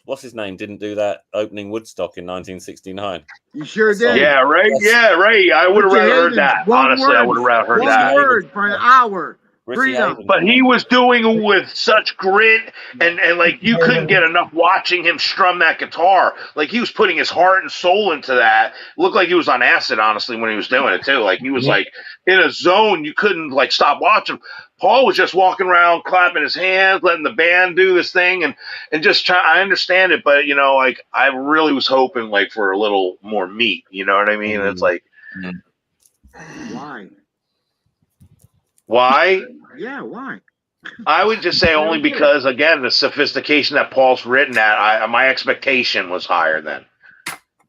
what's his name didn't do that opening Woodstock in 1969. You sure did. Yeah, right. Yeah, right. I would have rather heard that. Honestly, I would have rather heard that. One word for an hour. Freedom. But he was doing it with such grit, and like you couldn't get enough watching him strum that guitar. Like he was putting his heart and soul into that. It looked like he was on acid, honestly, when he was doing it too. Like he was like in a zone. You couldn't like stop watching. Paul was just walking around, clapping his hands, letting the band do this thing, and just try. I understand it, but you know, like I really was hoping like for a little more meat. You know what I mean? It's like, Why? Why? Yeah, why? I would just say only because, again, the sophistication that Paul's written at, my expectation was higher then.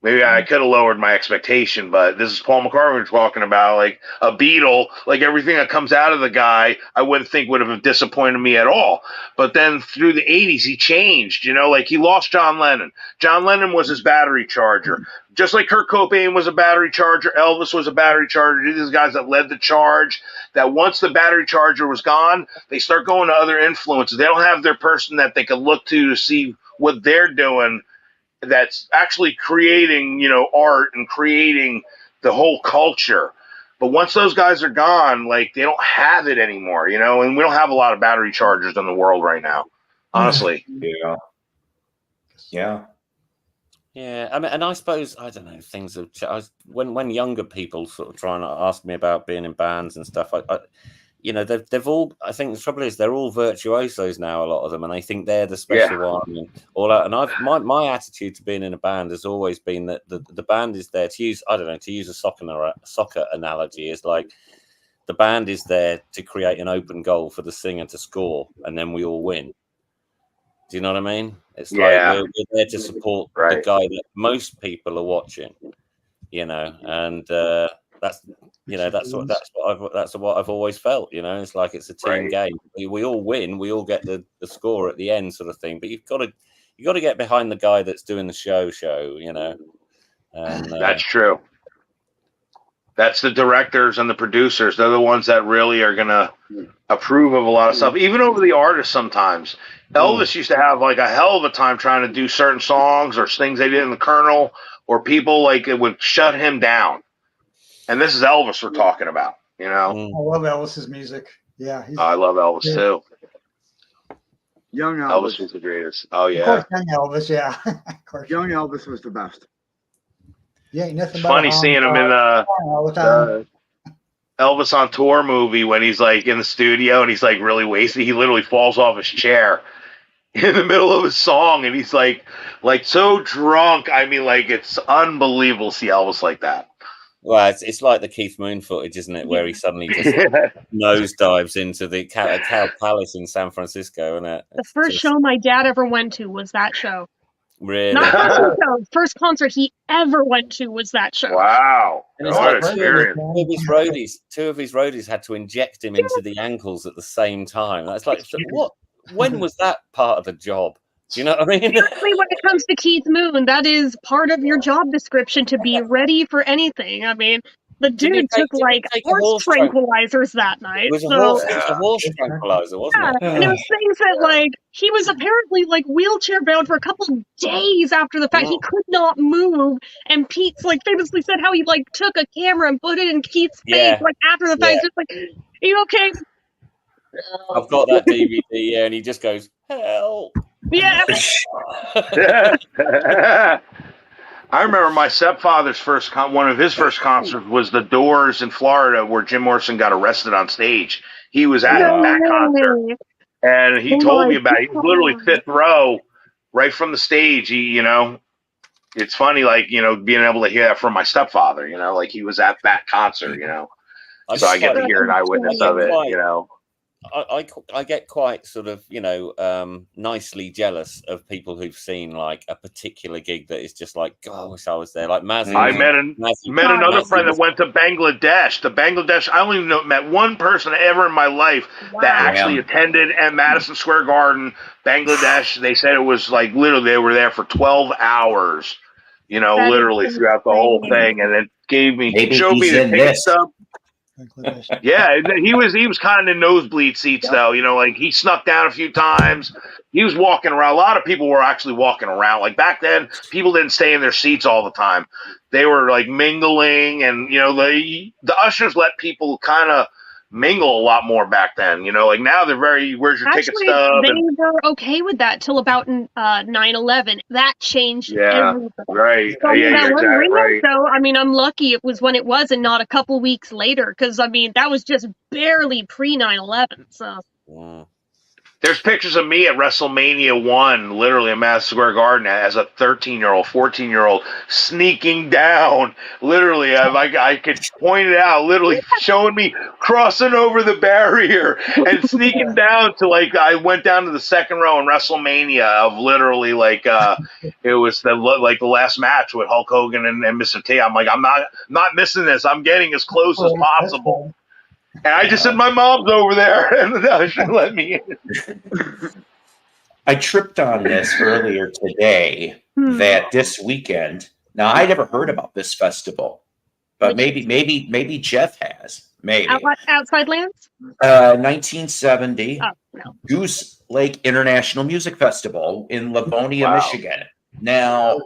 Maybe I could have lowered my expectation, but this is Paul McCartney we're talking about, like a Beatle, like everything that comes out of the guy, I wouldn't think would have disappointed me at all. But then through the 80s, he changed, you know, like he lost John Lennon. John Lennon was his battery charger. Just like Kurt Cobain was a battery charger, Elvis was a battery charger. These guys that led the charge, that once the battery charger was gone, they start going to other influences. They don't have their person that they could look to see what they're doing that's actually creating, you know, art and creating the whole culture. But once those guys are gone, like they don't have it anymore, you know, and we don't have a lot of battery chargers in the world right now, honestly. Yeah. Yeah. Yeah, I mean, and I suppose I don't know. Things have changed. When younger people sort of try and ask me about being in bands and stuff, I you know, they've all. I think the trouble is they're all virtuosos now. A lot of them, and I think they're the special one and all that. And my attitude to being in a band has always been that the band is there to use. I don't know, to use a soccer analogy, is like the band is there to create an open goal for the singer to score, and then we all win. Do you know what I mean? It's like we're there to support the guy that most people are watching, you know, and that's what I've always felt, you know. It's like it's a team game. We all win, we all get the score at the end, sort of thing. But you've got to get behind the guy that's doing the show, you know. And, that's true. That's the directors and the producers. They're the ones that really are gonna approve of a lot of stuff, even over the artists sometimes. Elvis used to have like a hell of a time trying to do certain songs or things they did in the Colonel, or people like it would shut him down. And this is Elvis we're talking about, you know. I love Elvis's music. Yeah, I love Elvis too. Young Elvis was the greatest. Oh yeah, of course, young Elvis. Yeah, of course. Young Elvis was the best. Yeah, nothing. Funny seeing him in the Elvis on Tour movie when he's like in the studio and he's like really wasted. He literally falls off his chair in the middle of his song, and he's like so drunk. I mean, like it's unbelievable to see Elvis like that. Well, it's like the Keith Moon footage, isn't it? Where he suddenly just nosedives into the Cow Palace in San Francisco, isn't it? The first show my dad ever went to was that show. Really? Not first show. First concert he ever went to was that show. Wow. And it's like two of his roadies had to inject him into the ankles at the same time. That's like, what? When was that part of the job? Do you know what I mean? Exactly. When it comes to Keith Moon, that is part of your job description to be ready for anything. I mean, the dude took horse tranquilizers that night. It was a horse tranquilizer, wasn't it? And it was things that like he was apparently like wheelchair bound for a couple of days after the fact. He could not move. And Pete's like famously said how he like took a camera and put it in Keith's face like after the fact, just like, are you okay? Oh. I've got that DVD, and he just goes, help. Yeah. I remember my stepfather's one of his first concerts was the Doors in Florida, where Jim Morrison got arrested on stage. He was at that concert, and he told me about it. He was literally fifth row, right from the stage. He, you know, it's funny, like, you know, being able to hear that from my stepfather. You know, like he was at that concert. You know, so I get to hear an eyewitness of it. You know. I get quite sort of, you know, nicely jealous of people who've seen like a particular gig that is just like, God, I wish I was there. Like Mazzy. I met another friend that went to Bangladesh. I only met one person ever in my life that actually attended at Madison Square Garden, Bangladesh. They said it was like literally they were there for 12 hours, you know, literally throughout the whole thing, and it showed me the ticket stub. Yeah, he was kind of in nosebleed seats though. You know, like he snuck down a few times. He was walking around. A lot of people were actually walking around. Like back then, people didn't stay in their seats all the time. They were like mingling, and you know, the ushers let people kind of mingle a lot more back then. You know, like now they're very, where's your ticket Actually, stub? they And, were okay with that till about 9/11. That changed yeah, everything. right. So, I Yeah, mean, that you're one exactly Ringo right. show, I mean, I'm lucky it was when it was and not a couple weeks later, because, I mean, that was just barely pre 9/11. So, Wow. There's pictures of me at WrestleMania 1, literally in Madison Square Garden as a 13-year-old, 14-year-old, sneaking down. Literally, I could point it out, literally showing me crossing over the barrier and sneaking down to, like, I went down to the second row in WrestleMania of literally, like, it was the last match with Hulk Hogan and Mr. T. I'm like, I'm not missing this. I'm getting as close as possible. And I just said, my mom's over there, and the usher let me in. I tripped on this earlier today that this weekend. Now I never heard about this festival, but maybe Jeff has. Maybe Outside Lands? 1970 Oh, no. Goose Lake International Music Festival in Livonia, Wow. Michigan. Now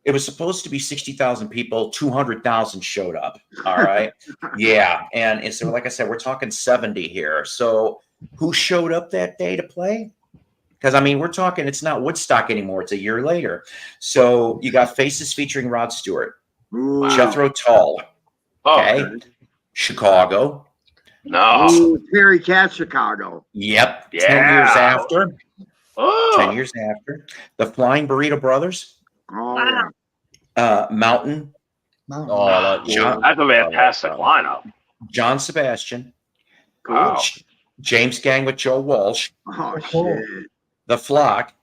it was supposed to be 60,000 people. 200,000 showed up. All right, yeah, and so like I said, we're talking 70 here. So who showed up that day to play? Because I mean, we're talking, it's not Woodstock anymore. It's a year later. So you got Faces featuring Rod Stewart, Jethro Tull, okay, Chicago. No. Ooh, Terry Cat, Chicago. Yep. Yeah. 10 years after. Oh. 10 years after. The Flying Burrito Brothers. Oh, Wow. yeah. Mountain. Oh, I like John, That's a fantastic lineup. John Sebastian. Wow. James Gang with Joe Walsh. Oh, shit. The Flock,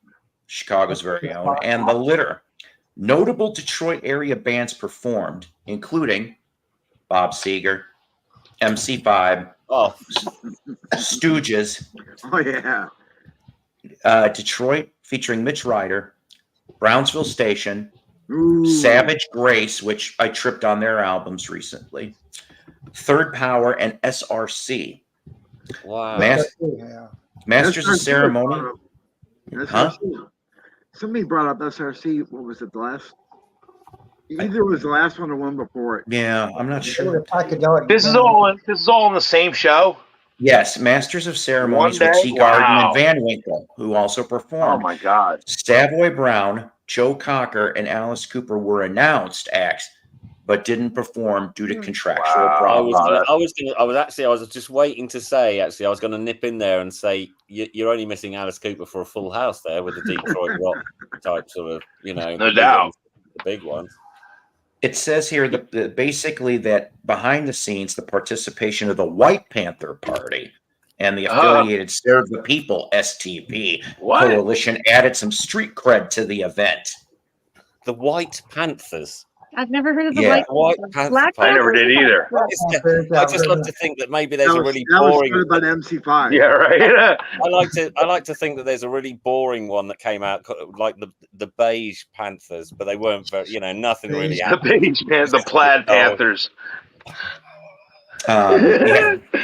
Chicago's very own, and The Litter. Notable Detroit area bands performed, including Bob Seger, MC5, Oh, Stooges, Oh, yeah. Detroit featuring Mitch Ryder, Brownsville Station, Ooh. Savage Grace, which I tripped on their albums recently, Third Power, and SRC. wow. Masters of SRC Ceremony. Huh? SRC. Somebody brought up SRC. What was it? The last? Either it was the last one or one before it. Yeah, I'm not sure. This is all in the same show. Yes, Masters of Ceremonies One with day? T. Garden Wow. and Van Winkle, who also Oh performed. my God. Savoy Brown, Joe Cocker, and Alice Cooper were announced acts, but didn't perform due to contractual Wow. problems. I was just waiting to say, actually, I was going to nip in there and say, you're only missing Alice Cooper for a full house there with the Detroit rock type sort of, you know, No doubt. The big one. It says here that basically that behind the scenes, the participation of the White Panther Party and the affiliated Serve the People (STP) coalition added some street cred to the event. The White Panthers. I've never heard of the White Panther. Black I never did either. I just love to think that maybe there's a really that was boring. started by the MC5. Yeah, right. I like to think that there's a really boring one that came out like the Beige Panthers, but they weren't very, you know, nothing really. The Plaid Panthers.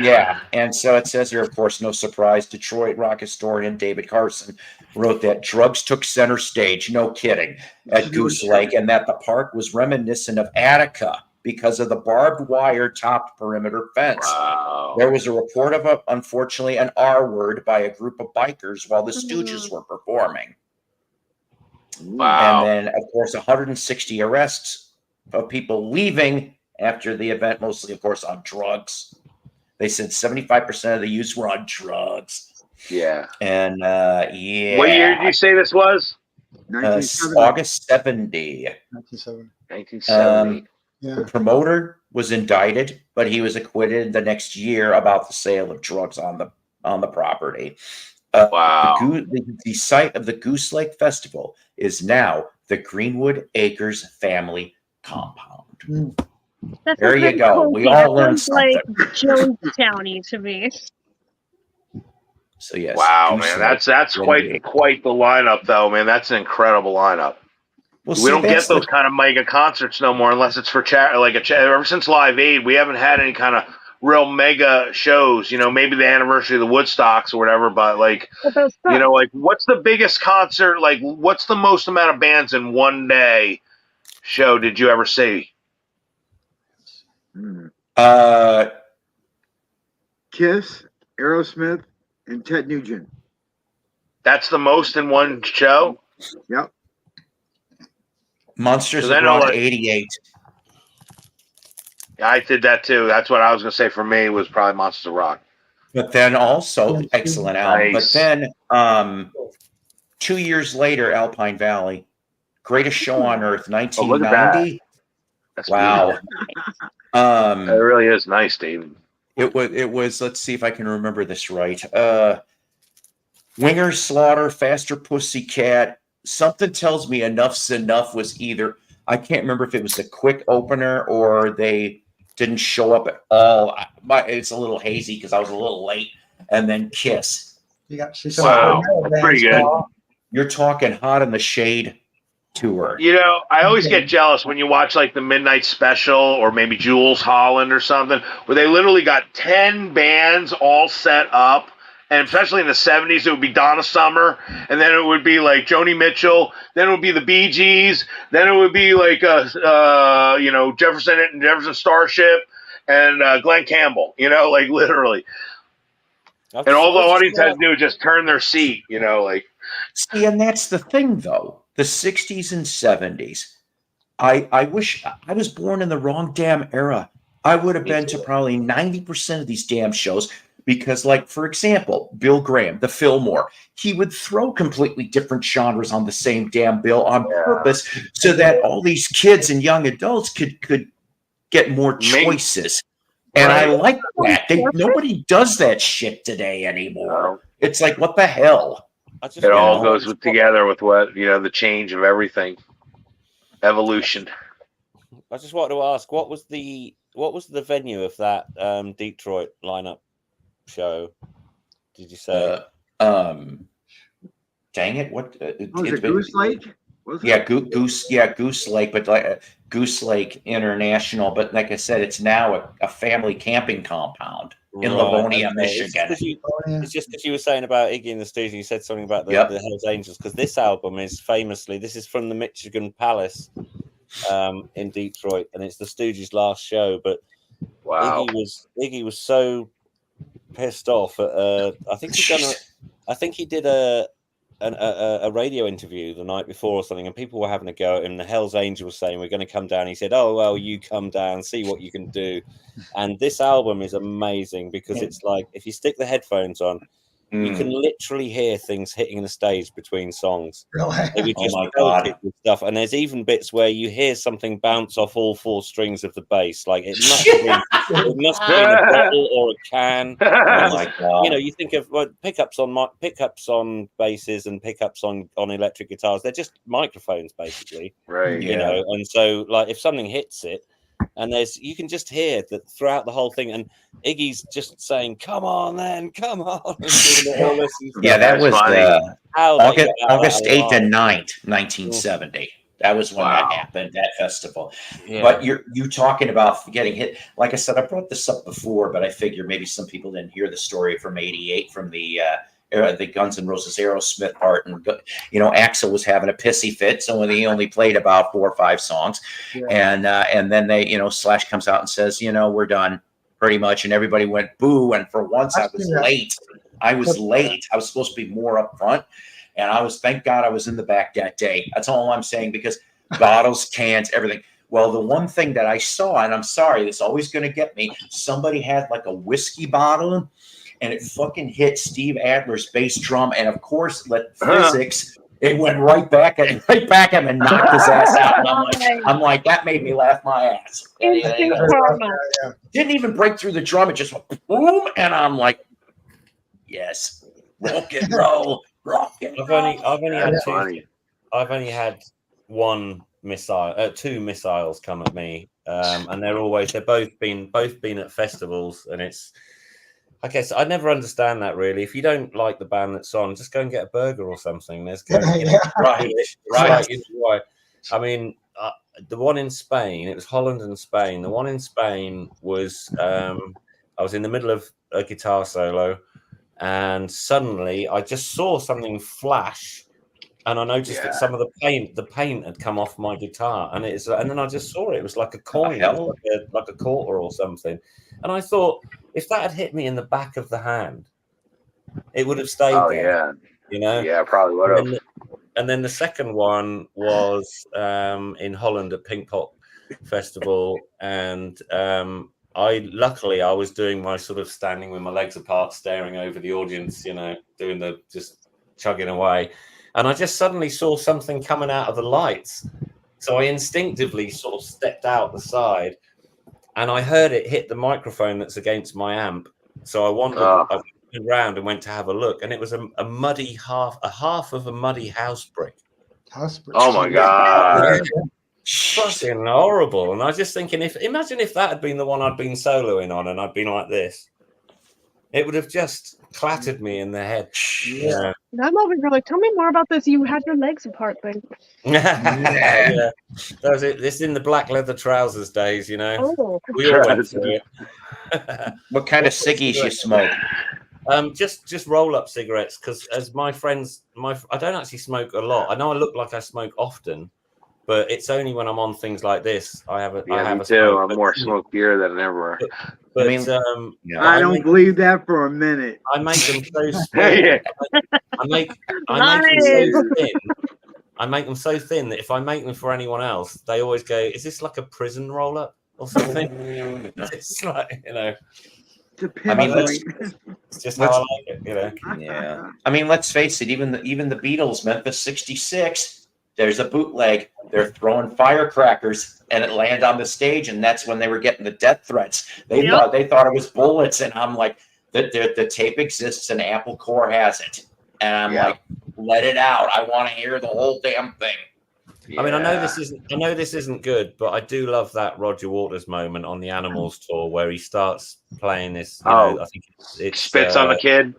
Yeah, and so it says here, of course, no surprise, Detroit rock historian David Carson wrote that drugs took center stage, no kidding, at Goose Lake, and that the park was reminiscent of Attica because of the barbed wire topped perimeter fence. Wow. There was a report of, unfortunately, an R word by a group of bikers while the Stooges were performing. Wow. And then, of course, 160 arrests of people leaving after the event, mostly, of course, on drugs. They said 75% of the youths were on drugs. Yeah. And, yeah. What year did you say this was? August 70. 1970. The promoter was indicted, but he was acquitted the next year about the sale of drugs on the property. Wow. The site of the Goose Lake Festival is now the Greenwood Acres Family Compound. There you go. We all learned something. Like Jonestown-y to me. So yes. Wow, man, that's quite the lineup, though, man. That's an incredible lineup. Well, we don't get those kind of mega concerts no more, unless it's for charity. Ever since Live Aid, we haven't had any kind of real mega shows, you know, maybe the anniversary of the Woodstocks or whatever, but like, you know, like what's the biggest concert, like what's the most amount of bands in one day show did you ever see? Kiss, Aerosmith, and Ted Nugent. That's the most in one show? Yep. Monsters 'Cause of I know, Rock like- 88. Yeah, I did that too. That's what I was gonna say for me was probably Monsters of Rock. But then also, excellent album. But Nice. then 2 years later, Alpine Valley, Greatest Show on Earth, Oh, look at that. 1990. That's Wow. beautiful. It really is nice, David. It was, let's see if I can remember this right. Winger, Slaughter, Faster Pussycat. Something tells me Enough's Enough was either, I can't remember if it was a quick opener or they didn't show up at all. It's a little hazy because I was a little late. And then Kiss. You got Wow, that's pretty good. You're talking Hot in the Shade tour. You know, I always get jealous when you watch like the Midnight Special or maybe Jules Holland or something, where they literally got 10 bands all set up. And especially in the 70s, it would be Donna Summer, and then it would be like Joni Mitchell, then it would be the Bee Gees, then it would be like you know, Jefferson Starship, and Glenn Campbell. You know, like literally. And all the audience had to do was just turn their seat. You know, like. See, and that's the thing, though. The 60s and 70s. I wish I was born in the wrong damn era. I would have been to probably 90% of these damn shows. Because, like, for example, Bill Graham, the Fillmore, he would throw completely different genres on the same damn bill on purpose so that all these kids and young adults could get more choices. And I like that. Nobody does that shit today anymore. It's like, what the hell? It all goes together with what, you know, the change of everything. Evolution. I just wanted to ask, what was the venue of that Detroit lineup show? Did you say? Dang it! What was it? Goose Lake? Yeah, Goose Lake, but like Goose Lake International. But like I said, it's now a family camping compound in Livonia, Michigan. It's just because you were saying about Iggy and the Stooges, you said something about the Hells Angels, because this album is famously, this is from the Michigan Palace in Detroit, and it's the Stooges' last show. But Iggy was so pissed off at I think he did a radio interview the night before or something, and people were having a go at him. The Hells Angels saying, "We're going to come down." He said, "Oh well, you come down, see what you can do." And this album is amazing because it's like if you stick the headphones on, you can literally hear things hitting the stage between songs. Really? Oh my God. Stuff. And there's even bits where you hear something bounce off all four strings of the bass. Like it must be in a bottle or a can. Oh my God. You know, you think of pickups on basses and pickups on electric guitars. They're just microphones basically. Right. You know, and so like if something hits it, and you can just hear that throughout the whole thing, and Iggy's just saying, "Come on, then, come on." Yeah, that was August 8th and 9th, 1970. That was when that happened, that festival. Yeah. But you talking about getting hit. Like I said, I brought this up before, but I figure maybe some people didn't hear the story from '88 from the Guns N' Roses Aerosmith part, and you know Axl was having a pissy fit, so he only played about 4 or 5 songs, and then they, you know, Slash comes out and says, you know, we're done pretty much, and everybody went boo. And for once, I was late. I was supposed to be more up front, and thank God I was in the back that day. That's all I'm saying, because bottles, cans, everything. Well, the one thing that I saw, and I'm sorry, it's always going to get me. Somebody had like a whiskey bottle, and it fucking hit Steve Adler's bass drum, and of course, physics, it went right back at him and knocked his ass out. And I'm like, that made me laugh my ass. Didn't even break through the drum; it just went boom, and I'm like, yes, rock and roll, rock and roll. I've only had two missiles come at me, and they've both been at festivals, and it's. I guess I never understand that really. If you don't like the band that's on, just go and get a burger or something. There's right. I mean, the one in Spain, it was Holland and Spain. The one in Spain was I was in the middle of a guitar solo, and suddenly I just saw something flash, and I noticed that some of the paint had come off my guitar, and then I just saw it. It was like a coin, it was like a quarter or something, and I thought if that had hit me in the back of the hand, it would have stayed there. You know? Yeah, probably would have. And then the second one was in Holland at Pink Pop Festival, and I was doing my sort of standing with my legs apart, staring over the audience, you know, doing the just chugging away, and I just suddenly saw something coming out of the lights. So I instinctively sort of stepped out the side, and I heard it hit the microphone that's against my amp. So I wandered around and went to have a look, and it was a half of a muddy house brick. Oh my god. Fucking horrible. And I was just thinking, imagine if that had been the one I'd been soloing on and I'd been like this, it would have just clattered me in the head. Yeah. And I'm over here like, tell me more about this. You had your legs apart thing. Yeah. This in the black leather trousers days, you know. Oh. We all went through it. What kind of ciggies you smoke? Just roll up cigarettes, because as my friends, I don't actually smoke a lot. I know I look like I smoke often, but it's only when I'm on things like this. I have a smoke, I'm more smokier than ever. But I don't believe that for a minute. I make them so small. I make them so thin. I make them so thin that if I make them for anyone else, they always go, "Is this like a prison roll up or something?" It's like, you know. It's just how I like it, you know. Yeah. I mean, let's face it. Even the Beatles, Memphis '66. There's a bootleg. They're throwing firecrackers, and it landed on the stage, and that's when they were getting the death threats. They thought it was bullets, and I'm like, the tape exists, and Apple Corps has it, and I'm like, let it out. I want to hear the whole damn thing. I mean, I know this isn't good, but I do love that Roger Waters moment on the Animals tour where he starts playing this. I think it's spits on the kid.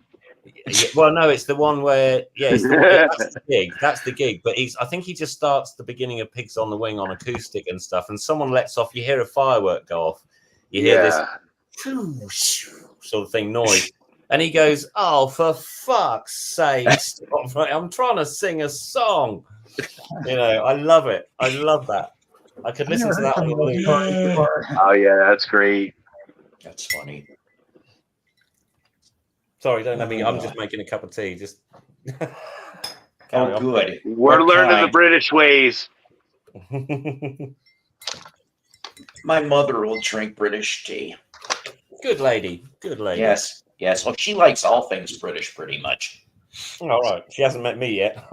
Well, no, it's the one where that's the gig. That's the gig. But I think he just starts the beginning of Pigs on the Wing on acoustic and stuff, and someone lets off. You hear a firework go off. You hear this sort of thing noise, and he goes, "Oh, for fuck's sake! I'm trying to sing a song." You know, I love it. I love that. I could listen to that on the loop. Oh yeah, that's great. That's funny. Sorry, don't let me. I'm just making a cup of tea. Just. Good. We're learning the British ways. My mother will drink British tea. Good lady. Good lady. Yes. Well, she likes all things British, pretty much. All right. She hasn't met me yet.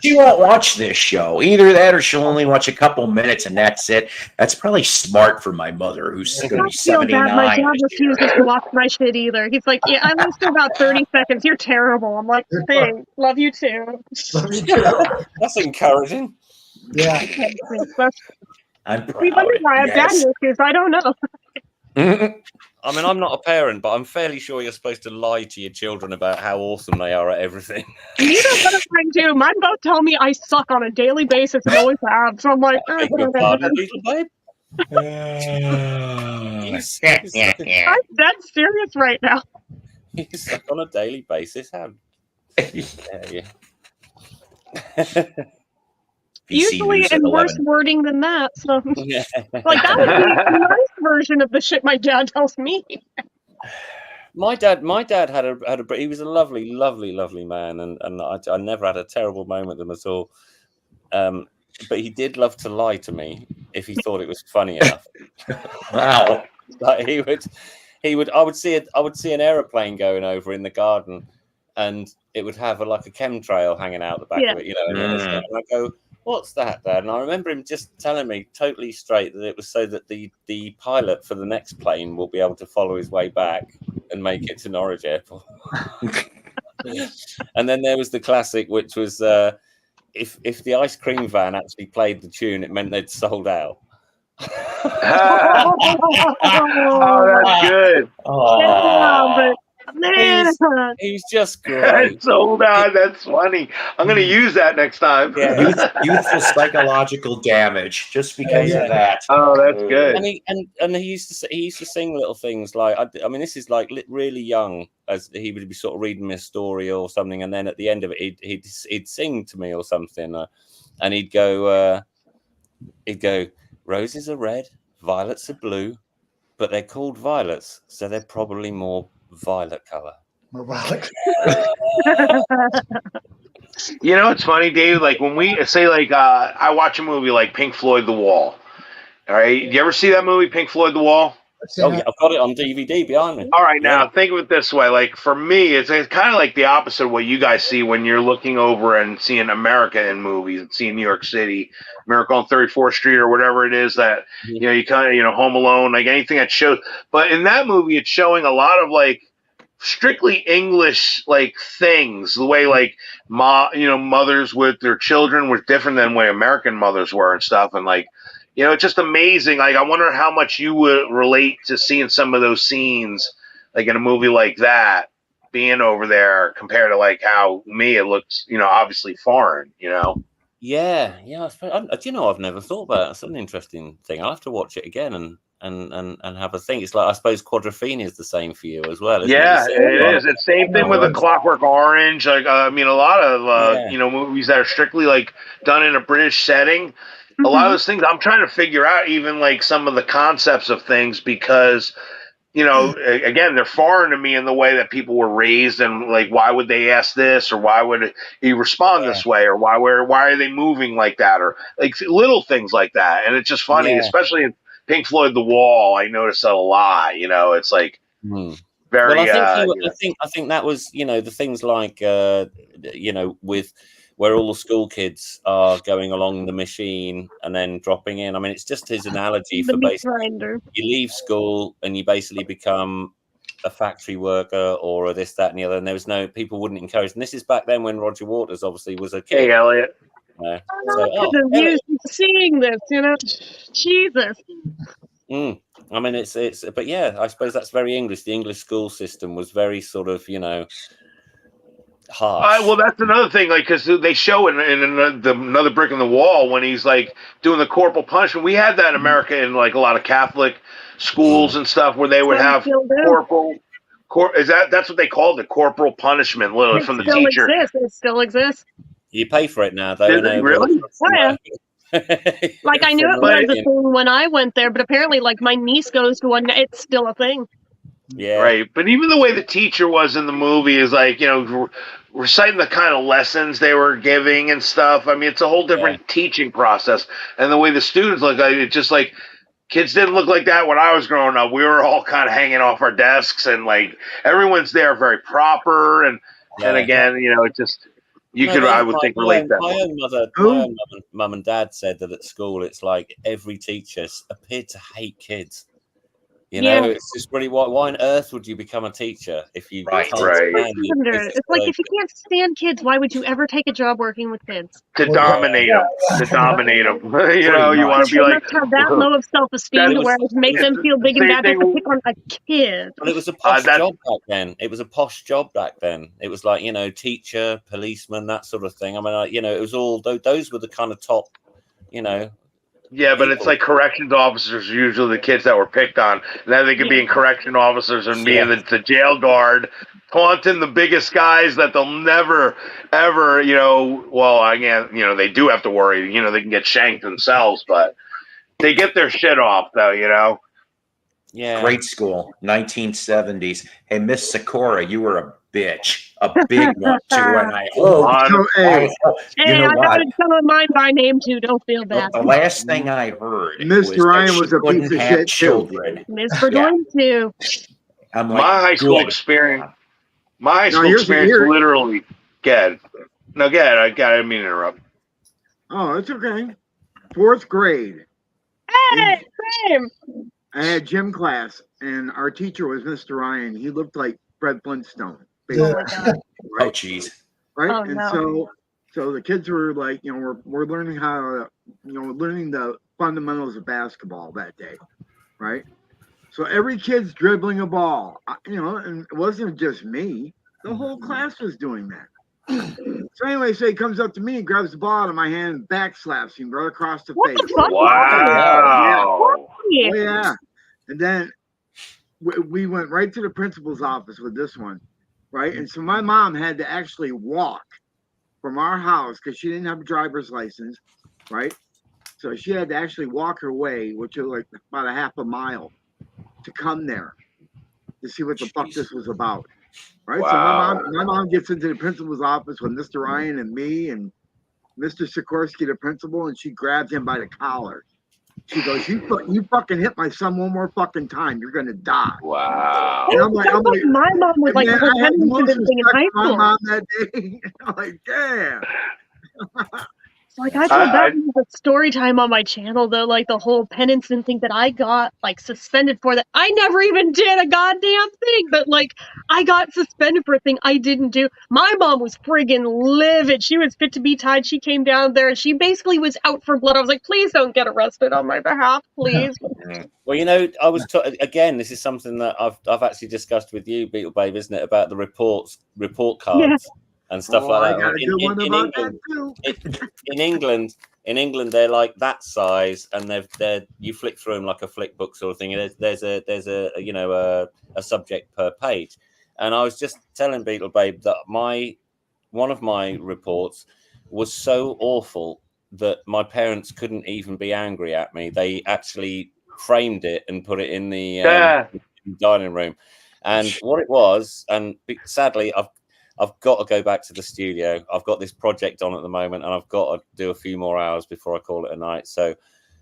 She won't watch this show. Either that or she'll only watch a couple minutes, and that's it. That's probably smart for my mother, who's going to be 79. My dad refuses to watch my shit either. He's like, yeah, I lasted about 30 seconds. You're terrible. I'm like, thanks. Love you too. That's encouraging. Yeah. I'm proud. We wonder why I have daddy issues. I don't know. I mean, I'm not a parent, but I'm fairly sure you're supposed to lie to your children about how awesome they are at everything. You know what I'm trying to do? Mine both tell me I suck on a daily basis and always have. So I'm like, I'm dead serious right now. You suck on a daily basis. How? Yeah. Usually in worse wording than that. So, yeah. Like, that would be a nice version of the shit my dad tells me. My dad had a he was a lovely man, and I never had a terrible moment with him at all. But he did love to lie to me if he thought it was funny enough. Wow. Like he would. I would see an aeroplane going over in the garden, and it would have a chemtrail hanging out the back of it, you know. And I go, "What's that, Dad?" And I remember him just telling me totally straight that it was so that the pilot for the next plane will be able to follow his way back and make it to Norwich Airport. And then there was the classic, which was if the ice cream van actually played the tune, it meant they'd sold out. Oh, that's good. Yeah, but Man. He's just great. Hold on, that's funny. I'm gonna use that next time. Yeah. Youthful psychological damage just because of that. Oh, that's good. And he used to sing little things like I mean this is like really young, as he would be sort of reading me a story or something, and then at the end of it he'd sing to me or something, and he'd go roses are red, violets are blue, but they're called violets, so they're probably more violet color. More violet. You know, it's funny, Dave. Like when we say, like, I watch a movie like Pink Floyd The Wall. All right, you ever see that movie, Pink Floyd The Wall? Oh yeah, I've got it on DVD behind me. All right, now think of it this way. Like for me, it's kind of like the opposite of what you guys see when you're looking over and seeing America in movies and seeing New York City, Miracle on 34th Street or whatever it is that, you know, you kind of, you know, Home Alone, like anything that shows. But in that movie, it's showing a lot of like strictly English like things. The way like mothers with their children was different than the way American mothers were and stuff. And like, you know, it's just amazing. Like, I wonder how much you would relate to seeing some of those scenes, like in a movie like that, being over there compared to like how me it looks, you know, obviously foreign, you know. Yeah. You know, I've never thought about it. That's an interesting thing. I'll have to watch it again and have a think. It's like I suppose Quadrophenia is the same for you as well. Isn't Yeah, it is. It's the same thing with A Clockwork Orange. Like, I mean, a lot of you know, movies that are strictly like done in a British setting. A lot of those things I'm trying to figure out, even like some of the concepts of things, because, you know, again, they're foreign to me in the way that people were raised, and like, why would they ask this, or why would he respond this way, or why are they moving like that, or like little things like that. And it's just funny, especially in Pink Floyd The Wall. I noticed that a lot. You know, it's like very. Well, I think that was, you know, the things like you know, with where all the school kids are going along the machine and then dropping in. I mean, it's just his analogy for basically you leave school and you basically become a factory worker or a this, that, and the other. And there was people wouldn't encourage. And this is back then when Roger Waters obviously was a kid. Hey, Elliot. Used to seeing this, you know, Jesus. I mean, it's, but yeah, I suppose that's very English. The English school system was very sort of, you know, harsh. Well, that's another thing, like, because they show in another brick in the wall when he's like doing the corporal punishment. We had that in America in like a lot of Catholic schools and stuff where they would have corporal. That's what they called it, corporal punishment, literally from the teacher. It still exists. You pay for it now, though. Really? Yeah. Like I knew it was a thing when I went there, but apparently, like my niece goes to one. It's still a thing. Yeah. Right. But even the way the teacher was in the movie is like, you know, reciting the kind of lessons they were giving and stuff. I mean, it's a whole different teaching process. And the way the students look, like, it's just like kids didn't look like that when I was growing up. We were all kind of hanging off our desks and like everyone's there very proper. And again, you know, it just, I would think relate that. My own mum and dad said that at school, it's like every teacher appeared to hate kids. You know, it's just really why on earth would you become a teacher if you can't stand it? It's like if you can't stand kids, why would you ever take a job working with kids? To dominate them. You know, you want to be like have that low of self-esteem to where it make them feel big and bad to pick on a kid. But it was a posh job back then. It was a posh job back then. It was like, you know, teacher, policeman, that sort of thing. I mean, you know, it was all those were the kind of top, you know. Yeah, but it's like corrections officers are usually the kids that were picked on. Now they could be in correction officers and be in the jail guard, taunting the biggest guys that they'll never, ever, you know, well, again, you know, they do have to worry, you know, they can get shanked themselves, but they get their shit off, though, you know? Yeah. Great school, 1970s. Hey, Miss Sakura, you were a bitch, a big one too. And I got some of mine by name too. Don't feel bad. The last thing I heard, Mr. Ryan was a piece of shit children. Miss Verdun too. I'm like, my high school experience. My high school experience, literally. I didn't mean to interrupt. Oh, it's okay. 4th grade. Hey, same. I had gym class, and our teacher was Mr. Ryan. He looked like Fred Flintstone. Oh, geez. Right? Oh, and so the kids were like, you know, we're learning how to, you know, learning the fundamentals of basketball that day, right? So every kid's dribbling a ball, and it wasn't just me. The whole class was doing that. So anyway, so he comes up to me and grabs the ball out of my hand and backslaps him right across the What face. the fuck? Wow. Oh yeah. And then we went right to the principal's office with this one, right? And so my mom had to actually walk from our house because she didn't have a driver's license, right? So she had to actually walk her way, which was like about a half a mile, to come there to see what the fuck this was about. Right. Wow. So my mom gets into the principal's office with Mr. Ryan and me and Mr. Sikorsky, the principal, and she grabs him by the collar. She goes, "You fucking hit my son one more fucking time, you're gonna die." Wow. And I'm like, My mom was like, man, the whole I had the most Pennington thing in respect high for my school. mom that day. I'm like, damn. Like I told that was a story time on my channel though, like the whole Pennington thing that I got like suspended for that. I never even did a goddamn thing, but like I got suspended for a thing I didn't do. My mom was friggin' livid. She was fit to be tied. She came down there and she basically was out for blood. I was like, please don't get arrested on my behalf, please. Well, I was again. This is something that I've actually discussed with you, Beetle Babe, isn't it? About the report cards and stuff like that. I got a good one about that too. In England, they're like that size, and they're you flick through them like a flick book sort of thing. There's a subject per page, and I was just telling Beetle Babe that one of my reports was so awful that my parents couldn't even be angry at me. They actually framed it and put it in the dining room. And what it was, and sadly, I've got to go back to the studio. I've got this project on at the moment, and I've got to do a few more hours before I call it a night. So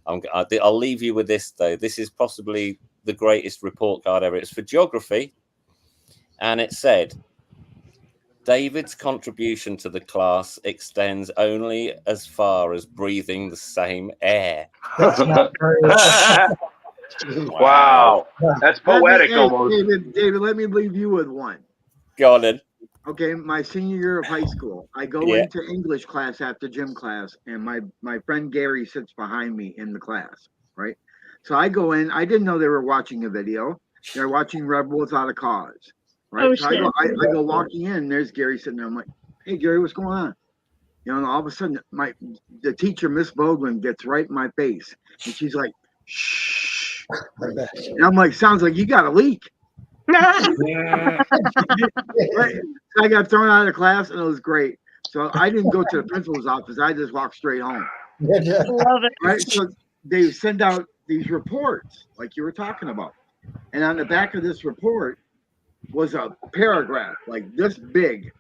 I'll leave you with this, though. This is possibly the greatest report card ever. It's for geography, and it said, David's contribution to the class extends only as far as breathing the same air. That's not very. Wow. That's poetic almost. David, let me leave you with one. Go on then. Okay, my senior year of high school, I go into English class after gym class, and my friend Gary sits behind me in the class, right? So I go in. I didn't know they were watching a video. They're watching Rebel Without a Cause, right? Oh, so shit. I go walking in. And there's Gary sitting there. I'm like, "Hey, Gary, what's going on?" And all of a sudden, the teacher, Miss Baldwin, gets right in my face, and she's like, "Shh." And I'm like, "Sounds like you got a leak." Right? So I got thrown out of class, and it was great. So I didn't go to the principal's office. I just walked straight home. Love it. Right? So they send out these reports, like you were talking about. And on the back of this report was a paragraph like this big,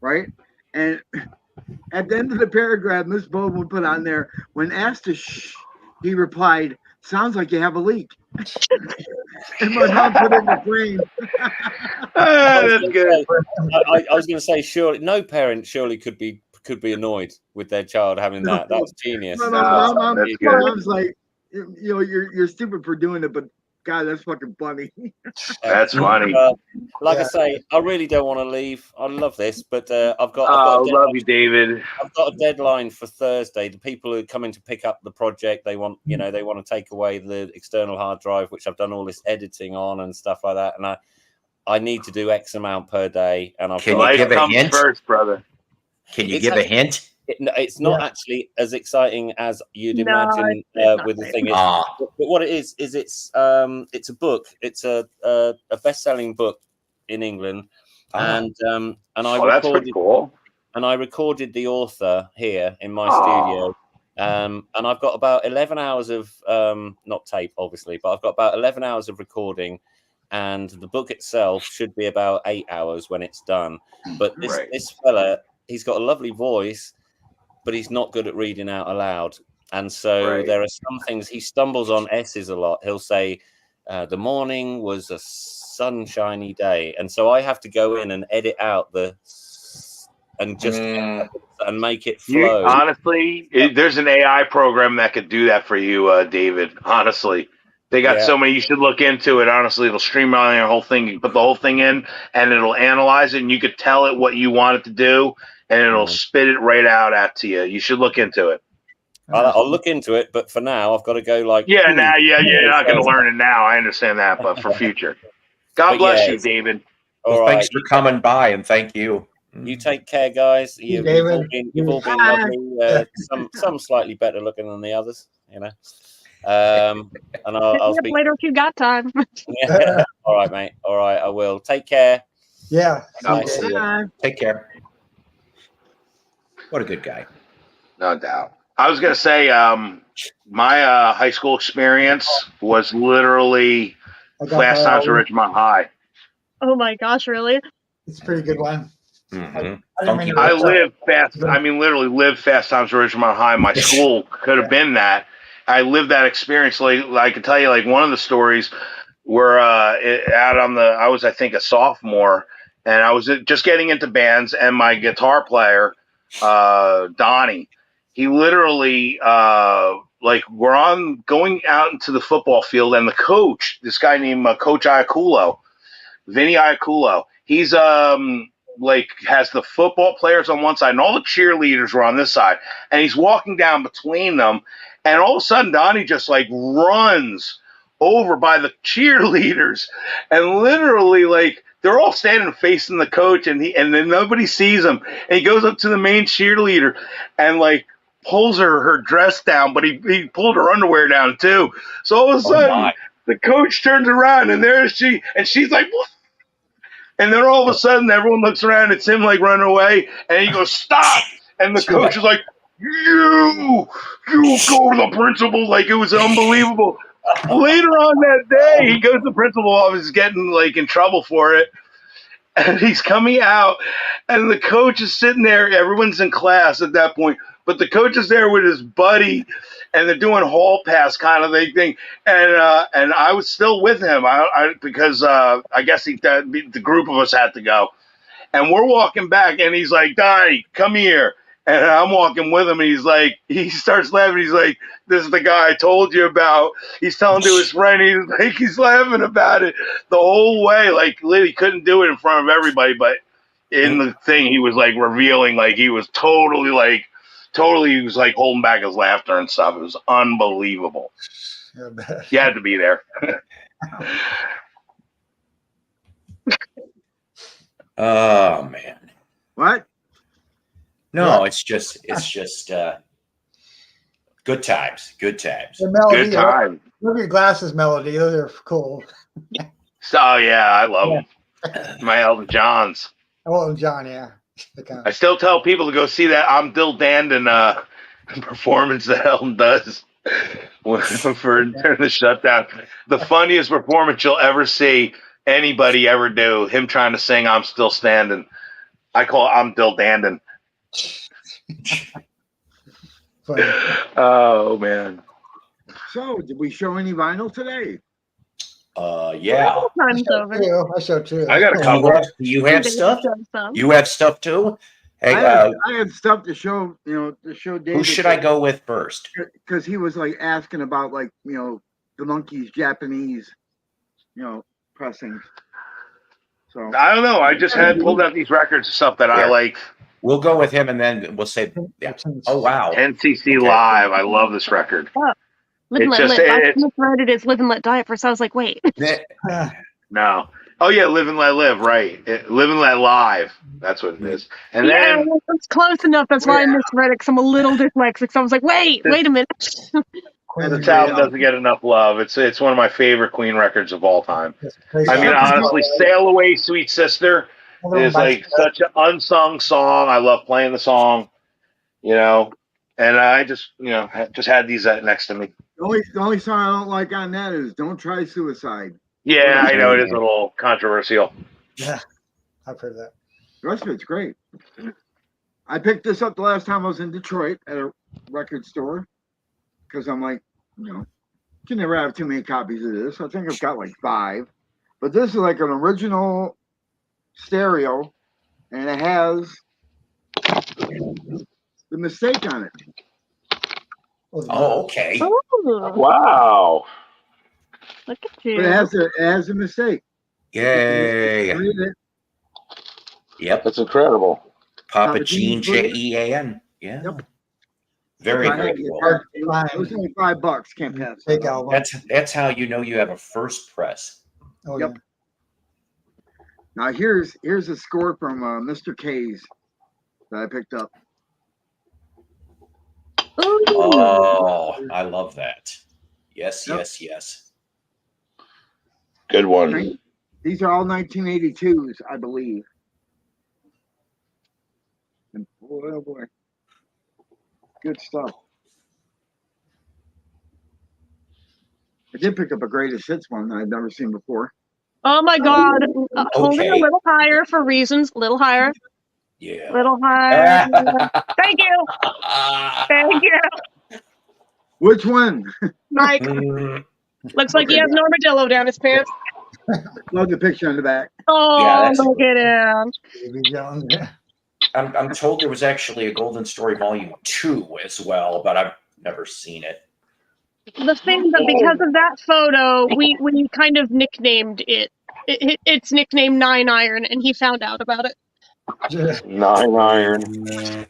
right? And at the end of the paragraph, Miss Baldwin put on there, when asked to shh, he replied, "Sounds like you have a leak." And my mom put it in the frame. That's good. I was going to say, surely no parent could be annoyed with their child having that. That's genius. My mom's like, you're stupid for doing it, but God, that's fucking funny. That's funny. Like I say, I really don't want to leave. I love this, but I've got. I love you, David. I've got a deadline for Thursday. The people who are coming to pick up the project, they want to take away the external hard drive, which I've done all this editing on and stuff like that, and I need to do X amount per day. And Can you give a hint first, brother? Can you give a hint? It's not actually as exciting as you'd imagine with the thing. But what it is it's a book. It's a best-selling book in England, and I recorded. That's pretty cool. And I recorded the author here in my studio, and I've got about 11 hours of not tape, obviously, but I've got about 11 hours of recording. And the book itself should be about 8 hours when it's done. But this fella, he's got a lovely voice, but he's not good at reading out aloud. And so there are some things, he stumbles on S's a lot. He'll say, the morning was a sunshiny day. And so I have to go in and edit out and make it flow. Honestly, there's an AI program that could do that for you, David. Honestly. They got so many. You should look into it. Honestly, it'll streamline your whole thing. You put the whole thing in, and it'll analyze it, and you could tell it what you want it to do, and it'll spit it right out to you. You should look into it. I'll look into it, but for now, I've got to go. Like, Yeah, now, you're not going to Thursday. learn it now. I understand that, but for future. God But bless yeah, you, David. All Well, right, thanks for coming by, and thank you. you take care, guys. You've all been Bye. lovely. Some slightly better looking than the others, you know. And Hit I'll me up speak. later if you got time. Yeah. All right, mate. All right, I will. Take care. Yeah. I'll see you. Bye. Take care. What a good guy. No doubt. I was going to say, my high school experience was literally I got Fast that Times at all. Ridgemont High. Oh my gosh, really? It's a pretty good one. Mhm. I didn't Funky mean I to- lived fast. I mean, literally lived Fast Times at Ridgemont High. My school could have been that. I lived that experience. Like I could tell you, like one of the stories where out on the, I was, I think, a sophomore, and I was just getting into bands, and my guitar player, Donnie, he literally, like, we're going out into the football field, and the coach, this guy named Coach Iaculo, Vinny Iaculo, he's like has the football players on one side and all the cheerleaders were on this side, and he's walking down between them, and all of a sudden Donnie just like runs over by the cheerleaders, and literally like they're all standing facing the coach, and then nobody sees him, and he goes up to the main cheerleader and like pulls her dress down, but he pulled her underwear down too. So all of a sudden the coach turns around, and there's she, and she's like, what? And then all of a sudden, everyone looks around. It's him, like, running away. And he goes, stop. And the coach is like, you go to the principal. Like, it was unbelievable. Later on that day, he goes to the principal office, getting, like, in trouble for it. And he's coming out. And the coach is sitting there. Everyone's in class at that point. But the coach is there with his buddy. And they're doing hall pass kind of thing, and I was still with him, because I guess the group of us had to go, and we're walking back, and he's like, Donnie, come here, and I'm walking with him, and he starts laughing, he's like, this is the guy I told you about. He's telling to his friend, he's laughing about it the whole way, like he couldn't do it in front of everybody, but in the thing he was like revealing, like he was totally he was like holding back his laughter and stuff. It was unbelievable. You had to be there. Oh man. What? No, it's just good times. Good times. The melody, Good time. Look at your glasses, Melody. Those are cool. Oh yeah, I love them. My Elton Johns. Oh, John, yeah. I still tell people to go see that I'm Dill Dandon performance that Elton does for during the shutdown. The funniest performance you'll ever see anybody ever do. Him trying to sing "I'm Still Standing." I call it "I'm Dill Dandon." Oh man. So, did we show any vinyl today? Yeah. Time's over. I show too. I got a couple. You have stuff? You have stuff too? Hey, I had stuff to show, to show David. who should I go with first? Because he was like asking about like, the Monkeys Japanese, pressings. So I don't know. I just had pulled out these records of stuff that I like. We'll go with him, and then we'll say, yeah. Oh wow, NCC Live. I love this record. Live and It's Let just- Live. I it's- misread it as Live and Let Die at first. I was like, wait. No. Oh yeah, Live and Let Live. Right. Live and Let Live. That's what it is. And Yeah, then it's close enough. That's why I misread it, because I'm a little dyslexic. So I was like, wait a minute. this album doesn't get enough love. It's one of my favorite Queen records of all time. I mean, honestly, Sail Away, Sweet Sister is like such an unsung song. I love playing the song, and I just had these next to me. the only song I don't like on that is "Don't Try Suicide." Yeah, I know it is a little controversial. Yeah, I've heard that. The rest of it's great. I picked this up the last time I was in Detroit at a record store because I'm like, you can never have too many copies of this. I think I've got like 5, but this is like an original stereo, and it has the mistake on it. Oh, okay. Ooh, Wow. look at you. But it has a mistake. Yay. Read it. Yep. That's incredible. Papa Papa Gene Gene Jean. Yeah. Yep. Very, I very had to cool. Hard to It was find only $5. Can't pass. fake that up. album. That's how you know you have a first press. Oh, Yep. Now here's a score from Mr. K's that I picked up. Ooh. Oh, I love that. Yes, Yep. yes, yes. Good one. These are all 1982s, I believe. And boy, oh boy, good stuff. I did pick up a greatest hits one that I'd never seen before. Oh my God. Hold it a Okay. little higher for reasons. A little higher. Yeah. Little higher. Thank you. Thank you. Which one? Mike. Mm, Looks like he Okay. has an armadillo down his pants. Love the picture on the back. Oh, Yeah, that's a look good at him. Davy Jones. I'm told there was actually a Golden Story Volume 2 as well, but I've never seen it. The thing that because of that photo, we kind of nicknamed it. It's nicknamed 9 Iron, and he found out about it. 9 iron.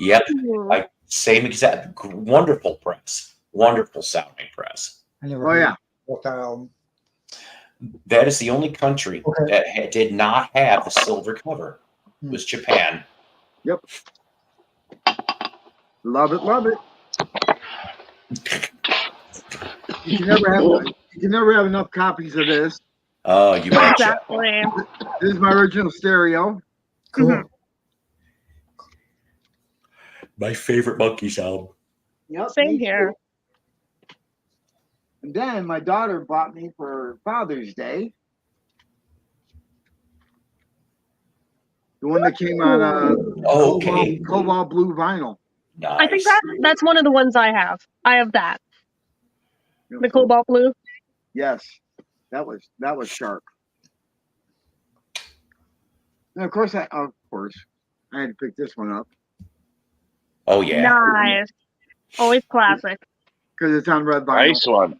Yep. Ooh. Like same exact wonderful press. Wonderful sounding press. I never Oh heard yeah. of that album. That is the only country Okay. that did not have the silver cover. Was Japan. Yep. Love it, love it. You can never have enough copies of this. Oh, you betcha. Exactly. This is my original stereo. Cool. Mhm. My favorite Monkeys album. Yep. Same me here. too. And then my daughter bought me for Father's Day the one that came on Okay. cobalt blue vinyl. Nice. I think that's one of the ones I have. I have that. The cobalt blue. Yes, that was sharp. And of course, I had to pick this one up Oh yeah. Nice. Always classic. because it's on red vinyl. Nice one.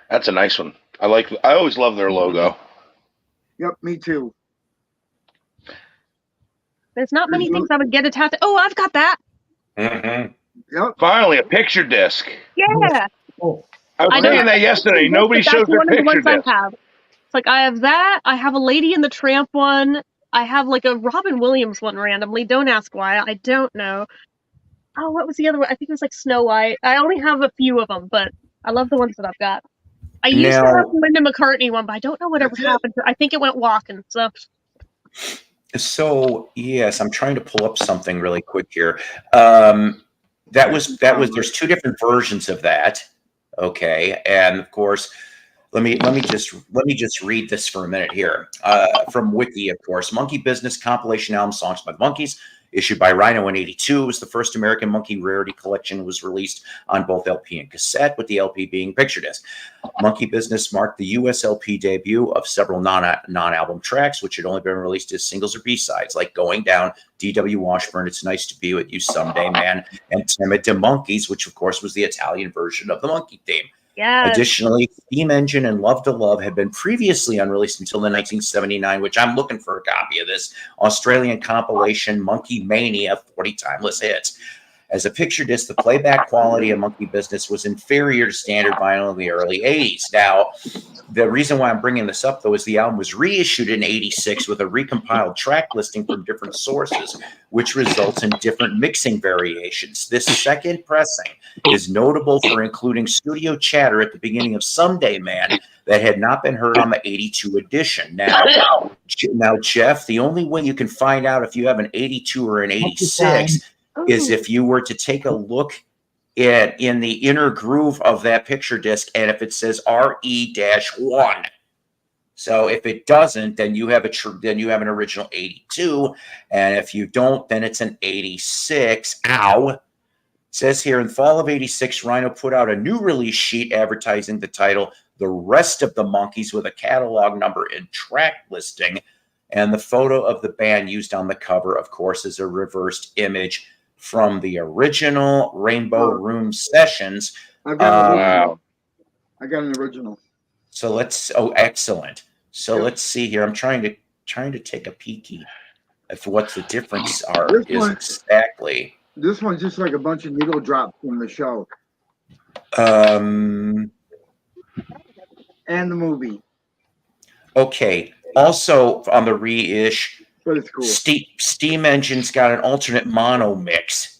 That's a nice one. I always love their logo. Yep, me too. There's not many things I would get attached. Oh, I've got that. Mm-hmm. Yep. Finally, a picture disc. Yeah. Oh, I was I know. saying that yesterday. Nobody That's shows their one of the picture ones I disc. have. It's like I have that. I have a Lady in the Tramp one. I have like a Robin Williams one randomly. Don't ask why. I don't know. Oh, what was the other one? I think it was like Snow White. I only have a few of them, but I love the ones that I've got. I used to Now- have the Linda McCartney one, but I don't know whatever happened. I think it went walking. So yes, I'm trying to pull up something really quick here. That was there's two different versions of that. Okay, and of course, let me just read this for a minute here from Wiki, of course. Monkey Business compilation album Songs by the Monkeys, issued by Rhino in '82. It was the first American Monkey rarity collection. Was released on both LP and cassette, with the LP being picture disc. Monkey Business marked the US LP debut of several non-album tracks, which had only been released as singles or B-sides, like Going Down, D.W. Washburn, It's Nice to Be With You Someday, Man, and Timid to Monkeys, which of course was the Italian version of the Monkey theme. Yeah. Additionally, Steam Engine and Love to Love had been previously unreleased until the 1979, which I'm looking for a copy of this, Australian compilation Monkey Mania 40 Timeless Hits. As a picture disc, the playback quality of Monkey Business was inferior to standard vinyl in the early 80s. Now, the reason why I'm bringing this up, though, is the album was reissued in '86 with a recompiled track listing from different sources, which results in different mixing variations. This second pressing is notable for including studio chatter at the beginning of Someday Man that had not been heard on the '82 edition. Now, Jeff, the only way you can find out if you have an '82 or an '86 is if you were to take a look in the inner groove of that picture disc, and if it says RE-1. So if it doesn't, then you have an original '82, and if you don't, then it's an '86. Ow. It says here in fall of '86, Rhino put out a new release sheet advertising the title The Rest of the Monkeys with a catalog number and track listing, and the photo of the band used on the cover, of course, is a reversed image from the original Rainbow Room Sessions. I've got an original. Wow. I got an original. So excellent. So let's see here. I'm trying to take a peeky at what the difference is exactly. This one's just like a bunch of needle drops from the show Um. and the movie, Okay. Also on the reissue, but it's cool. Steam Engine's got an alternate mono mix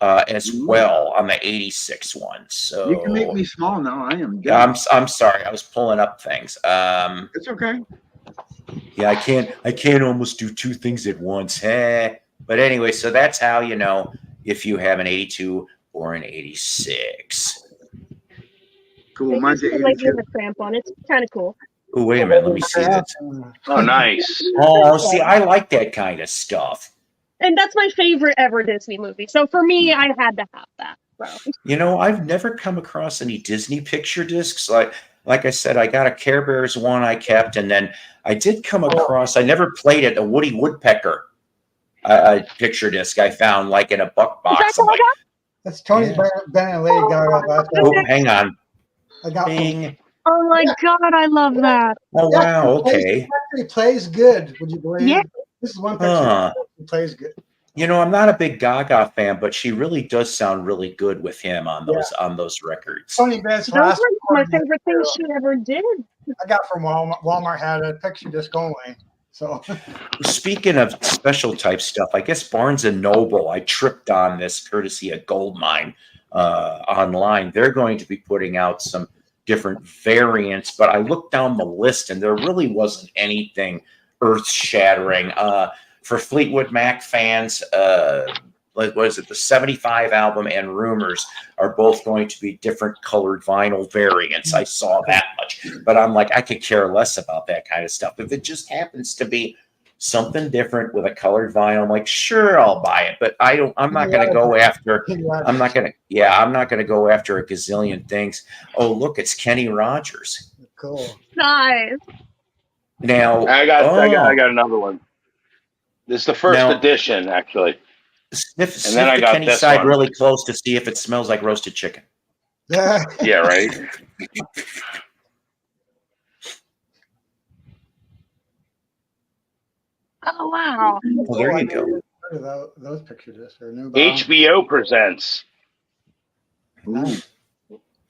as well on the '86 one. So You can make me small now. I am yeah, dead. I'm sorry. I was pulling up things. It's okay. Yeah, I can't almost do two things at once. Hey. But anyway, so that's how you know if you have an 82 or an 86. Cool. Mine's Maybe an like you 82. have a cramp on it. It's kind of cool. Oh, wait a minute. Let me see this. Oh, nice. Oh, see, I like that kind of stuff. And that's my favorite ever Disney movie. So for me, I had to have that. So. You know, I've never come across any Disney picture discs. Like I said, I got a Care Bears one I kept, and then I did come across. I never played it. A Woody Woodpecker picture disc I found like in a buck box. I'm like, That's Tony Bennett and Lady Gaga. oh, hang on. I got Bing. Oh my God, I love that. Oh wow. Okay. He plays good. Would you believe? Yeah. This is one picture. He plays good. You know, I'm not a big Gaga fan, but she really does sound really good with him on those records. Tony Bennett's Those last were my favorite things she ever did. I got from Walmart. Walmart had a picture disc only. So Speaking of special type stuff, I guess Barnes and Noble, I tripped on this courtesy of Goldmine online. They're going to be putting out some different variants, but I looked down the list and there really wasn't anything earth-shattering. For Fleetwood Mac fans, what is it? The 75 album and Rumors are both going to be different colored vinyl variants. I saw that much, but I'm like, I could care less about that kind of stuff. If it just happens to be something different with a colored vinyl, I'm like, sure, I'll buy it, but I'm not going to go after a gazillion things. Oh, look, it's Kenny Rogers. cool. Nice. Now I got another one. This is the first Now- edition, actually. Sniff then I the got Kenny this side one. really close to see if it smells like roasted chicken. Yeah. Yeah, right. Oh wow. Well, there you go. Those picture discs are new. HBO presents. Nice.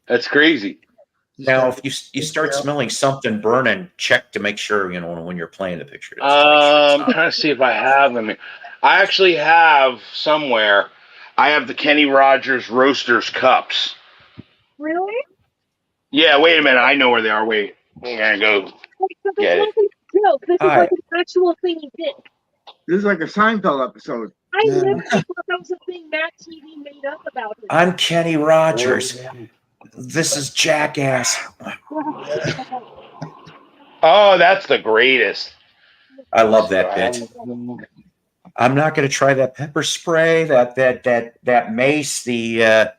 That's crazy. Now, if you start smelling something burning, check to make sure, you know, when you're playing the picture. I'm trying to see if I have them. I actually have somewhere. I have the Kenny Rogers Roasters cups. Really? Yeah, wait a minute. I know where they are. Wait. I'm going to go get it. No, this is like an actual thing he did. This is like a Seinfeld episode. I never thought that was a thing Matt TV made up about him. I'm Kenny Rogers. This is Jackass. Oh, that's the greatest. I love that bit. I'm not going to try that pepper spray, that mace, the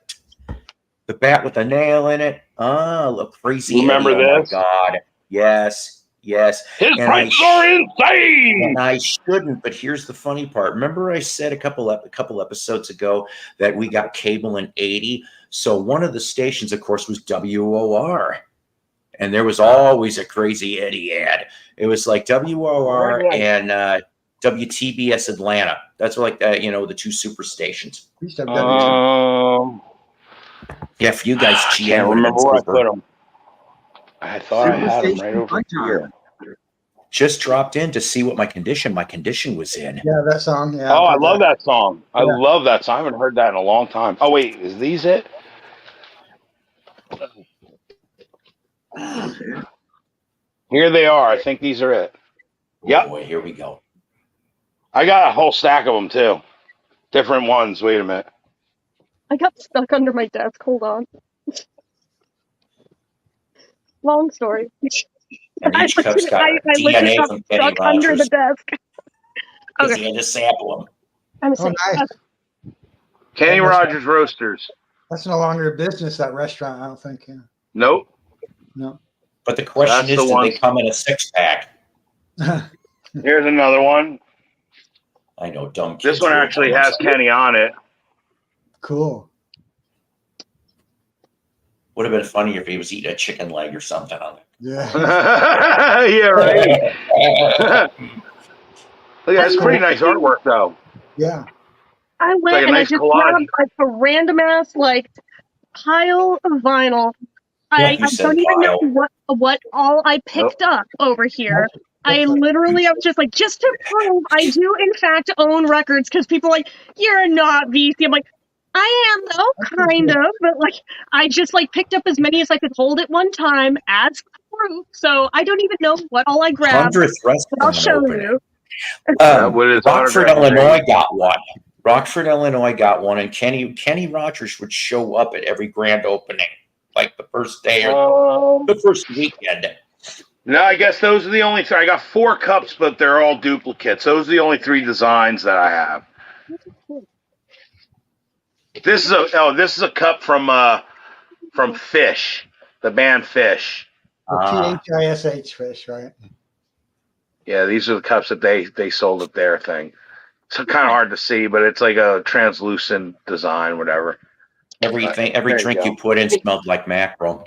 bat with the nail in it. Oh, look, crazy. Remember Eddie. Oh this? my God. Yes. His prices are insane. And I shouldn't, but here's the funny part. Remember I said a couple episodes ago that we got cable in 80? So one of the stations, of course, was WOR. And there was always a Crazy Eddie ad. It was like WOR and WTBS Atlanta. That's like, the two super stations. Yeah, for you guys, I can't remember where I put them. I thought I had them right over here. Just dropped in to see what my condition was in. Yeah, that song. Yeah. Oh, I love that song. I love that song. I haven't heard that in a long time. Oh, wait. Is these it? Here they are. I think these are it. Yep. Boy, here we go. I got a whole stack of them, too. Different ones. Wait a minute. I got stuck under my desk. Hold on. Long story. And each cup's got a DNA from Kenny stuck under the Rogers. desk. Because he had to sample them. I'm Oh, nice. Kenny Rogers Roasters. That's no longer a business, that restaurant, I don't think. Yeah. Nope. No. But the question That's is, the do one. they come in a 6-pack? Here's another one. I know, dumb kids. This one actually has Kenny on it. Cool. Would have been funny if he was eating a chicken leg or something on it. Yeah. Yeah, right. Look, that's pretty nice artwork, though. Yeah. I went like a and nice I just collage. grabbed like a random ass like pile of vinyl. I You said don't even pile. know what all I picked up over here. I literally was just like, just to prove I do in fact own records, because people are like, you're not VC. I'm like, I am though, kind of, but like I just like picked up as many as I could hold at one time as proof. So I don't even know what all I grabbed, 100th but I'll restaurant show opening. you. With his Rockford, autograph, Illinois got one. Rockford, Illinois got one, and Kenny Rogers would show up at every grand opening, like the first day or the first weekend. No, I guess those are the only three. I got 4 cups, but they're all duplicates. Those are the only 3 designs that I have. This is a cup from Fish, the band Fish. PHISH fish, right? Yeah, these are the cups that they sold at their thing. It's kind of hard to see, but it's like a translucent design, whatever. Every There drink you you put in smelled like mackerel.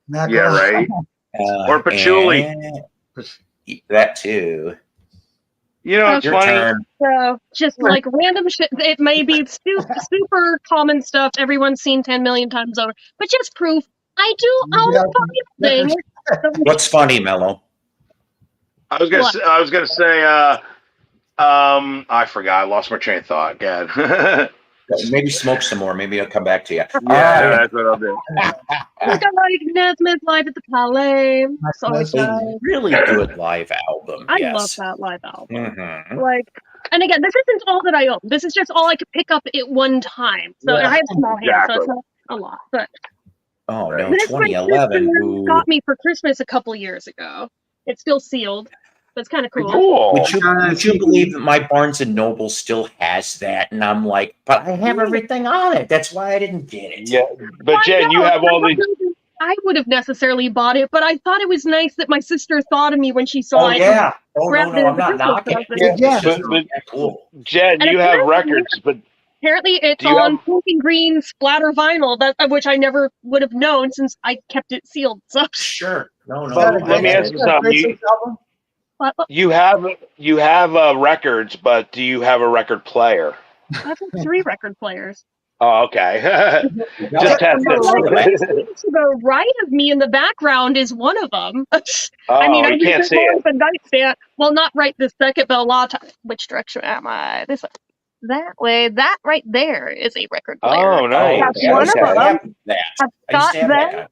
Yeah, right. Or patchouli. And that too. You know, it's Your funny. turn. So just like random shit. It may be super common stuff everyone's seen 10 million times over, but just proof I do own Yeah. 5 things. What's funny, Mello? I was gonna say. I forgot. I lost my train of thought. God. Maybe smoke some more. Maybe I'll come back to you. Yeah, that's what I'll do. It's got like Nesmith Live at the Palais. It's always A nice. really good live album. I yes. love that live album. Mm-hmm. Like, and again, this isn't all that I own. This is just all I could pick up at one time. So Yeah. I have small hands, so Exactly. it's not a lot. But Oh no, this my 2011. sister Ooh. got me for Christmas a couple years ago. It's still sealed. But it's kind of cool. Cool. Would you believe that my Barnes and Noble still has that? And I'm like, but I have everything on it. That's why I didn't get it. Yeah, but Jen, you have all these. I would have necessarily bought it, but I thought it was nice that my sister thought of me when she saw Oh it. yeah. Oh grabbed no, it no, as I'm a not Christmas knocking present. it. Yeah, It's just but- cool. Jen, And you have apparently- records, but Apparently, it's Do you on have- pink and green splatter vinyl, which I never would have known since I kept it sealed. So, Sure. No, no. But no, let me I- ask you something. You have records, but do you have a record player? I've got 3 record players. Oh, okay. Just test it. To the right of me in the background is one of them. Oh, I mean, I you can't see more it. the nightstand. Well, not right this second, but a lot of times. Which direction am I? This way. That way. That right there is a record player. Oh, nice. That's I one used of to have them. that. I've I used got to have that. that.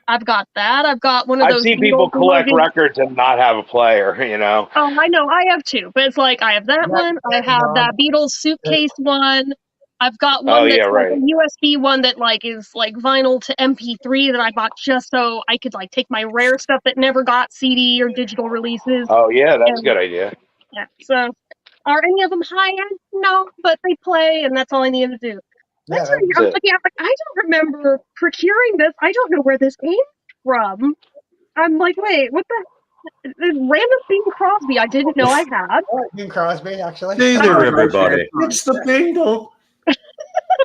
I've got that. I've got one of I've those. seen people Beatles collect luggage- records and not have a player, you know. Oh, I know. I have 2, but it's like I have that one. I have that Beatles suitcase one. I've got one Oh, that's yeah, like right. a USB one that like is like vinyl to MP3 that I bought just so I could like take my rare stuff that never got CD or digital releases. Oh, yeah, that's a And- good idea. Yeah. So, are any of them high end? No, but they play, and that's all I need to do. That's Yeah, right. I'm looking at like I don't remember procuring this. I don't know where this came from. I'm like, wait, what the? This random Bing Crosby I didn't know I had. Bing Crosby, actually. Hey there, everybody. It's the Bingle. I'm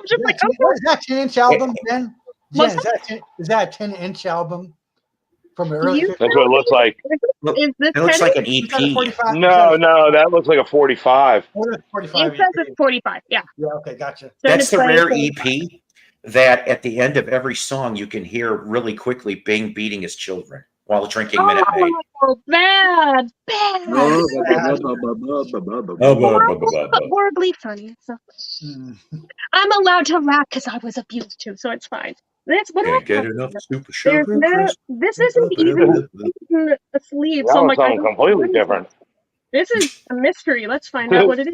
just like, okay. What is that 10-inch album, Jen? What's Jen, is that a 10-inch album from the early You 50s? That's what it looks like. Is this It looks 10? like an Is that a EP. 45? No, that looks like a 45. What is 45? It says it's 45. Yeah. Yeah, okay, gotcha. That's the Then rare it's EP that at the end of every song you can hear really quickly Bing beating his children while drinking Minute Maid. Oh, bad. Horribly funny. So Mm. I'm allowed to laugh because I was abused too, so it's fine. That's what Can't I get have. enough Super There's Sugar. no. This isn't even asleep. That So I'm was like, I something don't- completely different. This is a mystery. Let's find out what it is.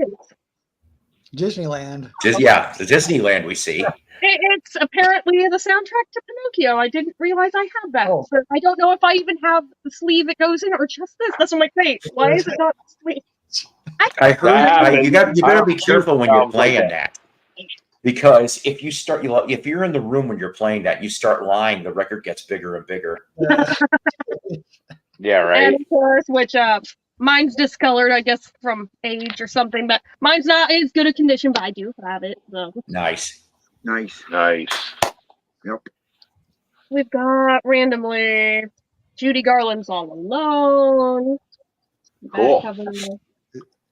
Disneyland. Yeah, the Disneyland we see. It's apparently the soundtrack to Pinocchio. I didn't realize I had that. Oh. So I don't know if I even have the sleeve it goes in or just this. That's what I'm like, wait, why is it not the sleeve? I heard have it. you better be careful when you're Albums like playing that. Because if you start, if you're in the room when you're playing that, you start lying, the record gets bigger and bigger. Yeah, right. And of course, which mine's discolored, I guess, from age or something, but mine's not as good a condition, but I do have it. So Nice. Nice. Nice. Yep. we've got randomly Judy Garland's All Alone. Cool. Back cover.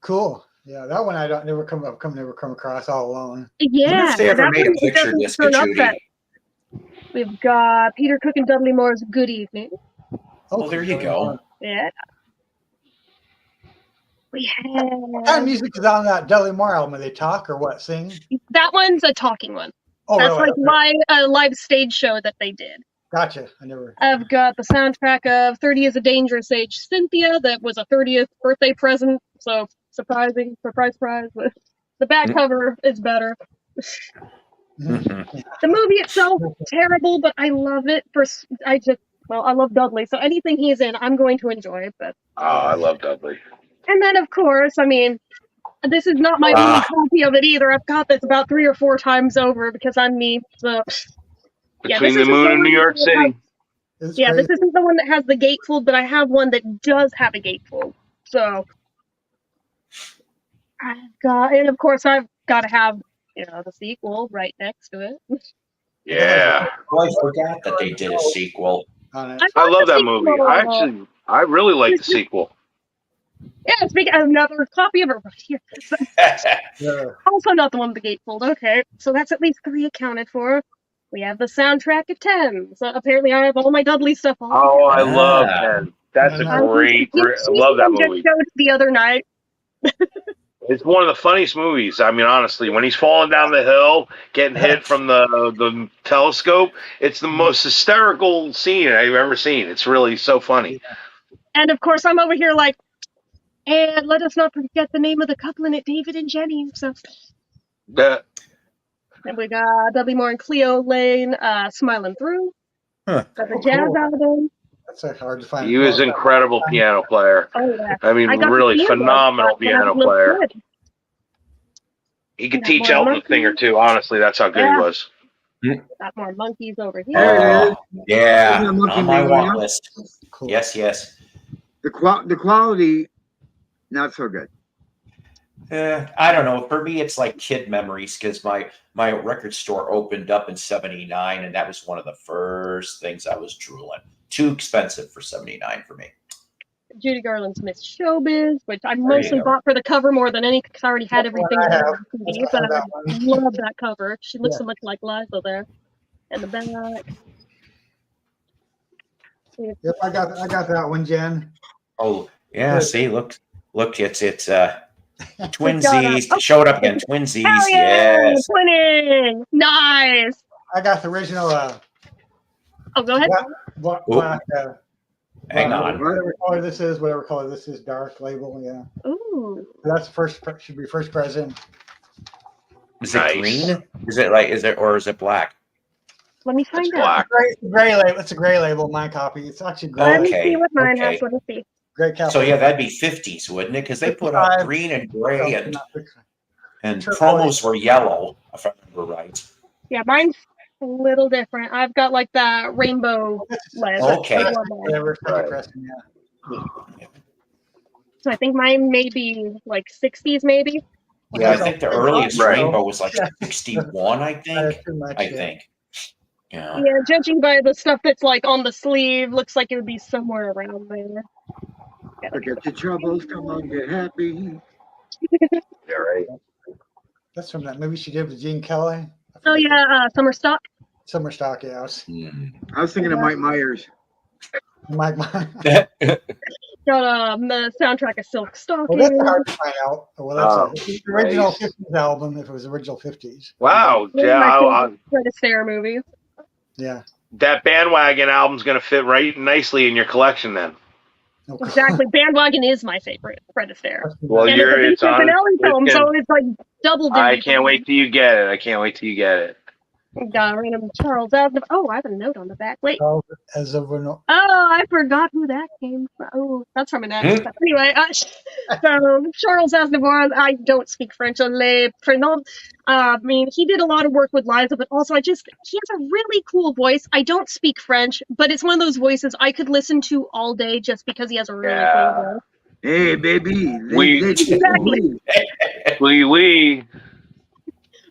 Cool. Yeah, that one I don't never come across All Alone. I wonder Yeah, if they ever that made a one picture doesn't disc turn of up Judy. that. We've got Peter Cook and Dudley Moore's Good Evening. Oh, there you go. Yeah. We What kind of have music is on that Dudley Moore album? They talk or what? Sing? that one's a talking one. Oh, That's really? like a live stage show that they did. Gotcha. I never. I've got the soundtrack of 30 is a Dangerous Age, Cynthia, that was a 30th birthday present. So surprising, surprise. But the back cover is better. Mhm. The movie itself, terrible, but I love it. I love Dudley, so anything he's in, I'm going to enjoy. But Oh, I love Dudley. and then, of course, I mean, this is not my only copy of it either. I've got this about 3 or 4 times over because I'm me. So yeah, Between this the isn't Moon the and New one York that has- City. Yeah, this isn't the one that has the gatefold, but I have one that does have a gatefold. So and of course I've got to have the sequel right next to it. Yeah. Well, I forgot that they did a sequel. I love that movie. I really like the sequel. Yeah, speaking of another copy of it right here. Also not the one with the gatefold. Okay, so that's at least 3 accounted for. We have the soundtrack of 10. So apparently I have all my Dudley stuff on. Oh, I love 10. That's a great. I love that movie. Just showed the other night. It's one of the funniest movies. I mean, honestly, when he's falling down the hill, getting hit from the telescope, it's the most hysterical scene I've ever seen. It's really so funny. And of course, I'm over here like, and let us not forget the name of the couple in it, David and Jenny. So. And we got Dudley Moore and Cleo Lane, Smiling Through. Got the jazz album. That's hard to find. He was an incredible piano player. Oh, yeah. I mean, really phenomenal piano player. He could teach Elton a thing or two. Honestly, that's how good he was. Got more monkeys over here. Yeah, on my want list. Cool. Yes. The quality, not so good. I don't know. For me, it's like kid memories because my record store opened up in '79, and that was one of the first things I was drooling. Too expensive for '79 for me. Judy Garland's Miss Showbiz, which I mostly bought for the cover more than any because I already had everything. But I love that cover. She looks so much like Liza there. And the back. Yep, I got that one, Jen. Oh yeah, see, look, it's Twinsies showed up again. Twinsies, yes. Winning, nice. I got the original. Oh, go ahead. Black, hang on. Whatever color this is, dark label. Yeah. Ooh. That's should be first present. Is it green? Is it black? Let me find out. Gray label. It's a gray label. My copy. It's actually gray. Let me see what mine has. Let me see. Great cap. So yeah, that'd be 50s, wouldn't it? Because they put out green and gray and promos were yellow, if I remember right. Yeah, mine's a little different. I've got like that rainbow led. Okay. So I think mine may be like 60s, maybe. Yeah, I think the earliest rainbow was like 61. I think. Yeah. Yeah, judging by the stuff that's like on the sleeve, looks like it would be somewhere around there. Forget your troubles, come on, get happy. Yeah, right. That's from that movie she did with Gene Kelly. Oh yeah, Summer Stock. Summer Stock, yeah. I was thinking of Mike Myers. Mike Myers. Got the soundtrack of Silk Stocking. Well, that's hard to find out. Well, that's the original 50s album, if it was original 50s. Wow. Yeah. Fred Astaire movie. Yeah. That Bandwagon album's going to fit right nicely in your collection then. Exactly. Bandwagon is my favorite Fred Astaire. Well, and it's on Minnelli film, so it's like double. I can't wait till you get it. Got random Charles Aznavour. Oh, I have a note on the back. Wait. Oh, I forgot who that came from. Oh, that's from an actor. Anyway, so Charles Aznavour. I don't speak French. I mean, he did a lot of work with Liza, but also he has a really cool voice. I don't speak French, but it's one of those voices I could listen to all day just because he has a really cool voice. Hey, baby. Exactly. Oui.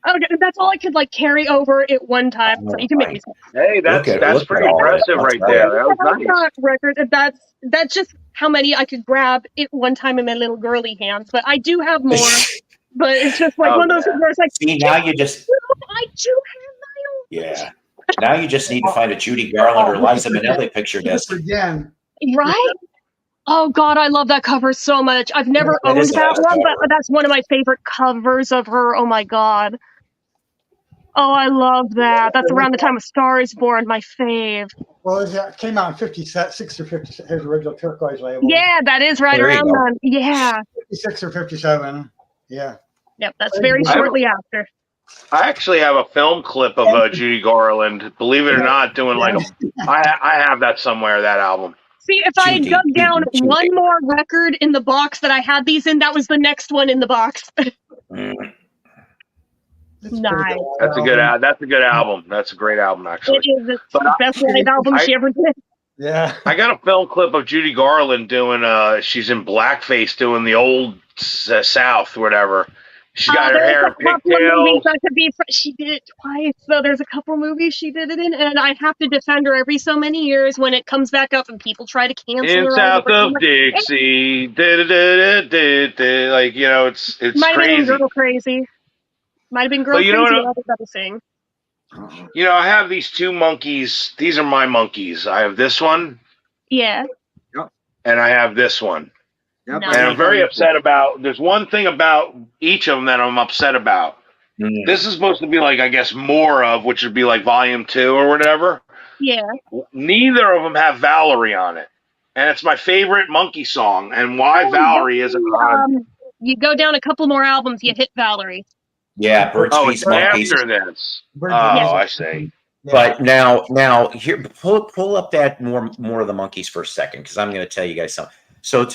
Okay, that's all I could carry over at one time. So you can make me. Hey, that's pretty impressive right there. That was nice. Record. That's just how many I could grab at one time in my little girly hands, but I do have more. But it's just like one of those things where it's like, see, now you just, I do have yeah. Now you just need to find a Judy Garland or Liza Minnelli picture disc. Again. my own. Right? Oh God, I love that cover so much. I've never That owned is a that nice one, cover. but that's one of my favorite covers of her. Oh my God. Oh, I love that. That's around the time A Star Is Born, my fave. Well, it came out in 56 or 50, his original turquoise label. Yeah, that is right There you around go. then. Yeah. 56 or 57. Yeah. Yep, that's very shortly after. I actually have a film clip of Judy Garland. Believe it or not, doing like I have that somewhere. That album. See, if I had Judy, dug down Judy. one more record in the box that I had these in, that was the next one in the box. Nice. That's a good. That's a good album. That's a great album, actually. It is the best live album she ever did. Yeah. I got a film clip of Judy Garland doing. She's in blackface doing the old South, whatever. She got her hair in pigtails. She did it twice, so there's a couple movies she did it in, and I have to defend her every so many years when it comes back up and people try to cancel her. In South of Dixie, like it's might crazy. Have been Girl Crazy. Might have been Girl You Crazy. know what I was saying. You know, I have these two monkeys. These are my monkeys. I have this one. Yeah. And I have this one. Yep. Nice. And I'm very upset about. There's one thing about each of them that I'm upset about. This is supposed to be like, I guess, more of, which would be like volume 2 or whatever. Yeah. Neither of them have Valerie on it, and it's my favorite monkey song. And why Valerie isn't on? You go down a couple more albums, you hit Valerie. Yeah, Birds, Bees, Monkeys. After this. I see. But now here, pull up that more of the Monkeys for a second, because I'm going to tell you guys something. So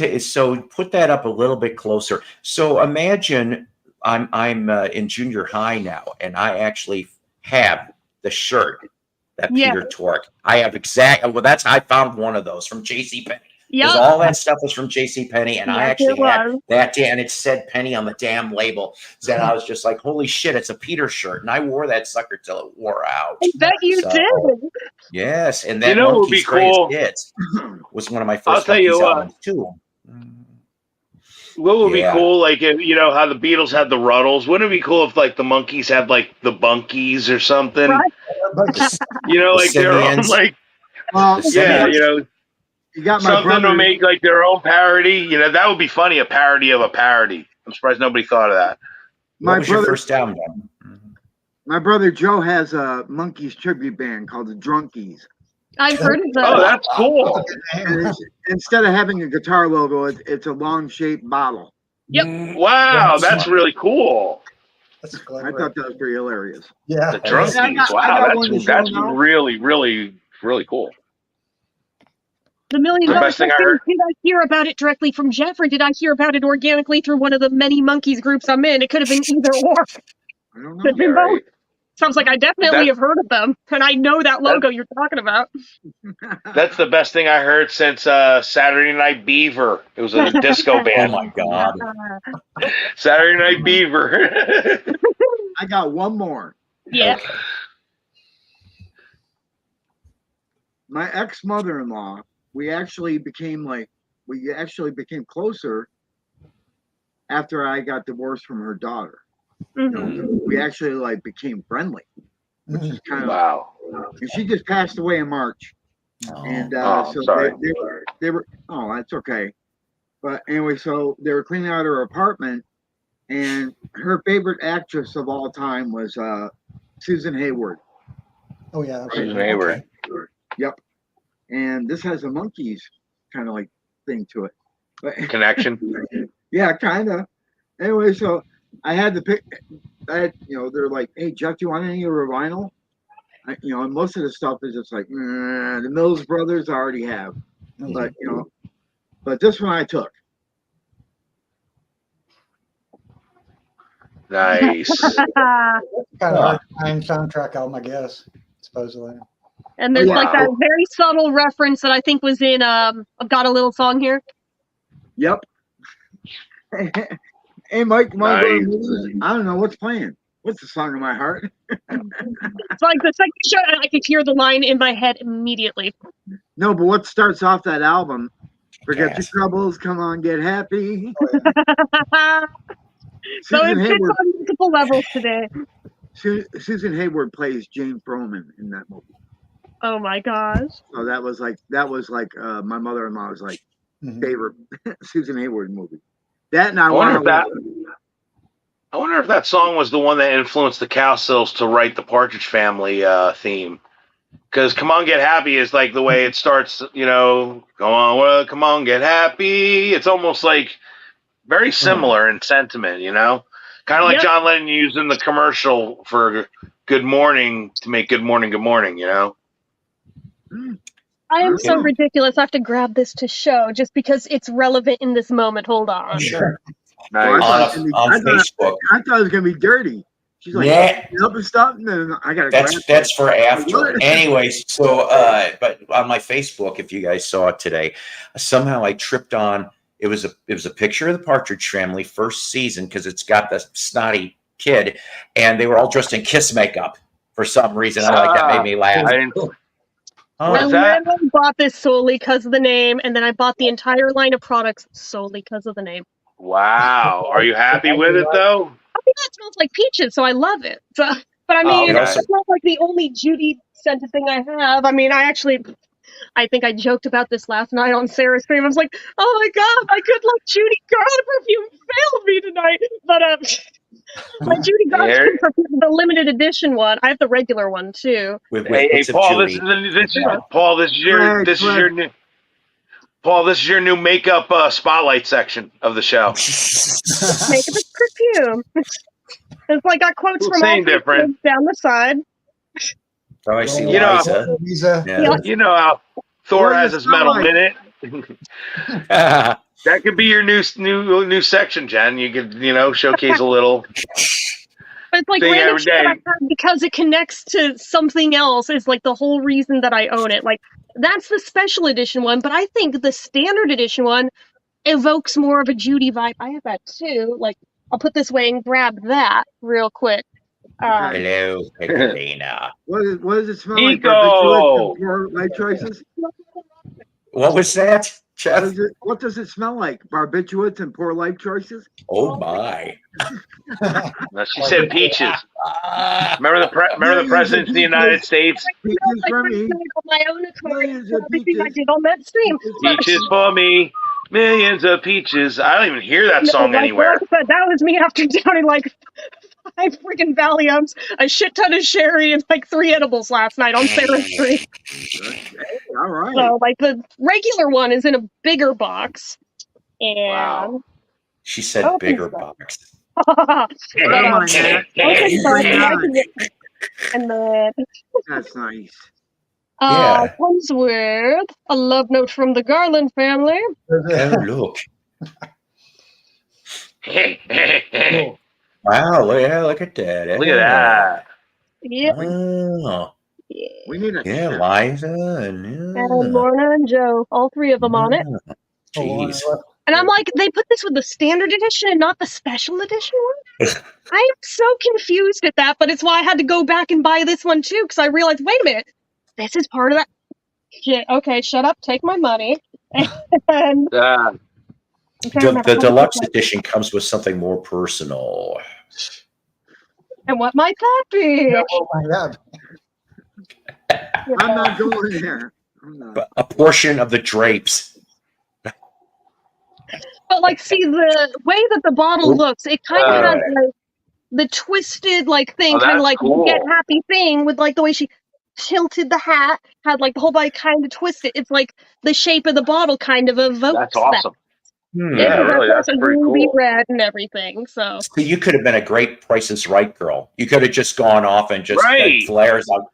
put that up a little bit closer. So imagine I'm in junior high now, and I actually have the shirt that Peter Tork. I have I found one of those from JCPenney. Because all that stuff was from JCPenney, and I actually had that, and it said Penny on the damn label. Then I was just like, holy shit, it's a Peter shirt. And I wore that sucker till it wore out. I bet you did. Yes, and that Monkey's Greatest Hits was one of my first Monkeys albums, too. What would be cool, like, if, you know, how the Beatles had the Ruddles? Wouldn't it be cool if, like, the Monkeys had, like, the Bunkies or something? Right. You know, like, their own, like, you know. You got my something brother to make like their own parody. You know, that would be funny, a parody of a parody. I'm surprised nobody thought of that. What was your first album? My brother Joe has a Monkeys tribute band called the Drunkies. I've heard of that. Oh, that's cool. Instead of having a guitar logo, it's a long-shaped bottle. Yep. Wow, that's really cool. I thought that was pretty hilarious. Yeah. The Drunkies. Wow, that's really, really, really cool. The $1 million question, did I hear about it directly from Jeff, or did I hear about it organically through one of the many Monkeys groups I'm in? It could have been either or. I don't know. Could have been both. Sounds like I definitely have heard of them, and I know that logo you're talking about. That's the best thing I heard since Saturday Night Beaver. It was a disco band. Oh my God. Saturday Night Beaver. I got one more. Yeah. Okay. My ex-mother-in-law, we actually became closer after I got divorced from her daughter. Mm-hmm. You know, we actually like became friendly, which is kind of wow. And she just passed away in March, and so sorry. they were that's okay. But anyway, so they were cleaning out her apartment, and her favorite actress of all time was Susan Hayward. Oh yeah, Susan Hayward. Yep. And this has a Monkeys kind of like thing to it. But, connection. Yeah, kind of. Anyway, so I had to pick. They're like, "Hey, Jeff, do you want any of her vinyl?" And most of the stuff is just like the Mills Brothers I already have, but this one I took. Nice. Kind of a soundtrack album, I guess, supposedly. And there's like that very subtle reference that I think was in I've Got a Little Song Here. Yep. Hey, Mike, nice. I don't know what's playing. What's the song of my heart? It's like the second show, and I could hear the line in my head immediately. No, but what starts off that album Forget Gas. your troubles. Come on, get happy. So Susan it fits Hayward. on multiple levels today. Susan Hayward plays Jane Froman in that movie. Oh my gosh. So that was like my mother-in-law's like Mhm. favorite Susan Hayward movie. That and I I wonder want if that song was the one that influenced the Cowsills to write the Partridge Family theme. Because "Come On Get Happy" is like the way it starts. You know, go on, well, come on, get happy. It's almost like very similar in sentiment. You know, kind of like Yep. John Lennon using the commercial for "Good Morning" to make "Good Morning, Good Morning." You know. I am so Yeah. ridiculous. I have to grab this to show just because it's relevant in this moment. Hold on. Sure. Well, Nice. On Facebook. I thought it was gonna be dirty. She's like Yeah. up and stuff, and then I gotta grab That's for after. What? Anyways, so but on my Facebook, if you guys saw it today, somehow I tripped on it was a picture of the Partridge Family first season because it's got the snotty kid, and they were all dressed in Kiss makeup for some reason. I like that made me laugh. I didn't. Oh, What I is that? literally bought this solely because of the name, and then I bought the entire line of products solely because of the name. Wow. Are you happy with it though? I think that smells like peaches, so I love it. So, but I mean, It also- it's not like the only Judy scented thing I have. I mean, I think I joked about this last night on Sarah's stream. I was like, oh my god, my good luck Judy Garland perfume failed me tonight. But my Judy Garland Here- perfume, the limited edition one. I have the regular one too. with Hey, bits of Paul. Judy. Paul. This is your Flag. new. Paul, this is your new makeup spotlight section of the show. Makeup is perfume. It's like got quotes Well, from same all three different. kids down the side. Oh, I see You know- Liza. Lisa. Yeah. You know how Thor What has does his metal spotlight? minute. That could be your new section, Jen. You could showcase a little. But it's like Thing random every shit that I day. have because it connects to something else is like the whole reason that I own it. Like that's the special edition one, but I think the standard edition one evokes more of a Judy vibe. I have that too. Like I'll put this way and grab that real quick. Hello, Petalina. What does it smell Nico! like? Barbiturates and poor life choices. What was that, Jeff? What does it smell like? Barbiturates and poor life choices. Oh my! No, she said peaches. Ah. Remember the presidents of the United States? Peaches Like for my me. own accord, Millions of everything I peaches. did on that stream. But- Peaches for me, millions of peaches. I don't even hear that No, song like, anywhere. like I said, that was me after downing like 5 freaking Valiums, a shit ton of sherry, and like 3 edibles last night on Sarah's stream. All right. So like the regular one is in a bigger box, and Wow. She said Oh, bigger so. box. Okay, Yeah. and then That's nice. Yeah. comes with a love note from the Garland family. Oh, look! Wow! Look at that! Look at that. Yeah, Oh, We need a yeah, Liza and and Lorna and Joe, all 3 of them on it. Jeez. And I'm like, they put this with the standard edition and not the special edition one? I am so confused at that, but it's why I had to go back and buy this one too, because I realized, wait a minute, this is part of that. Shit, okay, shut up, take my money. And I'm trying to remember The how deluxe much- edition comes with something more personal. And what might that be? Oh my God. I'm not going there. I'm not. A portion of the drapes. But like, see, the way that the bottle looks, it kind of has like the twisted like thing, Oh, kind of that's like cool. Get Happy thing with like the way she tilted the hat, had like the whole body kind of twisted. It's like the shape of the bottle kind of evokes That's awesome. Hmm. Yeah, really, that's pretty ruby cool. red and everything. So So you could have been a great Price is Right girl. You could have just gone off and just Right. had flares out.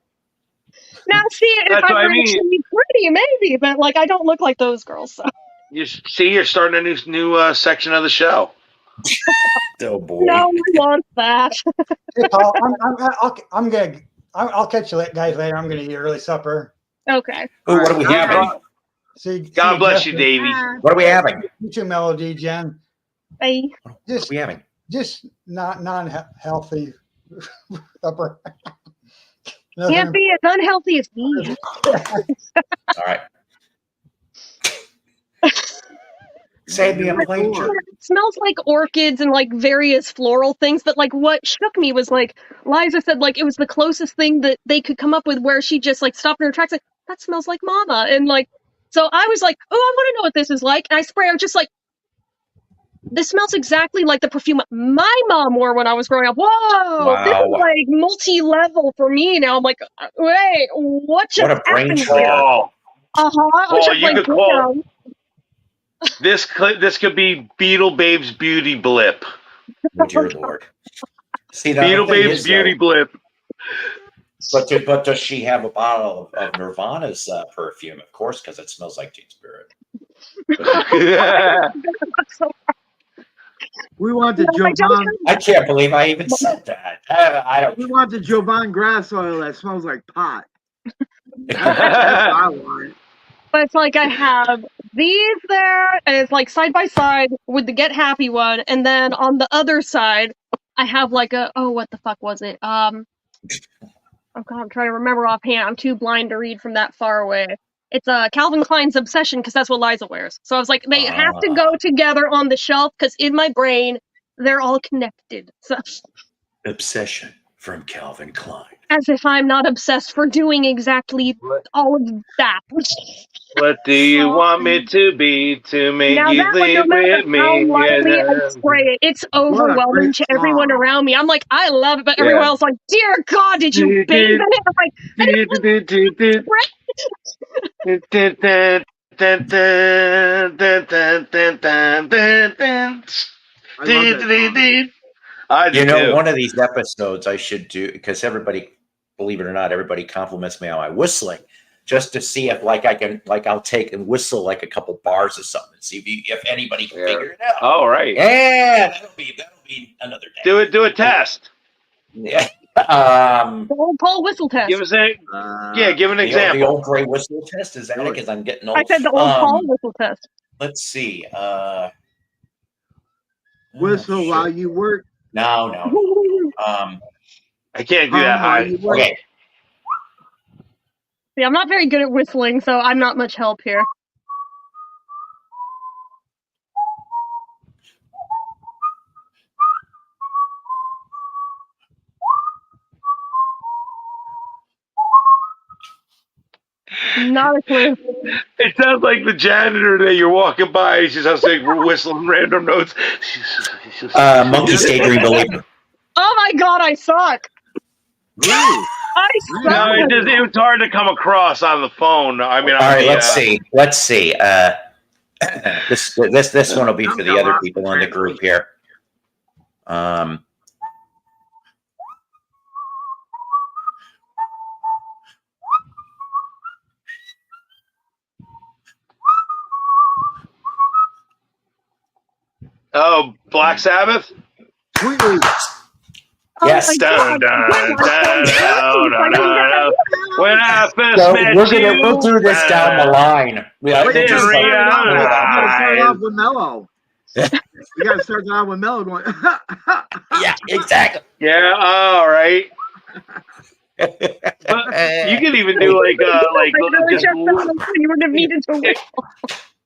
now, see, if That's I what I were mean. actually pretty, maybe, but like I don't look like those girls. So You see, you're starting a new section of the show. Oh boy. no one wants that. Hey, Paul, I'm gonna. I'll catch you guys later. I'm gonna eat early supper. Okay. Oh, what are we having? God bless you, Davey. What are we having? You too, Melody, Jen. Bye. What are Just, we having? just not non-healthy supper. Can't be as unhealthy as me. All right. Save me a plate. It smells like orchids and like various floral things, but like what shook me was like Liza said like it was the closest thing that they could come up with where she just like stopped in her tracks like that smells like mama, and like so I was like, oh, I want to know what this is like, and I spray. I'm just like, this smells exactly like the perfume my mom wore when I was growing up. Whoa, this is like multi-level for me now. I'm like, wait, what just a brain happened trigger. here? Paul, You could call this could be Beetle Babe's beauty blip. Oh, dear Lord. See, Beetle Babe's beauty blip. But does she have a bottle of Nirvana's perfume? Of course, because it smells like Teen Spirit. We want the Jovan. I can't believe I even said that. I don't. We want the Jovan grass oil that smells like pot. That's what I want. But it's like I have these there, and it's like side by side with the Get Happy one, and then on the other side, I have like what the fuck was it? Oh God, I'm trying to remember offhand. I'm too blind to read from that far away. It's Calvin Klein's Obsession because that's what Liza wears. So I was like, they have to go together on the shelf because in my brain they're all connected. So. Obsession from Calvin Klein. As if I'm not obsessed for doing exactly all of that. What do you want me to be to make now you leave with me? How lightly I spray it, it's overwhelming to everyone around me. I'm like, I love it, but everyone else is like, dear God, did you bathe in it? I'm like, one of these episodes I should do, because everybody, believe it or not, everybody compliments me on my whistling, just to see if I'll take and whistle like a couple bars or something, and see if anybody can figure it out. Oh, right. Yeah, that'll be another day. Do a test. Yeah. Paul whistle test. Give us give an example. The old gray whistle test, is that it? Because I'm getting old. I said the old Paul whistle test. Let's see. Whistle while you work. No. I can't do that high. Okay. See, I'm not very good at whistling, so I'm not much help here. Not a clue. It sounds like the janitor that you're walking by. She's just like whistling random notes. Monkey Daydream Believer. Oh my God, I suck. I suck. No, it was hard to come across on the phone. I mean, all right, let's see. This one will be for the other people in the group here. Oh, Black Sabbath? Yes. When I first met we'll do this down the line. You gotta start off with Mellow. You gotta start off with Mellow going. Yeah, exactly. Yeah, all right. But you could even do you would have needed to.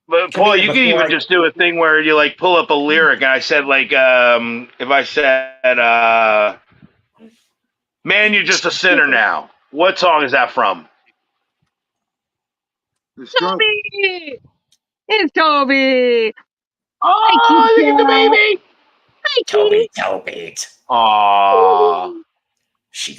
But Paul, you can even just do a thing where you like pull up a lyric, and I said if I said, "Man, you're just a sinner now." What song is that from? Toby! It's Toby! Oh, look at the baby! Hi, Toby. Aww.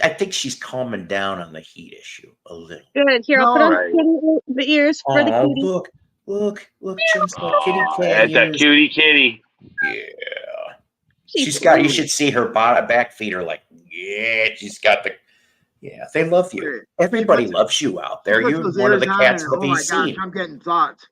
I think she's calming down on the heat issue a little. Good. Here, I'll put on the ears for the kitty. Look, Jim's got kitty cat. That's a cutie kitty. Yeah. She's got, you should see her back feet are like, she's got the, they love you. Everybody loves you out there. You're one of the cats of the VC. Oh my gosh, I'm getting thoughts.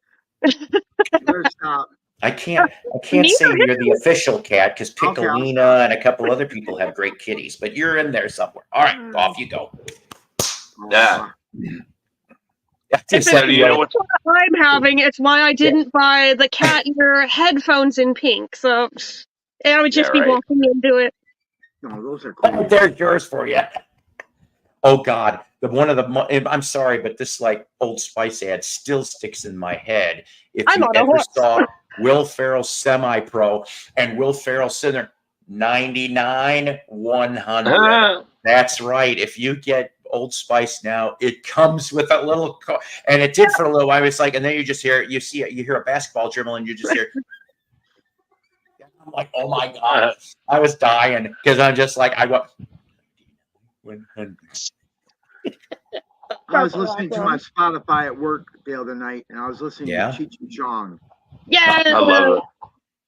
Stop. I can't say you're the official cat because Piccolina and a couple other people have great kitties, but you're in there somewhere. All right, off you go. Yeah. It's what I'm having. It's why I didn't buy the cat ear headphones in pink. So I would just be walking into it. No, those are cool. There's yours for you. Oh God, I'm sorry, but this like Old Spice ad still sticks in my head. If I'm you on a ever horse. saw Will Ferrell semi-pro, and Will Ferrell sitting there 99, 100. That's right. If you get Old Spice now, it comes with a little, and it did for a little while. It's like, and then you just hear, you hear a basketball dribble, and you just hear. I'm like, oh my god, I was dying because I'm just like, I was listening to my Spotify at work the other night, and I was listening to Cheech and Chong. Yeah, I love it.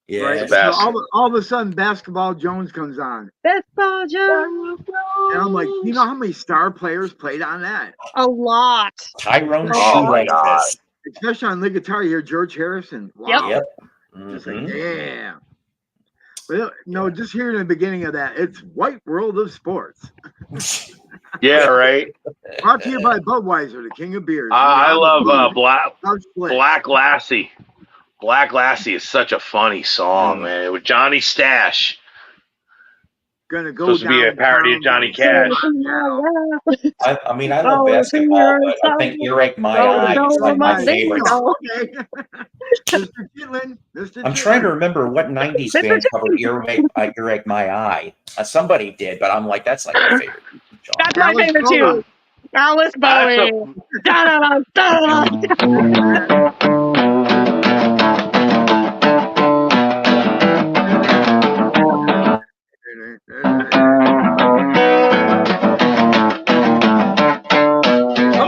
Yeah, right? So all of a sudden, Basketball Jones comes on. Basketball Jones. And I'm like, you know how many star players played on that? A lot. Tyrone Shoelace. Especially on the guitar, you hear George Harrison. Wow. Yep. Just like, damn. But no, just hearing the beginning of that, it's White World of Sports. Yeah, right. Brought to you by Budweiser, the king of beers. I love Black Lassie. Black Lassie is such a funny song, man. With Johnny Stash. Gonna go supposed to be a parody of Johnny Cash. I mean, I love basketball, but I think Earache My Eye is like my favorite. Mr. Chitlin, I'm trying to remember what 90s band covered Earache My Eye. Somebody did, but I'm like, that's like my favorite. That's my favorite too. Alice Bowie. Come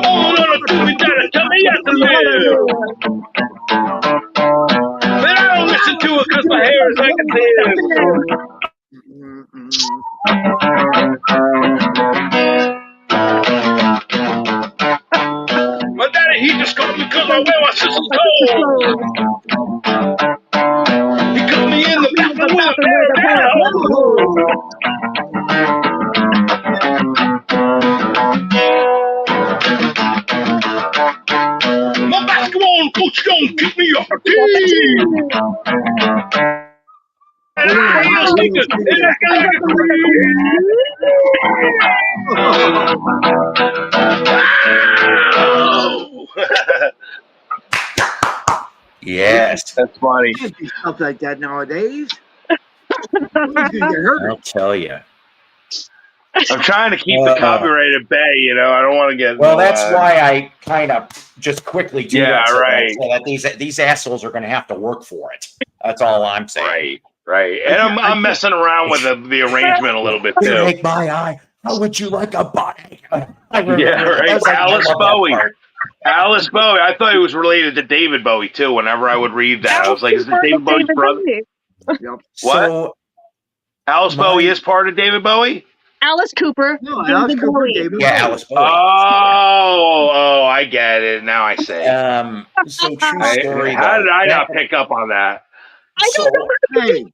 on, little Tootie, tell me yes to live. But I don't listen to it because my hair is like a My daddy, he just called me because I wear my sister's clothes. He cut me in the bathroom with a pair of my basketball coach don't kick me off the team. And I just think it's Yes, that's funny. Can't do stuff like that nowadays. Who's gonna get hurt? I'll tell you. I'm trying to keep the copyright at bay, you know. I don't want to get. Well, that's why I kind of just quickly do that. So right. That these assholes are going to have to work for it. That's all I'm saying. Right. And I'm messing around with the arrangement a little bit too. Make my eye. How would you like a body? Yeah, right. Alice Bowie. Alice Bowie. I thought he was related to David Bowie too. Whenever I would read that, I was like, "Is it David Bowie's brother?" Yep. What? So, Alice Bowie is part of David Bowie? Alice Cooper. No, Alice Cooper, David Bowie. Alice Bowie. Oh, I get it. Now I see. So true story. How did I not pick up on that? Hey,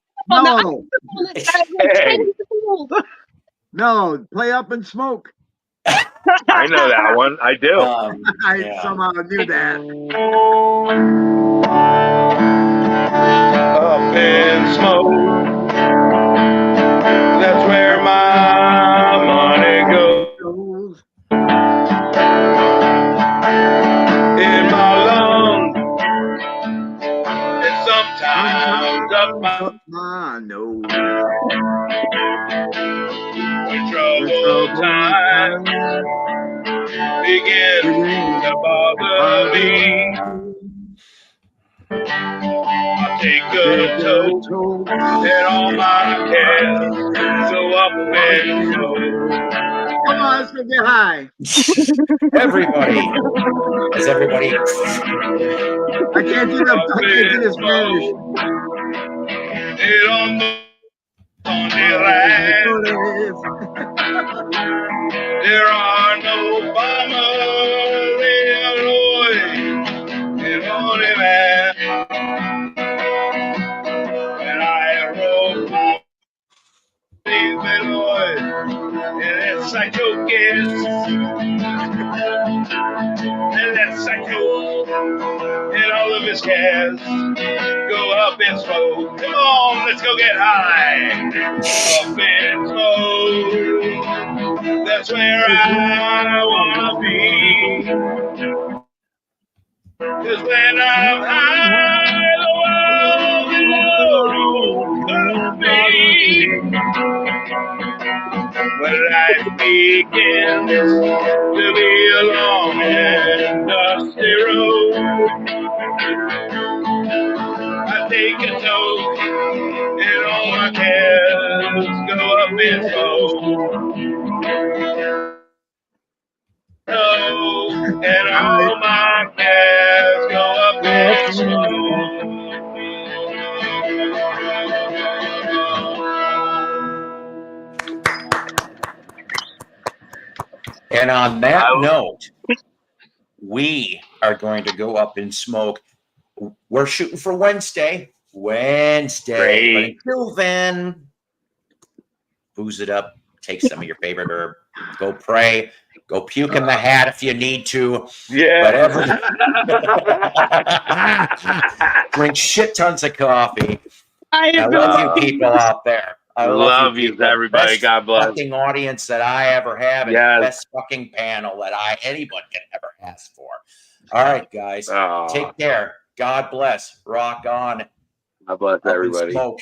no, play Up and Smoke. I know that one. I do. I somehow knew that. Up in smoke. That's where my money goes. In my lungs. And sometimes up my nose. When troubled times begin to bother me, I take a toke and all my cares so up and go. Come on, let's go get high. Everybody. Is everybody? I can't do that. I can't do this Spanish. It on the land. There are no bombers in only man. And I wrote my Illinois, and that psycho gets, and that psycho and all of his cats go up in smoke. Come on, let's go get high. Up in smoke. That's where I wanna be. 'Cause when I'm high, the world When life begins to be a long and dusty road, I take a toke and all my cares go up in smoke. And all my cares go up in smoke. And on that note, we are going to go up in smoke. We're shooting for Wednesday. Wednesday. But Great. until then, booze it up. Take some of your favorite herb. Go pray. Go puke in the hat if you need to. Yeah. Drink shit tons of coffee. I I love you people out there. I love you, people. everybody. Best God bless. fucking audience that I ever have, and Yes. best fucking panel that anyone can ever ask for. All right, guys. Aw. Take care. God bless. Rock on. God bless Up in everybody. smoke.